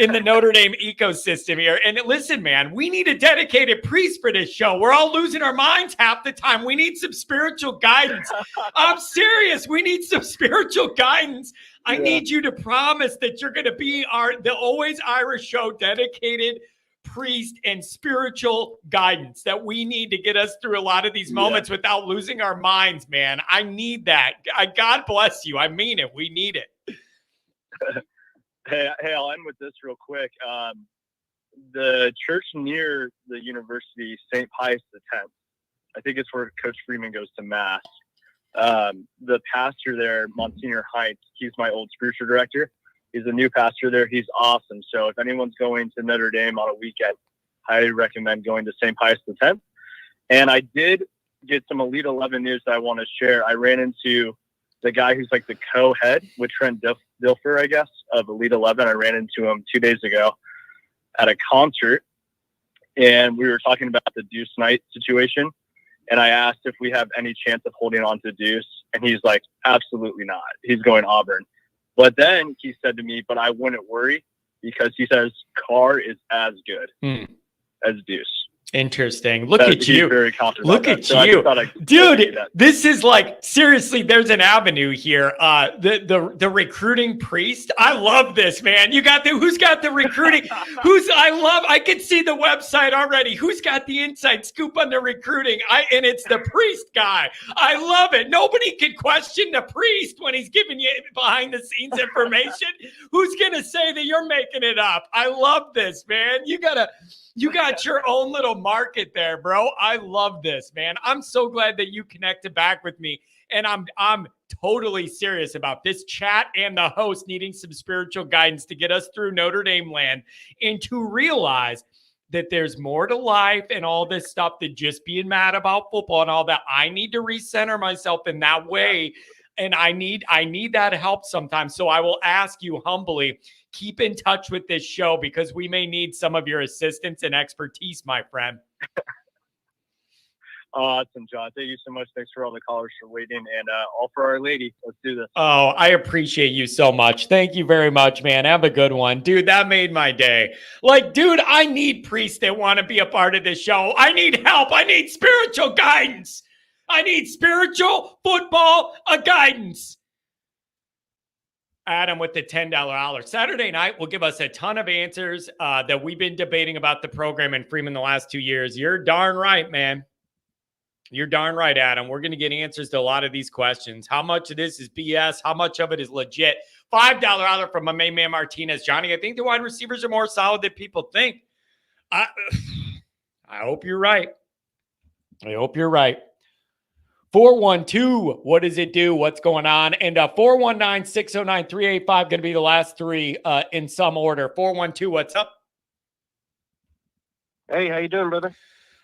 Notre Dame ecosystem here. And listen, man, we need a dedicated priest for this show. We're all losing our minds half the time. We need some spiritual guidance. I'm serious. We need some spiritual guidance. I need you to promise that you're going to be the Always Irish Show dedicated priest and spiritual guidance that we need to get us through a lot of these moments without losing our minds, man. I need that. God bless you. I mean it. We need it. Hey, I'll end with this real quick. The church near the university, St. Pius X, I think it's where Coach Freeman goes to Mass. The pastor there, Monsignor Heinz, he's my old spiritual director. He's a new pastor there. He's awesome. So if anyone's going to Notre Dame on a weekend, highly recommend going to St. Pius X. And I did get some Elite 11 news that I want to share. I ran into the guy who's like the co-head with Trent Dilfer, I guess, of Elite 11. I ran into him 2 days ago at a concert. and we were talking about the Deuce Knight situation. And I asked if we have any chance of holding on to Deuce, and he's like, absolutely not. He's going Auburn. But then he said to me, but I wouldn't worry because he says Carr is as good as Deuce. Interesting. Look at you. Very confident Look about at that. you. So Dude, this is like, seriously, there's an avenue here. The recruiting priest. I love this, man. You got who's got the recruiting? I can see the website already. Who's got the inside scoop on the recruiting? And it's the priest guy. I love it. Nobody can question the priest when he's giving you behind the scenes information. Who's going to say that you're making it up? I love this, man. You got your own little market there, bro. I love this, man. I'm so glad that you connected back with me. And I'm totally serious about this chat and the host needing some spiritual guidance to get us through Notre Dame land and to realize that there's more to life and all this stuff than just being mad about football and all that. I need to recenter myself in that way. And I need that help sometimes. So I will ask you humbly, keep in touch with this show because we may need some of your assistance and expertise, my friend. Awesome, John. Thank you so much. Thanks for all the callers for waiting, and all for Our Lady. Let's do this. Oh, I appreciate you so much. Thank you very much, man. Have a good one. Dude, that made my day. Like, dude, I need priests that want to be a part of this show. I need help. I need spiritual guidance. I need spiritual football guidance. Adam with the $10 hour. Saturday night will give us a ton of answers that we've been debating about the program in Freeman the last 2 years. You're darn right, man. You're darn right, Adam. We're going to get answers to a lot of these questions. How much of this is BS? How much of it is legit? $5 hour from my main man Martinez. Johnny, I think the wide receivers are more solid than people think. I hope you're right. I hope you're right. 412, what does it do? What's going on? And 419-609-385 going to be the last three in some order. 412, what's up? Hey, how you doing, brother?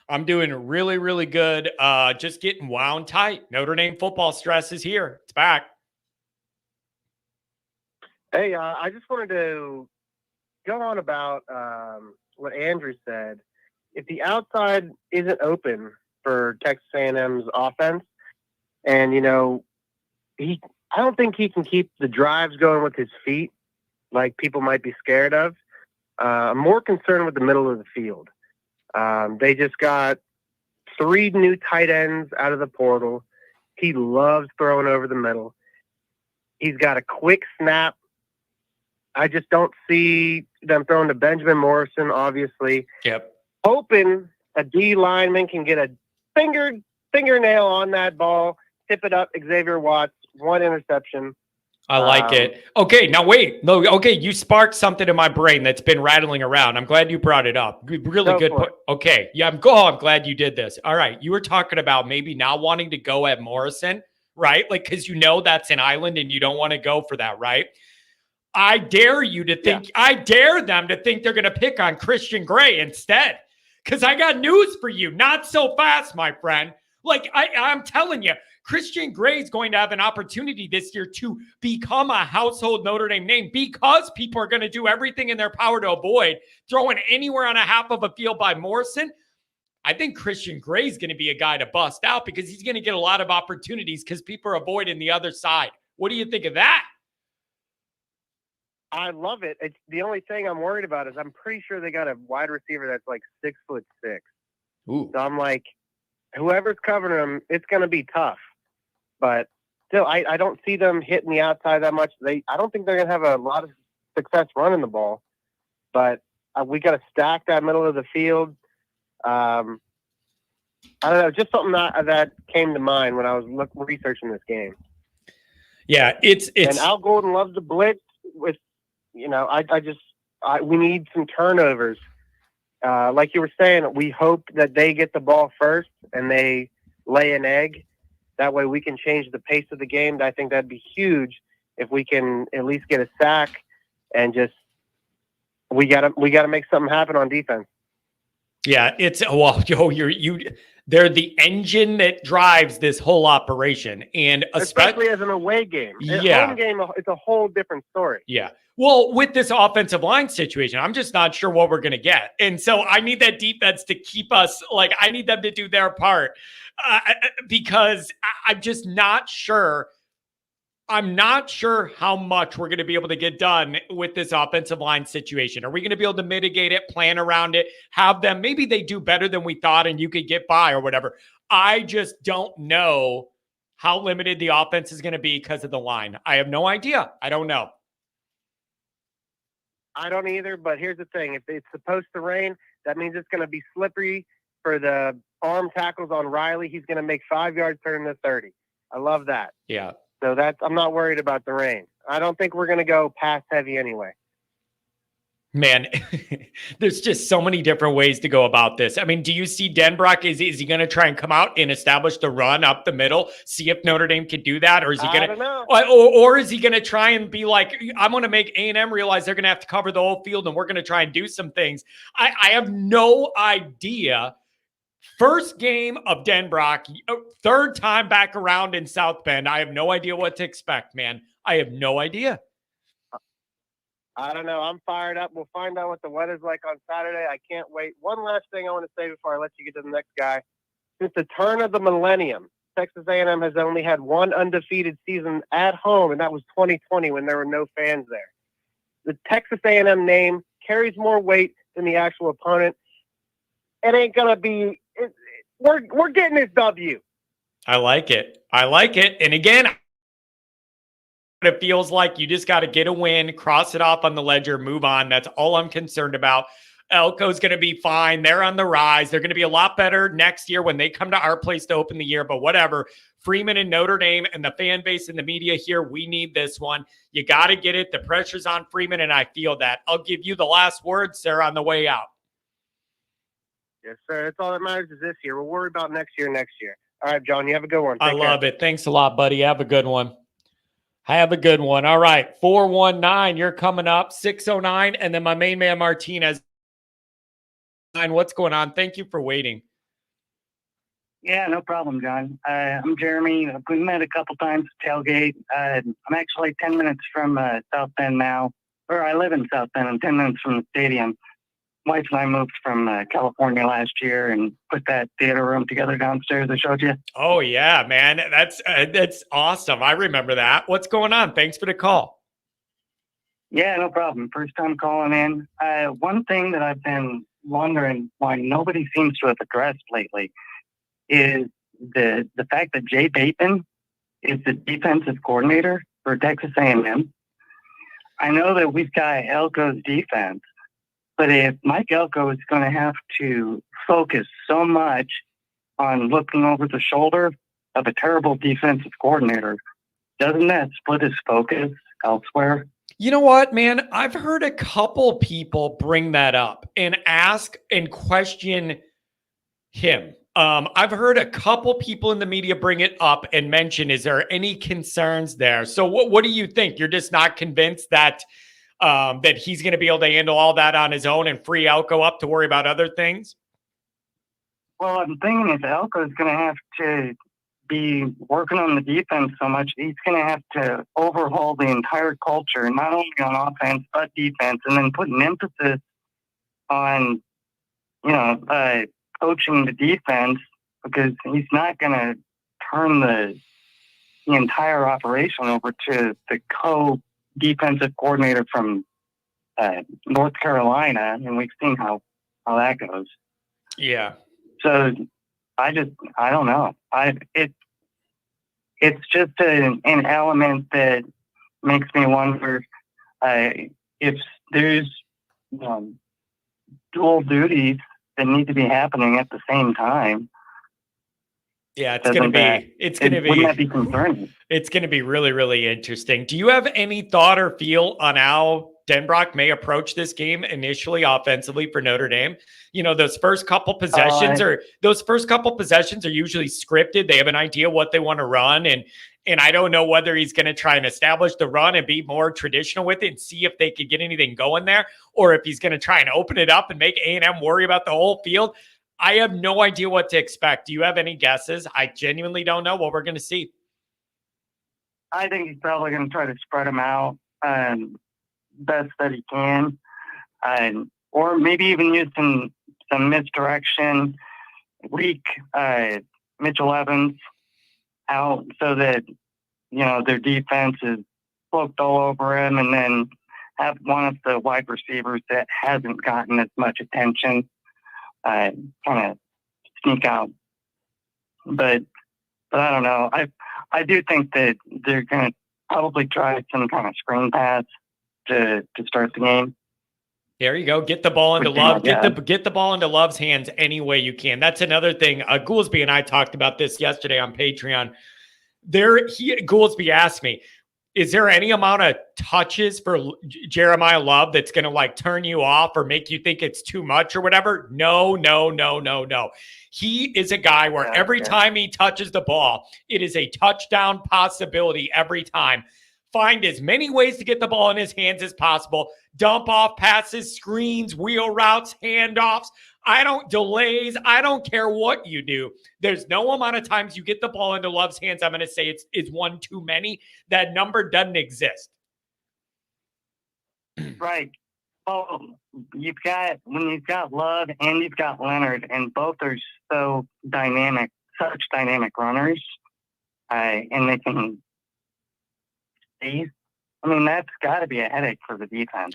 I'm doing really, really good. Just getting wound tight. Notre Dame football stress is here. It's back. Hey, I just wanted to go on about what Andrew said. If the outside isn't open for Texas A&M's offense, and, I don't think he can keep the drives going with his feet like people might be scared of. I'm more concerned with the middle of the field. They just got 3 new tight ends out of the portal. He loves throwing over the middle. He's got a quick snap. I just don't see them throwing to Benjamin Morrison, obviously. Yep. Hoping a D lineman can get a fingernail on that ball, tip it up, Xavier Watts, 1 interception. I like it. Okay, now wait. No, okay, you sparked something in my brain that's been rattling around. I'm glad you brought it up. Really good point. Okay, yeah, I'm glad you did this. All right, you were talking about maybe not wanting to go at Morrison, right? Like, because that's an island and you don't want to go for that, right? I dare you to think, I dare them to think they're going to pick on Christian Gray instead. Because I got news for you. Not so fast, my friend. Like, I'm telling you, Christian Gray is going to have an opportunity this year to become a household Notre Dame name because people are going to do everything in their power to avoid throwing anywhere on a half of a field by Morrison. I think Christian Gray is going to be a guy to bust out because he's going to get a lot of opportunities because people are avoiding the other side. What do you think of that? I love it. It's the only thing I'm worried about is I'm pretty sure they got a wide receiver that's like 6'6". Ooh. So I'm like, whoever's covering him, it's going to be tough. But still, I don't see them hitting the outside that much. I don't think they're going to have a lot of success running the ball. But we got to stack that middle of the field. I don't know, just something that came to mind when I was researching this game. Yeah, it's and Al Golden loves the blitz. With we need some turnovers. Like you were saying, we hope that they get the ball first and they lay an egg. That way we can change the pace of the game. I think that'd be huge if we can at least get a sack and just we gotta make something happen on defense. Yeah, it's they're the engine that drives this whole operation, and especially as an away game. Yeah, home game, it's a whole different story. Yeah. Well, with this offensive line situation, I'm just not sure what we're going to get. And so I need that defense to keep us, like, I need them to do their part because I'm just not sure. I'm not sure how much we're going to be able to get done with this offensive line situation. Are we going to be able to mitigate it, plan around it, have them? Maybe they do better than we thought and you could get by or whatever. I just don't know how limited the offense is going to be because of the line. I have no idea. I don't know. I don't either, but here's the thing. If it's supposed to rain, that means it's going to be slippery for the arm tackles on Riley. He's going to make 5 yards turn to 30. I love that. Yeah. So I'm not worried about the rain. I don't think we're going to go pass heavy anyway. Man, there's just so many different ways to go about this. I mean, do you see Denbrock? Is he going to try and come out and establish the run up the middle, see if Notre Dame can do that? Or is he going to, or is he going to try and be like, I'm going to make A&M realize they're going to have to cover the whole field and we're going to try and do some things. I have no idea. First game of Denbrock, third time back around in South Bend. I have no idea what to expect, man. I have no idea. I don't know. I'm fired up. We'll find out what the weather's like on Saturday. I can't wait. One last thing I want to say before I let you get to the next guy. Since the turn of the millennium, Texas A&M has only had one undefeated season at home, and that was 2020 when there were no fans there. The Texas A&M name carries more weight than the actual opponent. It ain't going to be – we're getting this W. I like it. I like it. And again – it feels like you just got to get a win, cross it off on the ledger, move on. That's all I'm concerned about. Elco's going to be fine. They're on the rise. They're going to be a lot better next year when they come to our place to open the year, but whatever. Freeman and Notre Dame and the fan base and the media here, we need this one. You got to get it. The pressure's on Freeman, and I feel that. I'll give you the last word, Sarah, on the way out. Yes, sir. That's all that matters is this year. We'll worry about next year. All right, John, you have a good one. I love it. Thanks a lot, buddy. Have a good one. Have a good one. All right. 419, you're coming up. 609, and then my main man, Martinez. What's going on? Thank you for waiting. Yeah, no problem, John. I'm Jeremy. We met a couple times at tailgate. I'm actually 10 minutes from South Bend now, or I live in South Bend. I'm 10 minutes from the stadium. Wife and I moved from California last year and put that theater room together downstairs I showed you. Oh, yeah, man. That's awesome. I remember that. What's going on? Thanks for the call. Yeah, no problem. First time calling in. One thing that I've been wondering why nobody seems to have addressed lately is the fact that Jay Bateman is the defensive coordinator for Texas A&M. I know that we've got Elco's defense, but if Mike Elco is going to have to focus so much on looking over the shoulder of a terrible defensive coordinator, doesn't that split his focus elsewhere? You know what, man? I've heard a couple people bring that up and ask and question him. I've heard a couple people in the media bring it up and mention, is there any concerns there? So what do you think? You're just not convinced that that he's going to be able to handle all that on his own and free Elco up to worry about other things? Well, I'm thinking if Elco is going to have to be working on the defense so much, he's going to have to overhaul the entire culture, not only on offense, but defense, and then put an emphasis on, coaching the defense, because he's not going to turn the entire operation over to the co-defensive coordinator from North Carolina, and we've seen how that goes. Yeah. So I don't know. It's just an element that makes me wonder if there's dual duties that need to be happening at the same time. Yeah, wouldn't that be concerning? It's going to be really, really interesting. Do you have any thought or feel on how Denbrock may approach this game initially offensively for Notre Dame. Those first couple possessions are usually scripted. They have an idea what they want to run, and I don't know whether he's going to try and establish the run and be more traditional with it and see if they could get anything going there, or if he's going to try and open it up and make A&M worry about the whole field. I have no idea what to expect. Do you have any guesses? I genuinely don't know what we're going to see. I think he's probably going to try to spread them out best that he can, or maybe even use some misdirection, leak Mitchell Evans out so that their defense is cloaked all over him, and then have one of the wide receivers that hasn't gotten as much attention kind of sneak out. But I don't know. I do think that they're going to probably try some kind of screen pass to start the game. There you go. Get the ball into Love. Get the ball into Love's hands any way you can. That's another thing. Goolsby and I talked about this yesterday on Patreon. Goolsby asked me, is there any amount of touches for Jeremiah Love that's going to turn you off or make you think it's too much or whatever? No. He is a guy where every time he touches the ball, it is a touchdown possibility every time. Find as many ways to get the ball in his hands as possible. Dump off passes, screens, wheel routes, handoffs. I don't care what you do. There's no amount of times you get the ball into Love's hands, I'm going to say it's one too many. That number doesn't exist. Right. Well, when you've got Love and you've got Leonard, and both are so dynamic, such dynamic runners, and they can see. I mean, that's got to be a headache for the defense.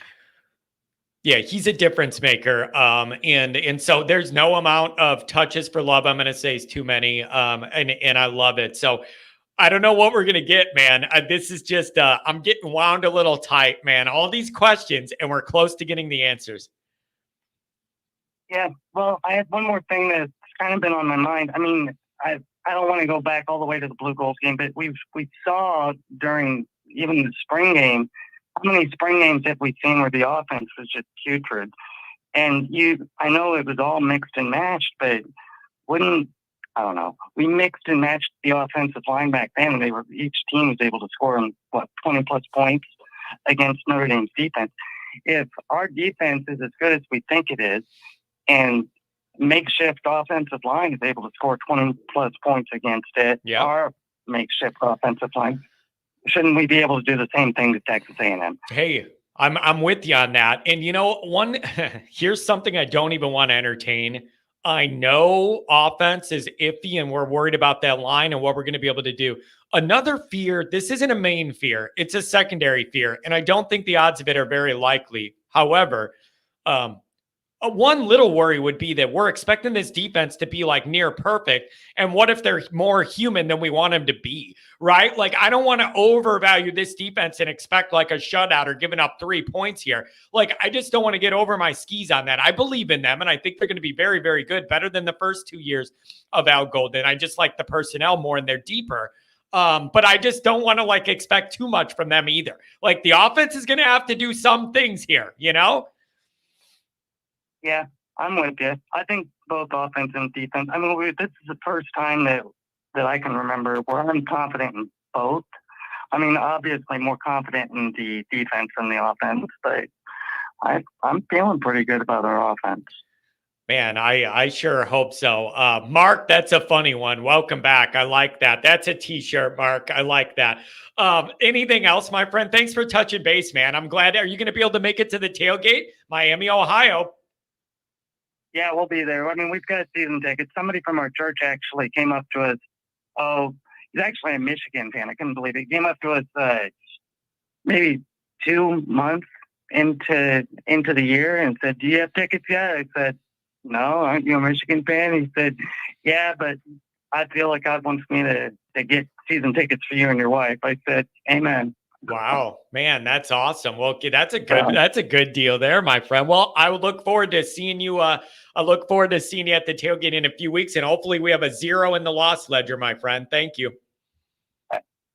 Yeah, he's a difference maker. And so there's no amount of touches for Love I'm going to say is too many. And I love it. So I don't know what we're going to get, man. This is just, I'm getting wound a little tight, man. All these questions, and we're close to getting the answers. Yeah, well, I had one more thing that's kind of been on my mind. I mean, I don't want to go back all the way to the Blue Goals game, but we saw during even the spring game, how many spring games have we seen where the offense was just putrid? And I know it was all mixed and matched, but I don't know. We mixed and matched the offensive line back then, and each team was able to score 20 plus points against Notre Dame's defense. If our defense is as good as we think it is, and makeshift offensive line is able to score 20 plus points against it, our makeshift offensive line, shouldn't we be able to do the same thing to Texas A&M? Hey, I'm with you on that. And here's something I don't even want to entertain. I know offense is iffy and we're worried about that line and what we're going to be able to do. Another fear, this isn't a main fear, it's a secondary fear. And I don't think the odds of it are very likely. However, one little worry would be that we're expecting this defense to be near perfect. And what if they're more human than we want them to be, right? I don't want to overvalue this defense and expect a shutout or giving up 3 points here. I just don't want to get over my skis on that. I believe in them, and I think they're going to be very, very good, better than the first 2 years of Al Golden. I just like the personnel more and they're deeper. But I just don't want to expect too much from them either. The offense is going to have to do some things here, Yeah, I'm with you. I think both offense and defense. I mean, this is the first time that I can remember where I'm confident in both. I mean, obviously more confident in the defense than the offense, but I'm feeling pretty good about our offense. Man, I sure hope so. Mark, that's a funny one. Welcome back. I like that. That's a t-shirt, Mark. I like that. Anything else, my friend? Thanks for touching base, man. I'm glad. Are you going to be able to make it to the tailgate? Miami, Ohio. Yeah, we'll be there. I mean, we've got season tickets. Somebody from our church actually came up to us. Oh, he's actually a Michigan fan. I couldn't believe it. He came up to us maybe 2 months into the year and said, "Do you have tickets yet?" I said, "No, aren't you a Michigan fan?" He said, "Yeah, but I feel like God wants me to get season tickets for you and your wife." I said, "Amen." Wow, man, that's awesome. Well, that's a good deal there, my friend. Well, I would look forward to seeing you. I look forward to seeing you at the tailgate in a few weeks, and hopefully we have a 0 in the loss ledger, my friend. Thank you.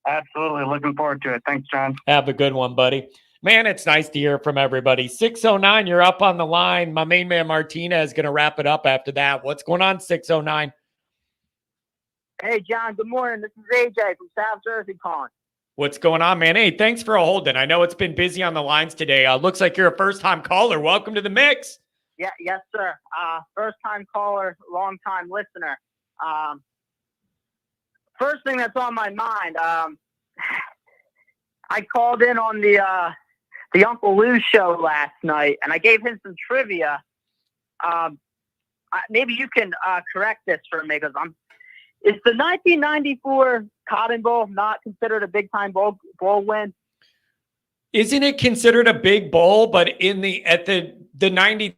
Absolutely. Looking forward to it. Thanks, John. Have a good one, buddy. Man, it's nice to hear from everybody. 609, you're up on the line. My main man Martina is going to wrap it up after that. What's going on, 609? Hey, John, good morning. This is AJ from South Jersey calling. What's going on, man? Hey, thanks for holding. I know it's been busy on the lines today. Looks like you're a first-time caller. Welcome to the mix. Yeah, yes, sir. First-time caller, long-time listener. First thing that's on my mind, I called in on the Uncle Lou show last night, and I gave him some trivia. Maybe you can correct this for me, because is the 1994 Cotton Bowl not considered a big-time bowl win? Isn't it considered a big bowl, but at the 90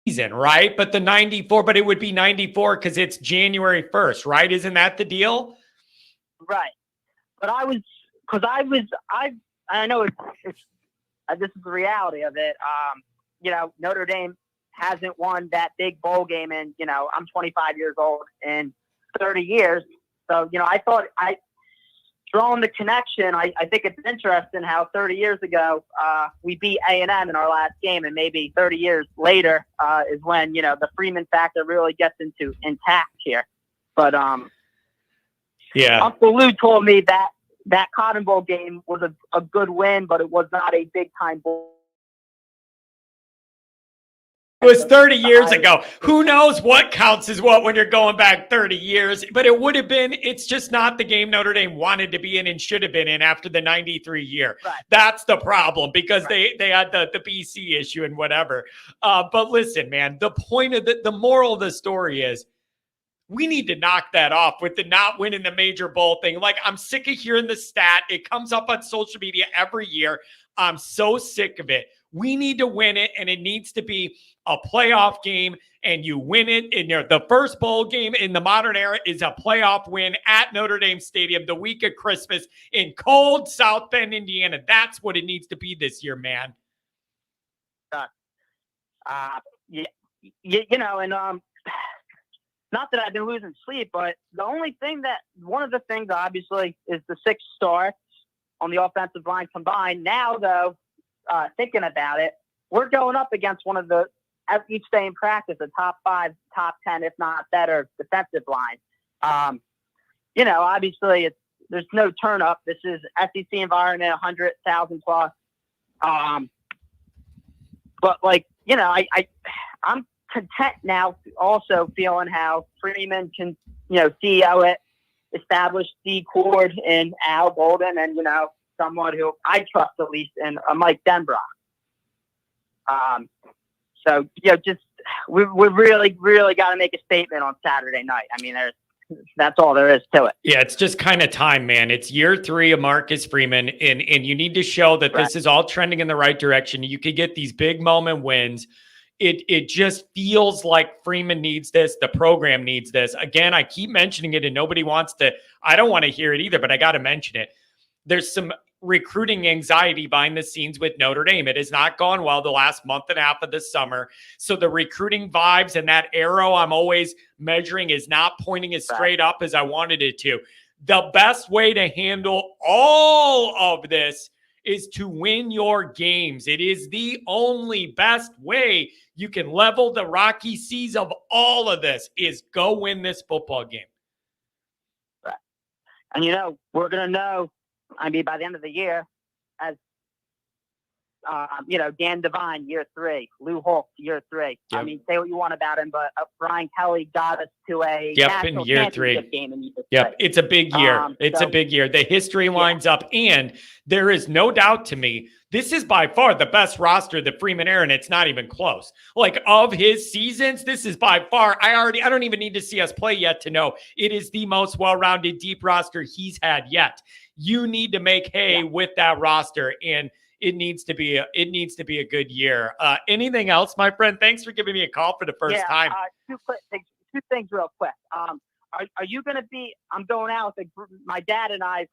season, right? But the 94, but it would be 94 because it's January 1st, right? Isn't that the deal? Right. But I know it's this is the reality of it. Notre Dame hasn't won that big bowl game in, I'm 25 years old, in 30 years. So, I thought drawing the connection, I think it's interesting how 30 years ago we beat A&M in our last game, and maybe 30 years later is when, the Freeman factor really gets intact here. But yeah, Uncle Lou told me that Cotton Bowl game was a good win, but it was not a big-time bowl. It was 30 years ago. Who knows what counts as what when you're going back 30 years? But it would have been, it's just not the game Notre Dame wanted to be in and should have been in after the 93 year. Right. That's the problem, because they had the BC issue and whatever. But listen, man, the point of the moral of the story is we need to knock that off with the not winning the major bowl thing. Like, I'm sick of hearing the stat. It comes up on social media every year. I'm so sick of it. We need to win it, and it needs to be a playoff game, and you win it. And the first bowl game in the modern era is a playoff win at Notre Dame Stadium the week of Christmas in cold South Bend, Indiana. That's what it needs to be this year, man. Not that I've been losing sleep, but one of the things obviously is the 6 starts on the offensive line combined. Now, though, thinking about it, we're going up against one of the, each day in practice, a top 5, top 10, if not better, defensive line. Obviously there's no turn up. This is SEC environment, 100,000 plus. But I'm content now, also feeling how Freeman can, CEO it, establish D Cord and Al Golden, and someone who I trust at least in Mike Denbrock. We really, really got to make a statement on Saturday night. I mean, that's all there is to it. Yeah, it's just kind of time, man. It's year 3 of Marcus Freeman, and you need to show that This is all trending in the right direction. You could get these big moment wins. It just feels like Freeman needs this. The program needs this. Again, I keep mentioning it, and nobody wants to. I don't want to hear it either, but I got to mention it. There's some recruiting anxiety behind the scenes with Notre Dame. It has not gone well the last month and a half of the summer. So the recruiting vibes and that arrow I'm always measuring is not pointing as straight up as I wanted it to. The best way to handle all of this is to win your games. It is the only best way you can level the rocky seas of all of this, is go win this football game. Right. And, we're going to know, by the end of the year, as, Dan Devine, year 3, Lou Holtz, year 3. Yep. Say what you want about him, but Brian Kelly got us to a national in year 3 game in year 3. Yep, it's a big year. A big year. The history lines up, and there is no doubt to me, this is by far the best roster that Freeman Aaron. It's not even close. Like, of his seasons, this is by far, I don't even need to see us play yet to know it is the most well-rounded, deep roster he's had yet. You need to make hay with that roster, and it needs to be a good year. Anything else, my friend? Thanks for giving me a call for the first time. Two things real quick. Are you going to be? I'm going out with my dad and I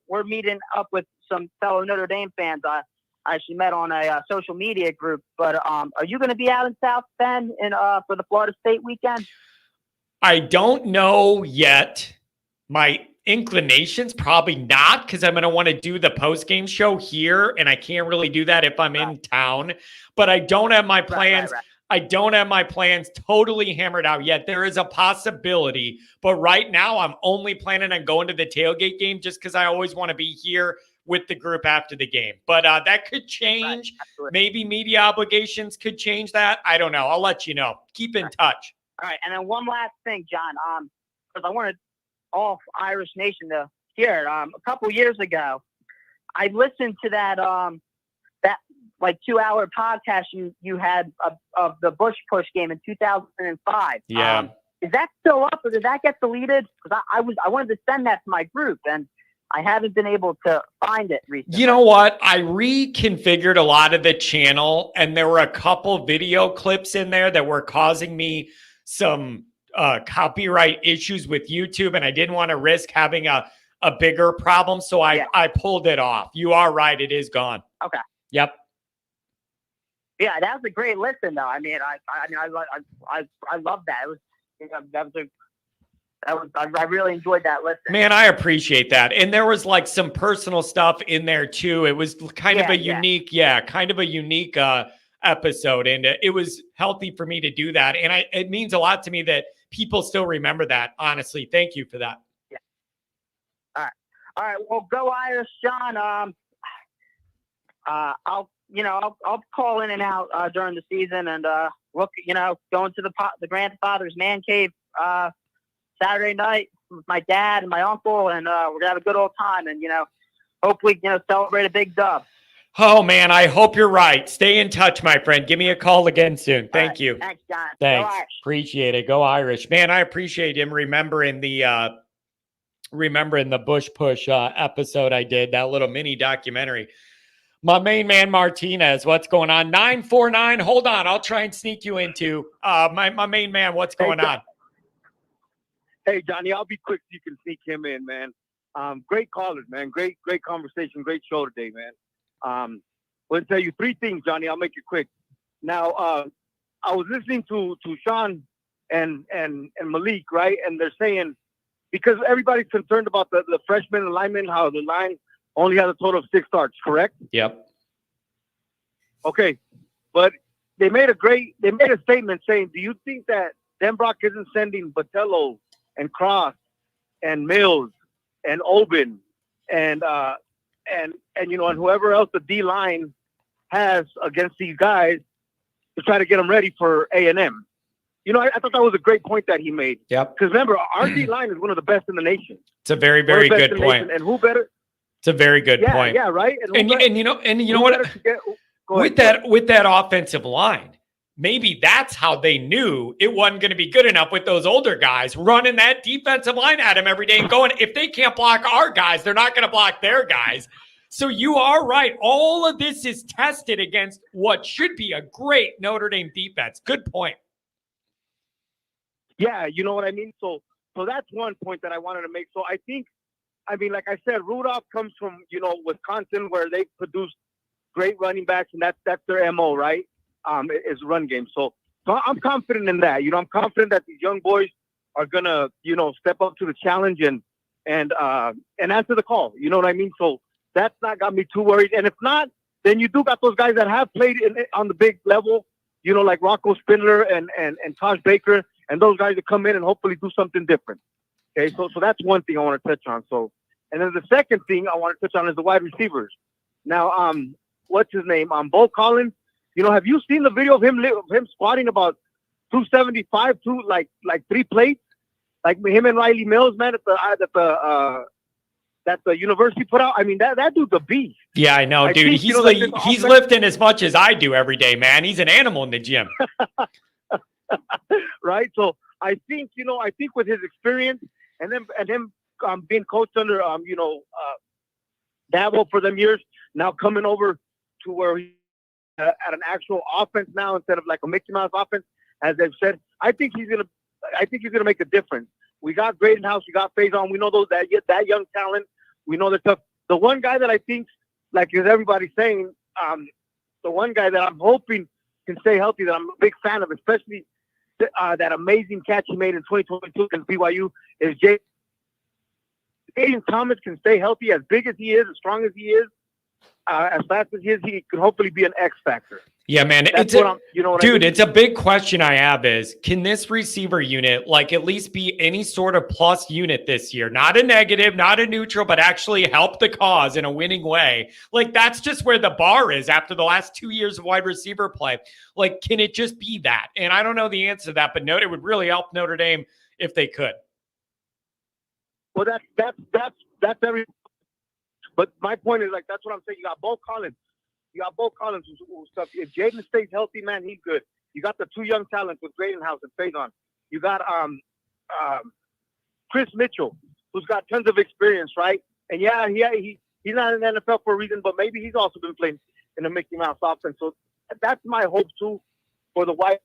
we're meeting up with some fellow Notre Dame fans. I actually met on a social media group. But are you going to be out in South Bend for the Florida State weekend? I don't know yet. My inclinations, probably not, because I'm going to want to do the post-game show here, and I can't really do that if I'm in town. But I don't have my plans. Right. I don't have my plans totally hammered out yet. There is a possibility, but right now I'm only planning on going to the tailgate game just because I always want to be here with the group after the game. But that could change. Right, maybe media obligations could change that. I don't know. I'll let you know. Keep in touch. All right. And then one last thing, John, because I wanted all Irish Nation to hear it. A couple years ago, I listened to that like 2-hour podcast you had of the Bush Push game in 2005. Yeah. Is that still up, or did that get deleted? Because I wanted to send that to my group, and I haven't been able to find it recently. You know what? I reconfigured a lot of the channel, and there were a couple video clips in there that were causing me some copyright issues with YouTube, and I didn't want to risk having a bigger problem, so I pulled it off. You are right; it is gone. Okay. Yep. Yeah, that was a great listen, though. I mean, I love that. It was I really enjoyed that listen. Man, I appreciate that. And there was like some personal stuff in there too. It was kind of a unique episode, and it was healthy for me to do that. And it means a lot to me that people still remember that. Honestly, thank you for that. Yeah. All right. Well, go Irish, John. I'll call in and out during the season, and look, going to the grandfather's man cave Saturday night with my dad and my uncle, and we're gonna have a good old time, and hopefully celebrate a big dub. Oh man, I hope you're right. Stay in touch, my friend. Give me a call again soon. Thank you. Thanks, John. Thanks. Go Irish. Appreciate it. Go Irish. Man, I appreciate him remembering the Bush Push episode I did, that little mini documentary. My main man, Martinez, what's going on? 949. Hold on. I'll try and sneak you into my main man. What's going on? Hey, Johnny, I'll be quick so you can sneak him in, man. Great callers, man. Great conversation. Great show today, man. I'll tell you 3 things, Johnny. I'll make it quick. Now, I was listening to Sean and Malik, right? And they're saying, because everybody's concerned about the freshman and linemen, how the line only has a total of 6 starts, correct? Yep. Okay. But they made a statement saying, do you think that Denbrock isn't sending Botello and Cross and Mills and Oben and whoever else the D line has against these guys to try to get them ready for A&M? I thought that was a great point that he made. Yep. Because remember, our D line is one of the best in the nation. It's a very, very good point. And who better? It's a very good point. Yeah, right. And you know what? With that offensive line, maybe that's how they knew it wasn't going to be good enough with those older guys running that defensive line at them every day and going, if they can't block our guys, they're not going to block their guys. So you are right. All of this is tested against what should be a great Notre Dame defense. Good point. Yeah, you know what I mean? So that's one point that I wanted to make. So I think, like I said, Rudolph comes from, Wisconsin, where they produce great running backs, and that's their MO, right? Is run game. So I'm confident in that. I'm confident that these young boys are gonna, step up to the challenge and answer the call. You know what I mean? So that's not got me too worried. And if not, then you do got those guys that have played on the big level, like Rocco Spindler and Tosh Baker, and those guys that come in and hopefully do something different. Okay, so that's one thing I want to touch on. So, and then the second thing I want to touch on is the wide receivers. Now, what's his name? Bo Collins. Have you seen the video of him squatting about 275, like 3 plates, like him and Riley Mills, man, that the university put out? I mean, that dude's a beast. Yeah, I know, dude. He's lifting as much as I do every day, man. He's an animal in the gym. Right. So I think with his experience and him being coached under Dabo for them years, now coming over to where he at an actual offense now instead of like a Mickey Mouse offense, as they've said, I think he's gonna make a difference. We got Graydon House, we got Faison. We know that young talent. We know they're tough. The one guy that I think, like as everybody's saying, the one guy that I'm hoping can stay healthy, that I'm a big fan of, especially that amazing catch he made in 2022 against BYU, is Aiden Thomas can stay healthy, as big as he is, as strong as he is, as fast as he is, he could hopefully be an X factor. Yeah, man. That's It's a big question I have is, can this receiver unit like at least be any sort of plus unit this year? Not a negative, not a neutral, but actually help the cause in a winning way. Like, that's just where the bar is after the last 2 years of wide receiver play. Like, can it just be that? And I don't know the answer to that, but it would really help Notre Dame if they could. Well, that's every. But my point is, like, that's what I'm saying. You got Bo Collins. Who's stuff. If Jaden stays healthy, man, he's good. You got the two young talents with Gradenhouse and Faison. You got Chris Mitchell, who's got tons of experience, right? And yeah, he's not in the NFL for a reason, but maybe he's also been playing in the Mickey Mouse offense. So that's my hope too for the White.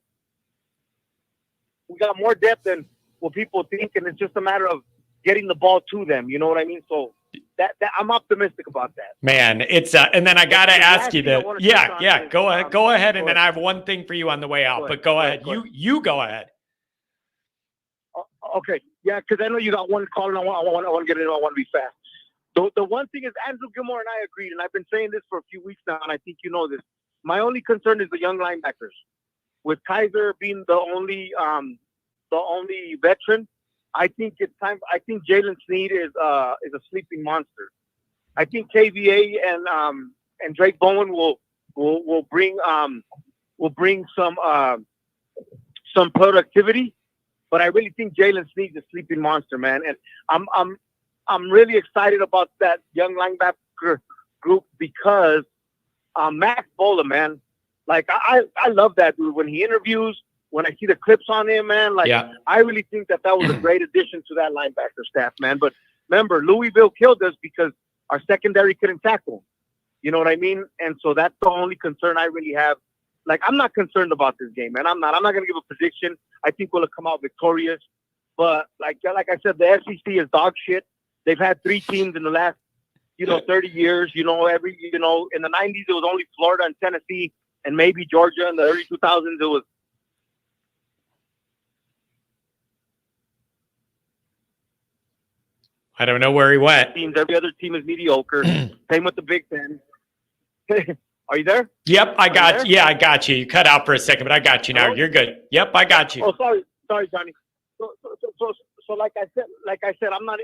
We got more depth than what people think, and it's just a matter of getting the ball to them. You know what I mean? So that I'm optimistic about that. Man, it's and then I got to ask you that. Yeah, go ahead. And then I have one thing for you on the way out, but go ahead. You go ahead. Okay. Yeah, because I know you got one call, and I want to get it. I want to be fast. The one thing is, Andrew Gilmore and I agreed, and I've been saying this for a few weeks now, and I think you know this. My only concern is the young linebackers. With Kaiser being the only veteran, I think it's time. I think Jalen Snead is a sleeping monster. I think KVA and Drake Bowen will bring some productivity, but I really think Jalen Snead's a sleeping monster, man. And I'm really excited about that young linebacker group because Max Bola, man, like I love that dude. When he interviews, when I see the clips on him, man, I really think that was a great addition to that linebacker staff, man. But remember, Louisville killed us because our secondary couldn't tackle. You know what I mean? And so that's the only concern I really have. Like, I'm not concerned about this game, man. I'm not going to give a prediction. I think we'll come out victorious. But like I said, the SEC is dog shit. They've had 3 teams in the last, 30 years. In the 90s, it was only Florida and Tennessee and maybe Georgia. In the early 2000s, it was. I don't know where he went. Teams. Every other team is mediocre. Same with the Big Ten. Are you there? Yep, I got you. Yeah, I got you. You cut out for a second, but I got you now. You're good. Yep, I got you. Oh, sorry, Johnny. So like I said, I'm not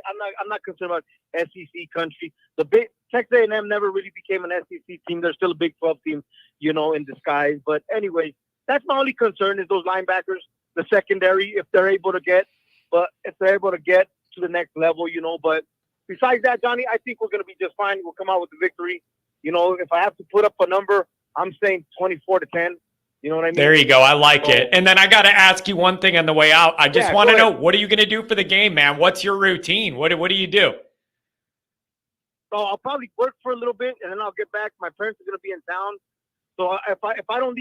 concerned about SEC country. The big Texas A&M never really became an SEC team. They're still a Big 12 team, in disguise. But anyway, that's my only concern is those linebackers, the secondary, if they're able to get to the next level, But besides that, Johnny, I think we're going to be just fine. We'll come out with the victory. If I have to put up a number, I'm saying 24-10. You know what I mean? There you go. I like it. And then I got to ask you one thing on the way out. I just want to know, what are you going to do for the game, man? What's your routine? What do you do? So I'll probably work for a little bit, and then I'll get back. My parents are going to be in town. So if I don't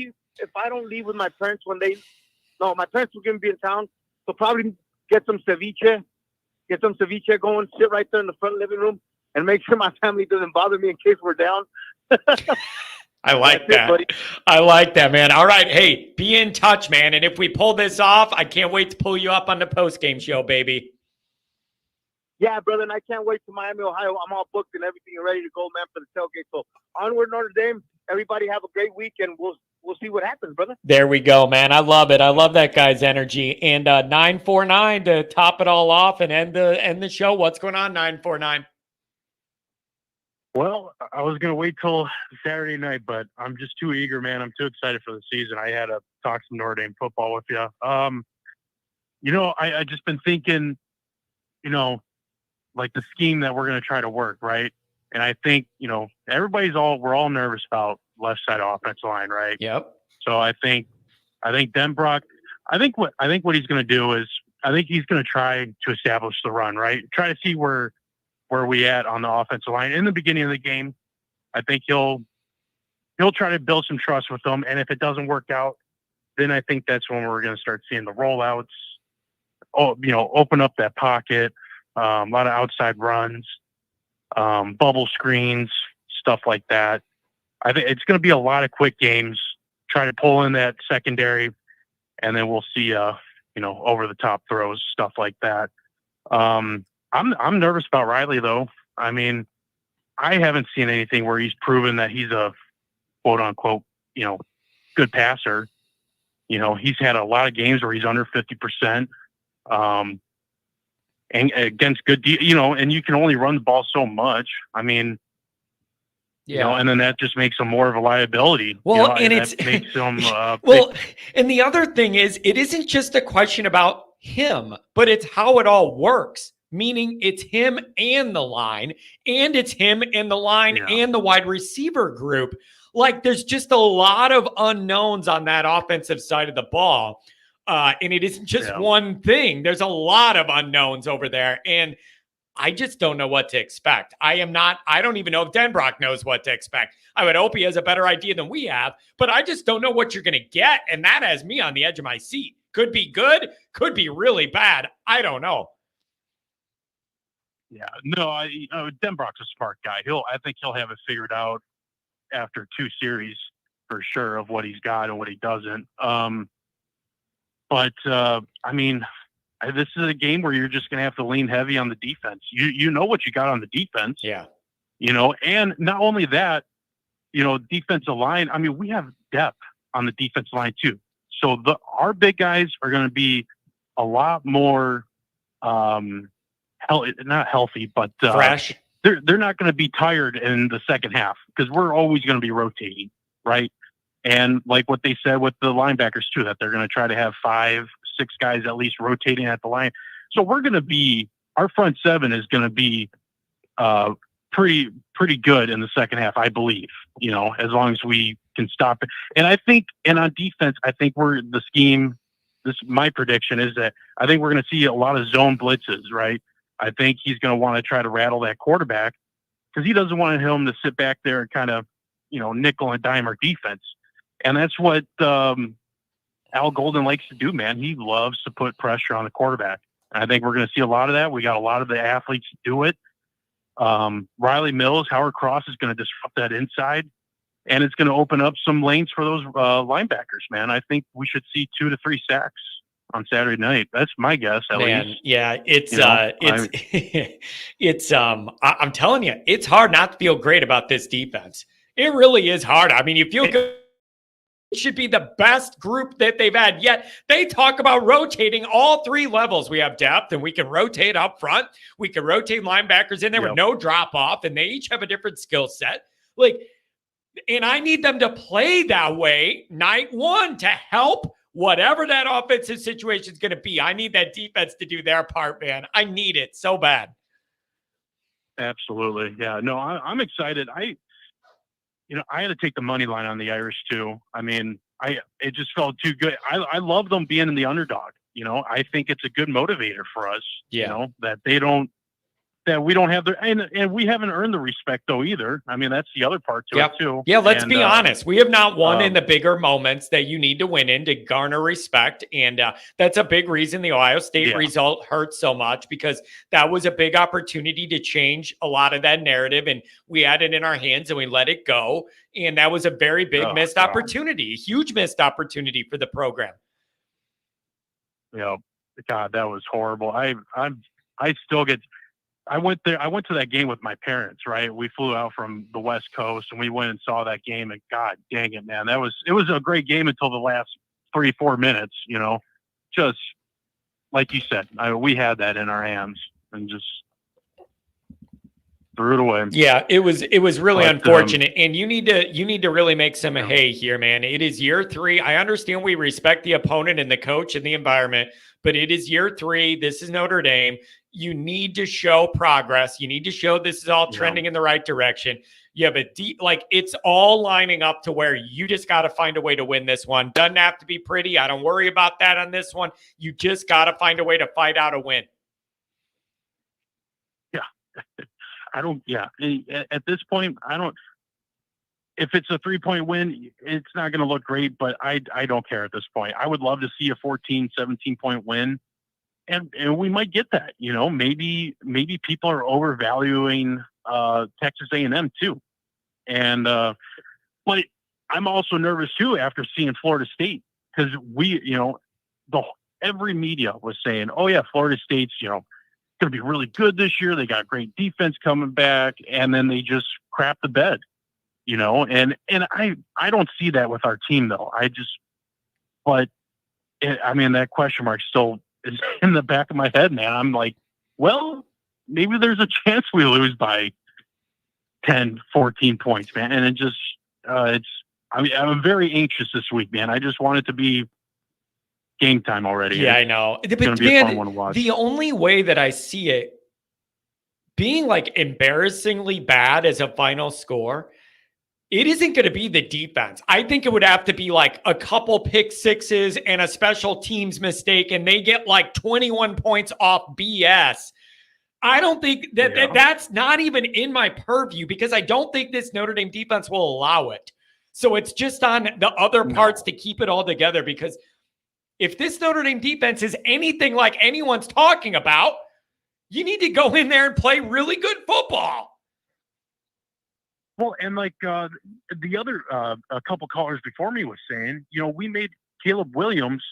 leave with my parents my parents are going to be in town. So probably get some ceviche going, sit right there in the front living room, and make sure my family doesn't bother me in case we're down. I like that. I like that, man. All right. Hey, be in touch, man. And if we pull this off, I can't wait to pull you up on the post-game show, baby. Yeah, brother, and I can't wait to Miami, Ohio. I'm all booked and everything and ready to go, man, for the tailgate. So onward, Notre Dame. Everybody have a great week, and we'll see what happens, brother. There we go, man. I love it. I love that guy's energy. And 949 to top it all off and end the show. What's going on, 949? Well, I was going to wait till Saturday night, but I'm just too eager, man. I'm too excited for the season. I had to talk some Notre Dame football with you. I just been thinking, like the scheme that we're going to try to work, right? And I think, we're all nervous about left side offensive line, right? Yep. So I think Denbrock, I think what he's going to do is, I think he's going to try to establish the run, right? Try to see where we at on the offensive line in the beginning of the game. I think he'll try to build some trust with them. And if it doesn't work out, then I think that's when we're going to start seeing the rollouts, open up that pocket, a lot of outside runs, bubble screens, stuff like that. I think it's going to be a lot of quick games, try to pull in that secondary, and then we'll see, over the top throws, stuff like that. I'm nervous about Riley though. I mean, I haven't seen anything where he's proven that he's a quote unquote, good passer. He's had a lot of games where he's under 50%. And against good, and you can only run the ball so much. I mean, and then that just makes him more of a liability. Well, and it makes him and the other thing is, it isn't just a question about him, but it's how it all works. Meaning it's him and the line, and it's him and the line and the wide receiver group. Like, there's just a lot of unknowns on that offensive side of the ball. And it isn't just one thing. There's a lot of unknowns over there. And I just don't know what to expect. I don't even know if Denbrock knows what to expect. I would hope he has a better idea than we have, but I just don't know what you're going to get. And that has me on the edge of my seat. Could be good, could be really bad. I don't know. Yeah, no, Denbrock's a smart guy. I think he'll have it figured out after 2 series for sure of what he's got and what he doesn't. But I mean, this is a game where you're just going to have to lean heavy on the defense. You know what you got on the defense. Yeah. And not only that, defensive line. I mean, we have depth on the defensive line too. So our big guys are going to be a lot more, not healthy, but fresh. They're not going to be tired in the second half because we're always going to be rotating, right? And like what they said with the linebackers too, that they're going to try to have 5-6 guys at least rotating at the line. So our front 7 is going to be pretty good in the second half, I believe, as long as we can stop it. And on defense, I think my prediction is that I think we're going to see a lot of zone blitzes, right? I think he's going to want to try to rattle that quarterback because he doesn't want him to sit back there and kind of, nickel and dime our defense. And that's what Al Golden likes to do, man. He loves to put pressure on the quarterback. And I think we're going to see a lot of that. We got a lot of the athletes to do it. Riley Mills, Howard Cross is going to disrupt that inside. And it's going to open up some lanes for those linebackers, man. I think we should see 2 to 3 sacks on Saturday night. That's my guess, at least. Yeah, I'm telling you, it's hard not to feel great about this defense. It really is hard. I mean, you feel good. It should be the best group that they've had yet. They talk about rotating all 3 levels. We have depth, and we can rotate up front. We can rotate linebackers in there with no drop off, and they each have a different skill set. And I need them to play that way night 1 to help whatever that offensive situation is going to be. I need that defense to do their part, man. I need it so bad. Absolutely. Yeah, no, I'm excited. I had to take the money line on the Irish too. I mean, it just felt too good. I love them being in the underdog. I think it's a good motivator for us. That we don't have and we haven't earned the respect though either. I mean, that's the other part to it too. Yeah, let's be honest. We have not won in the bigger moments that you need to win in to garner respect. And that's a big reason the Ohio State result hurt so much, because that was a big opportunity to change a lot of that narrative. And we had it in our hands and we let it go. And that was a very big missed opportunity, a huge missed opportunity for the program. God, that was horrible. I still get, I went to that game with my parents, right? We flew out from the West Coast and we went and saw that game, and God dang it, man. It was a great game until the last 3-4 minutes, just like you said, we had that in our hands and just threw it away. Yeah, it was really unfortunate. And you need to really make some hay here, man. It is year 3. I understand we respect the opponent and the coach and the environment, but it is year 3. This is Notre Dame. You need to show progress. You need to show this is all trending in the right direction. You have it's all lining up to where you just got to find a way to win this one. Doesn't have to be pretty. I don't worry about that on this one. You just got to find a way to fight out a win. Yeah. At this point, if it's a 3-point win, it's not going to look great, but I don't care at this point. I would love to see a 14, 17-point win. And we might get that, maybe people are overvaluing Texas A&M too. And, but I'm also nervous too, after seeing Florida State, because every media was saying, oh yeah, Florida State's, going to be really good this year. They got great defense coming back, and then they just crap the bed, you know. And I don't see that with our team though. That question mark still is in the back of my head, man. I'm like, well, maybe there's a chance we lose by 10, 14 points, man. And I'm very anxious this week, man. I just want it to be game time already. Yeah, I know. It's going to be a fun one to watch. The only way that I see it being like embarrassingly bad as a final score, it isn't going to be the defense. I think it would have to be like a couple pick sixes and a special teams mistake, and they get like 21 points off BS. I don't think that's not even in my purview, because I don't think this Notre Dame defense will allow it. So it's just on the other parts to keep it all together, because if this Notre Dame defense is anything like anyone's talking about, you need to go in there and play really good football. Well, and like the other a couple callers before me was saying, you know, we made Caleb Williams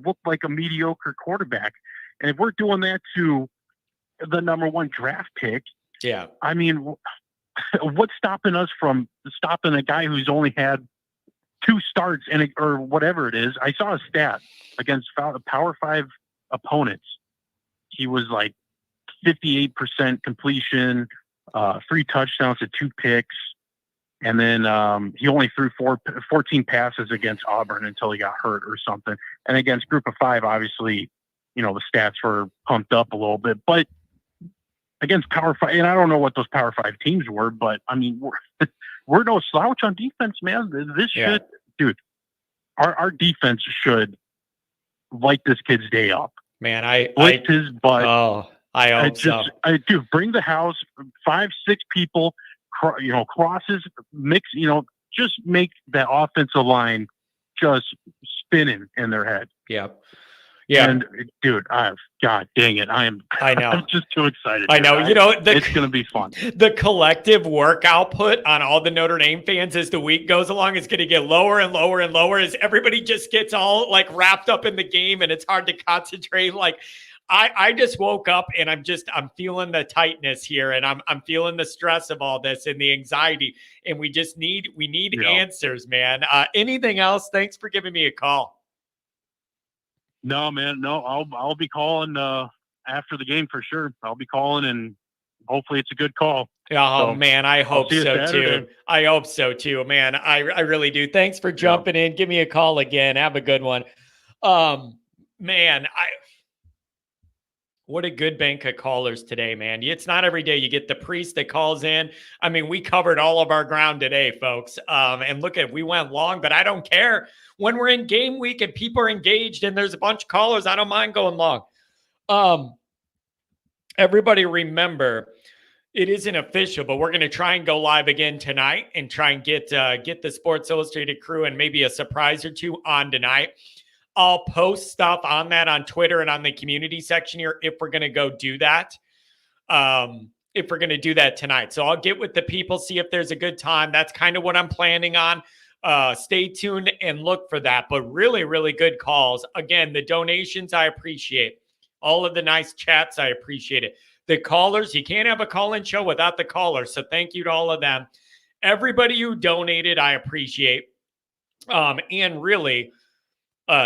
look like a mediocre quarterback. And if we're doing that to the number 1 draft pick, yeah, I mean, what's stopping us from stopping a guy who's only had 2 starts or whatever it is? I saw a stat against Power 5 opponents. He was like 58% completion, 3 touchdowns to 2 picks. And then he only threw 14 passes against Auburn until he got hurt or something. And against Group of 5, obviously, you know, the stats were pumped up a little bit. But against Power 5, and I don't know what those Power 5 teams were, but I mean, we're no slouch on defense, man. Our defense should light this kid's day up. Man, light his butt. Oh, I hope so. Bring the house, 5, 6 people, crosses, mix, just make that offensive line just spinning in their head. Yep. Yeah. And dude, God dang it. I know. I'm just too excited. I know. It's going to be fun. The collective work output on all the Notre Dame fans as the week goes along is going to get lower and lower and lower as everybody just gets all like wrapped up in the game, and it's hard to concentrate. Like I just woke up and I'm feeling the tightness here, and I'm feeling the stress of all this and the anxiety, and we need answers, man. Anything else? Thanks for giving me a call. No, man. No, I'll be calling after the game for sure. I'll be calling, and hopefully it's a good call. Oh, man, I hope so too. I hope so too, man. I really do. Thanks for jumping in. Give me a call again. Have a good one. Man, what a good bank of callers today, man. It's not every day you get the priest that calls in. I mean, we covered all of our ground today, folks. And look we went long, but I don't care. When we're in game week and people are engaged and there's a bunch of callers, I don't mind going long. Everybody remember, it isn't official, but we're going to try and go live again tonight and try and get the Sports Illustrated crew and maybe a surprise or two on tonight. I'll post stuff on that on Twitter and on the community section here if we're going to go do that. If we're going to do that tonight. So I'll get with the people, see if there's a good time. That's kind of what I'm planning on. Stay tuned and look for that. But really, really good calls. Again, the donations, I appreciate. All of the nice chats, I appreciate it. The callers, you can't have a call-in show without the callers. So thank you to all of them. Everybody who donated, I appreciate. And really,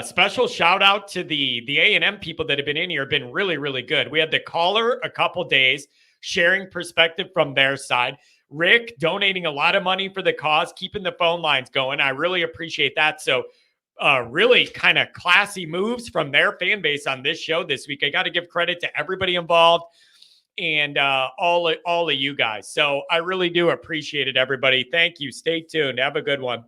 special shout out to the A&M people that have been in here, have been really, really good. We had the caller a couple days sharing perspective from their side. Rick donating a lot of money for the cause, keeping the phone lines going. I really appreciate that. So really kind of classy moves from their fan base on this show this week. I got to give credit to everybody involved and all of you guys. So I really do appreciate it, everybody. Thank you. Stay tuned. Have a good one.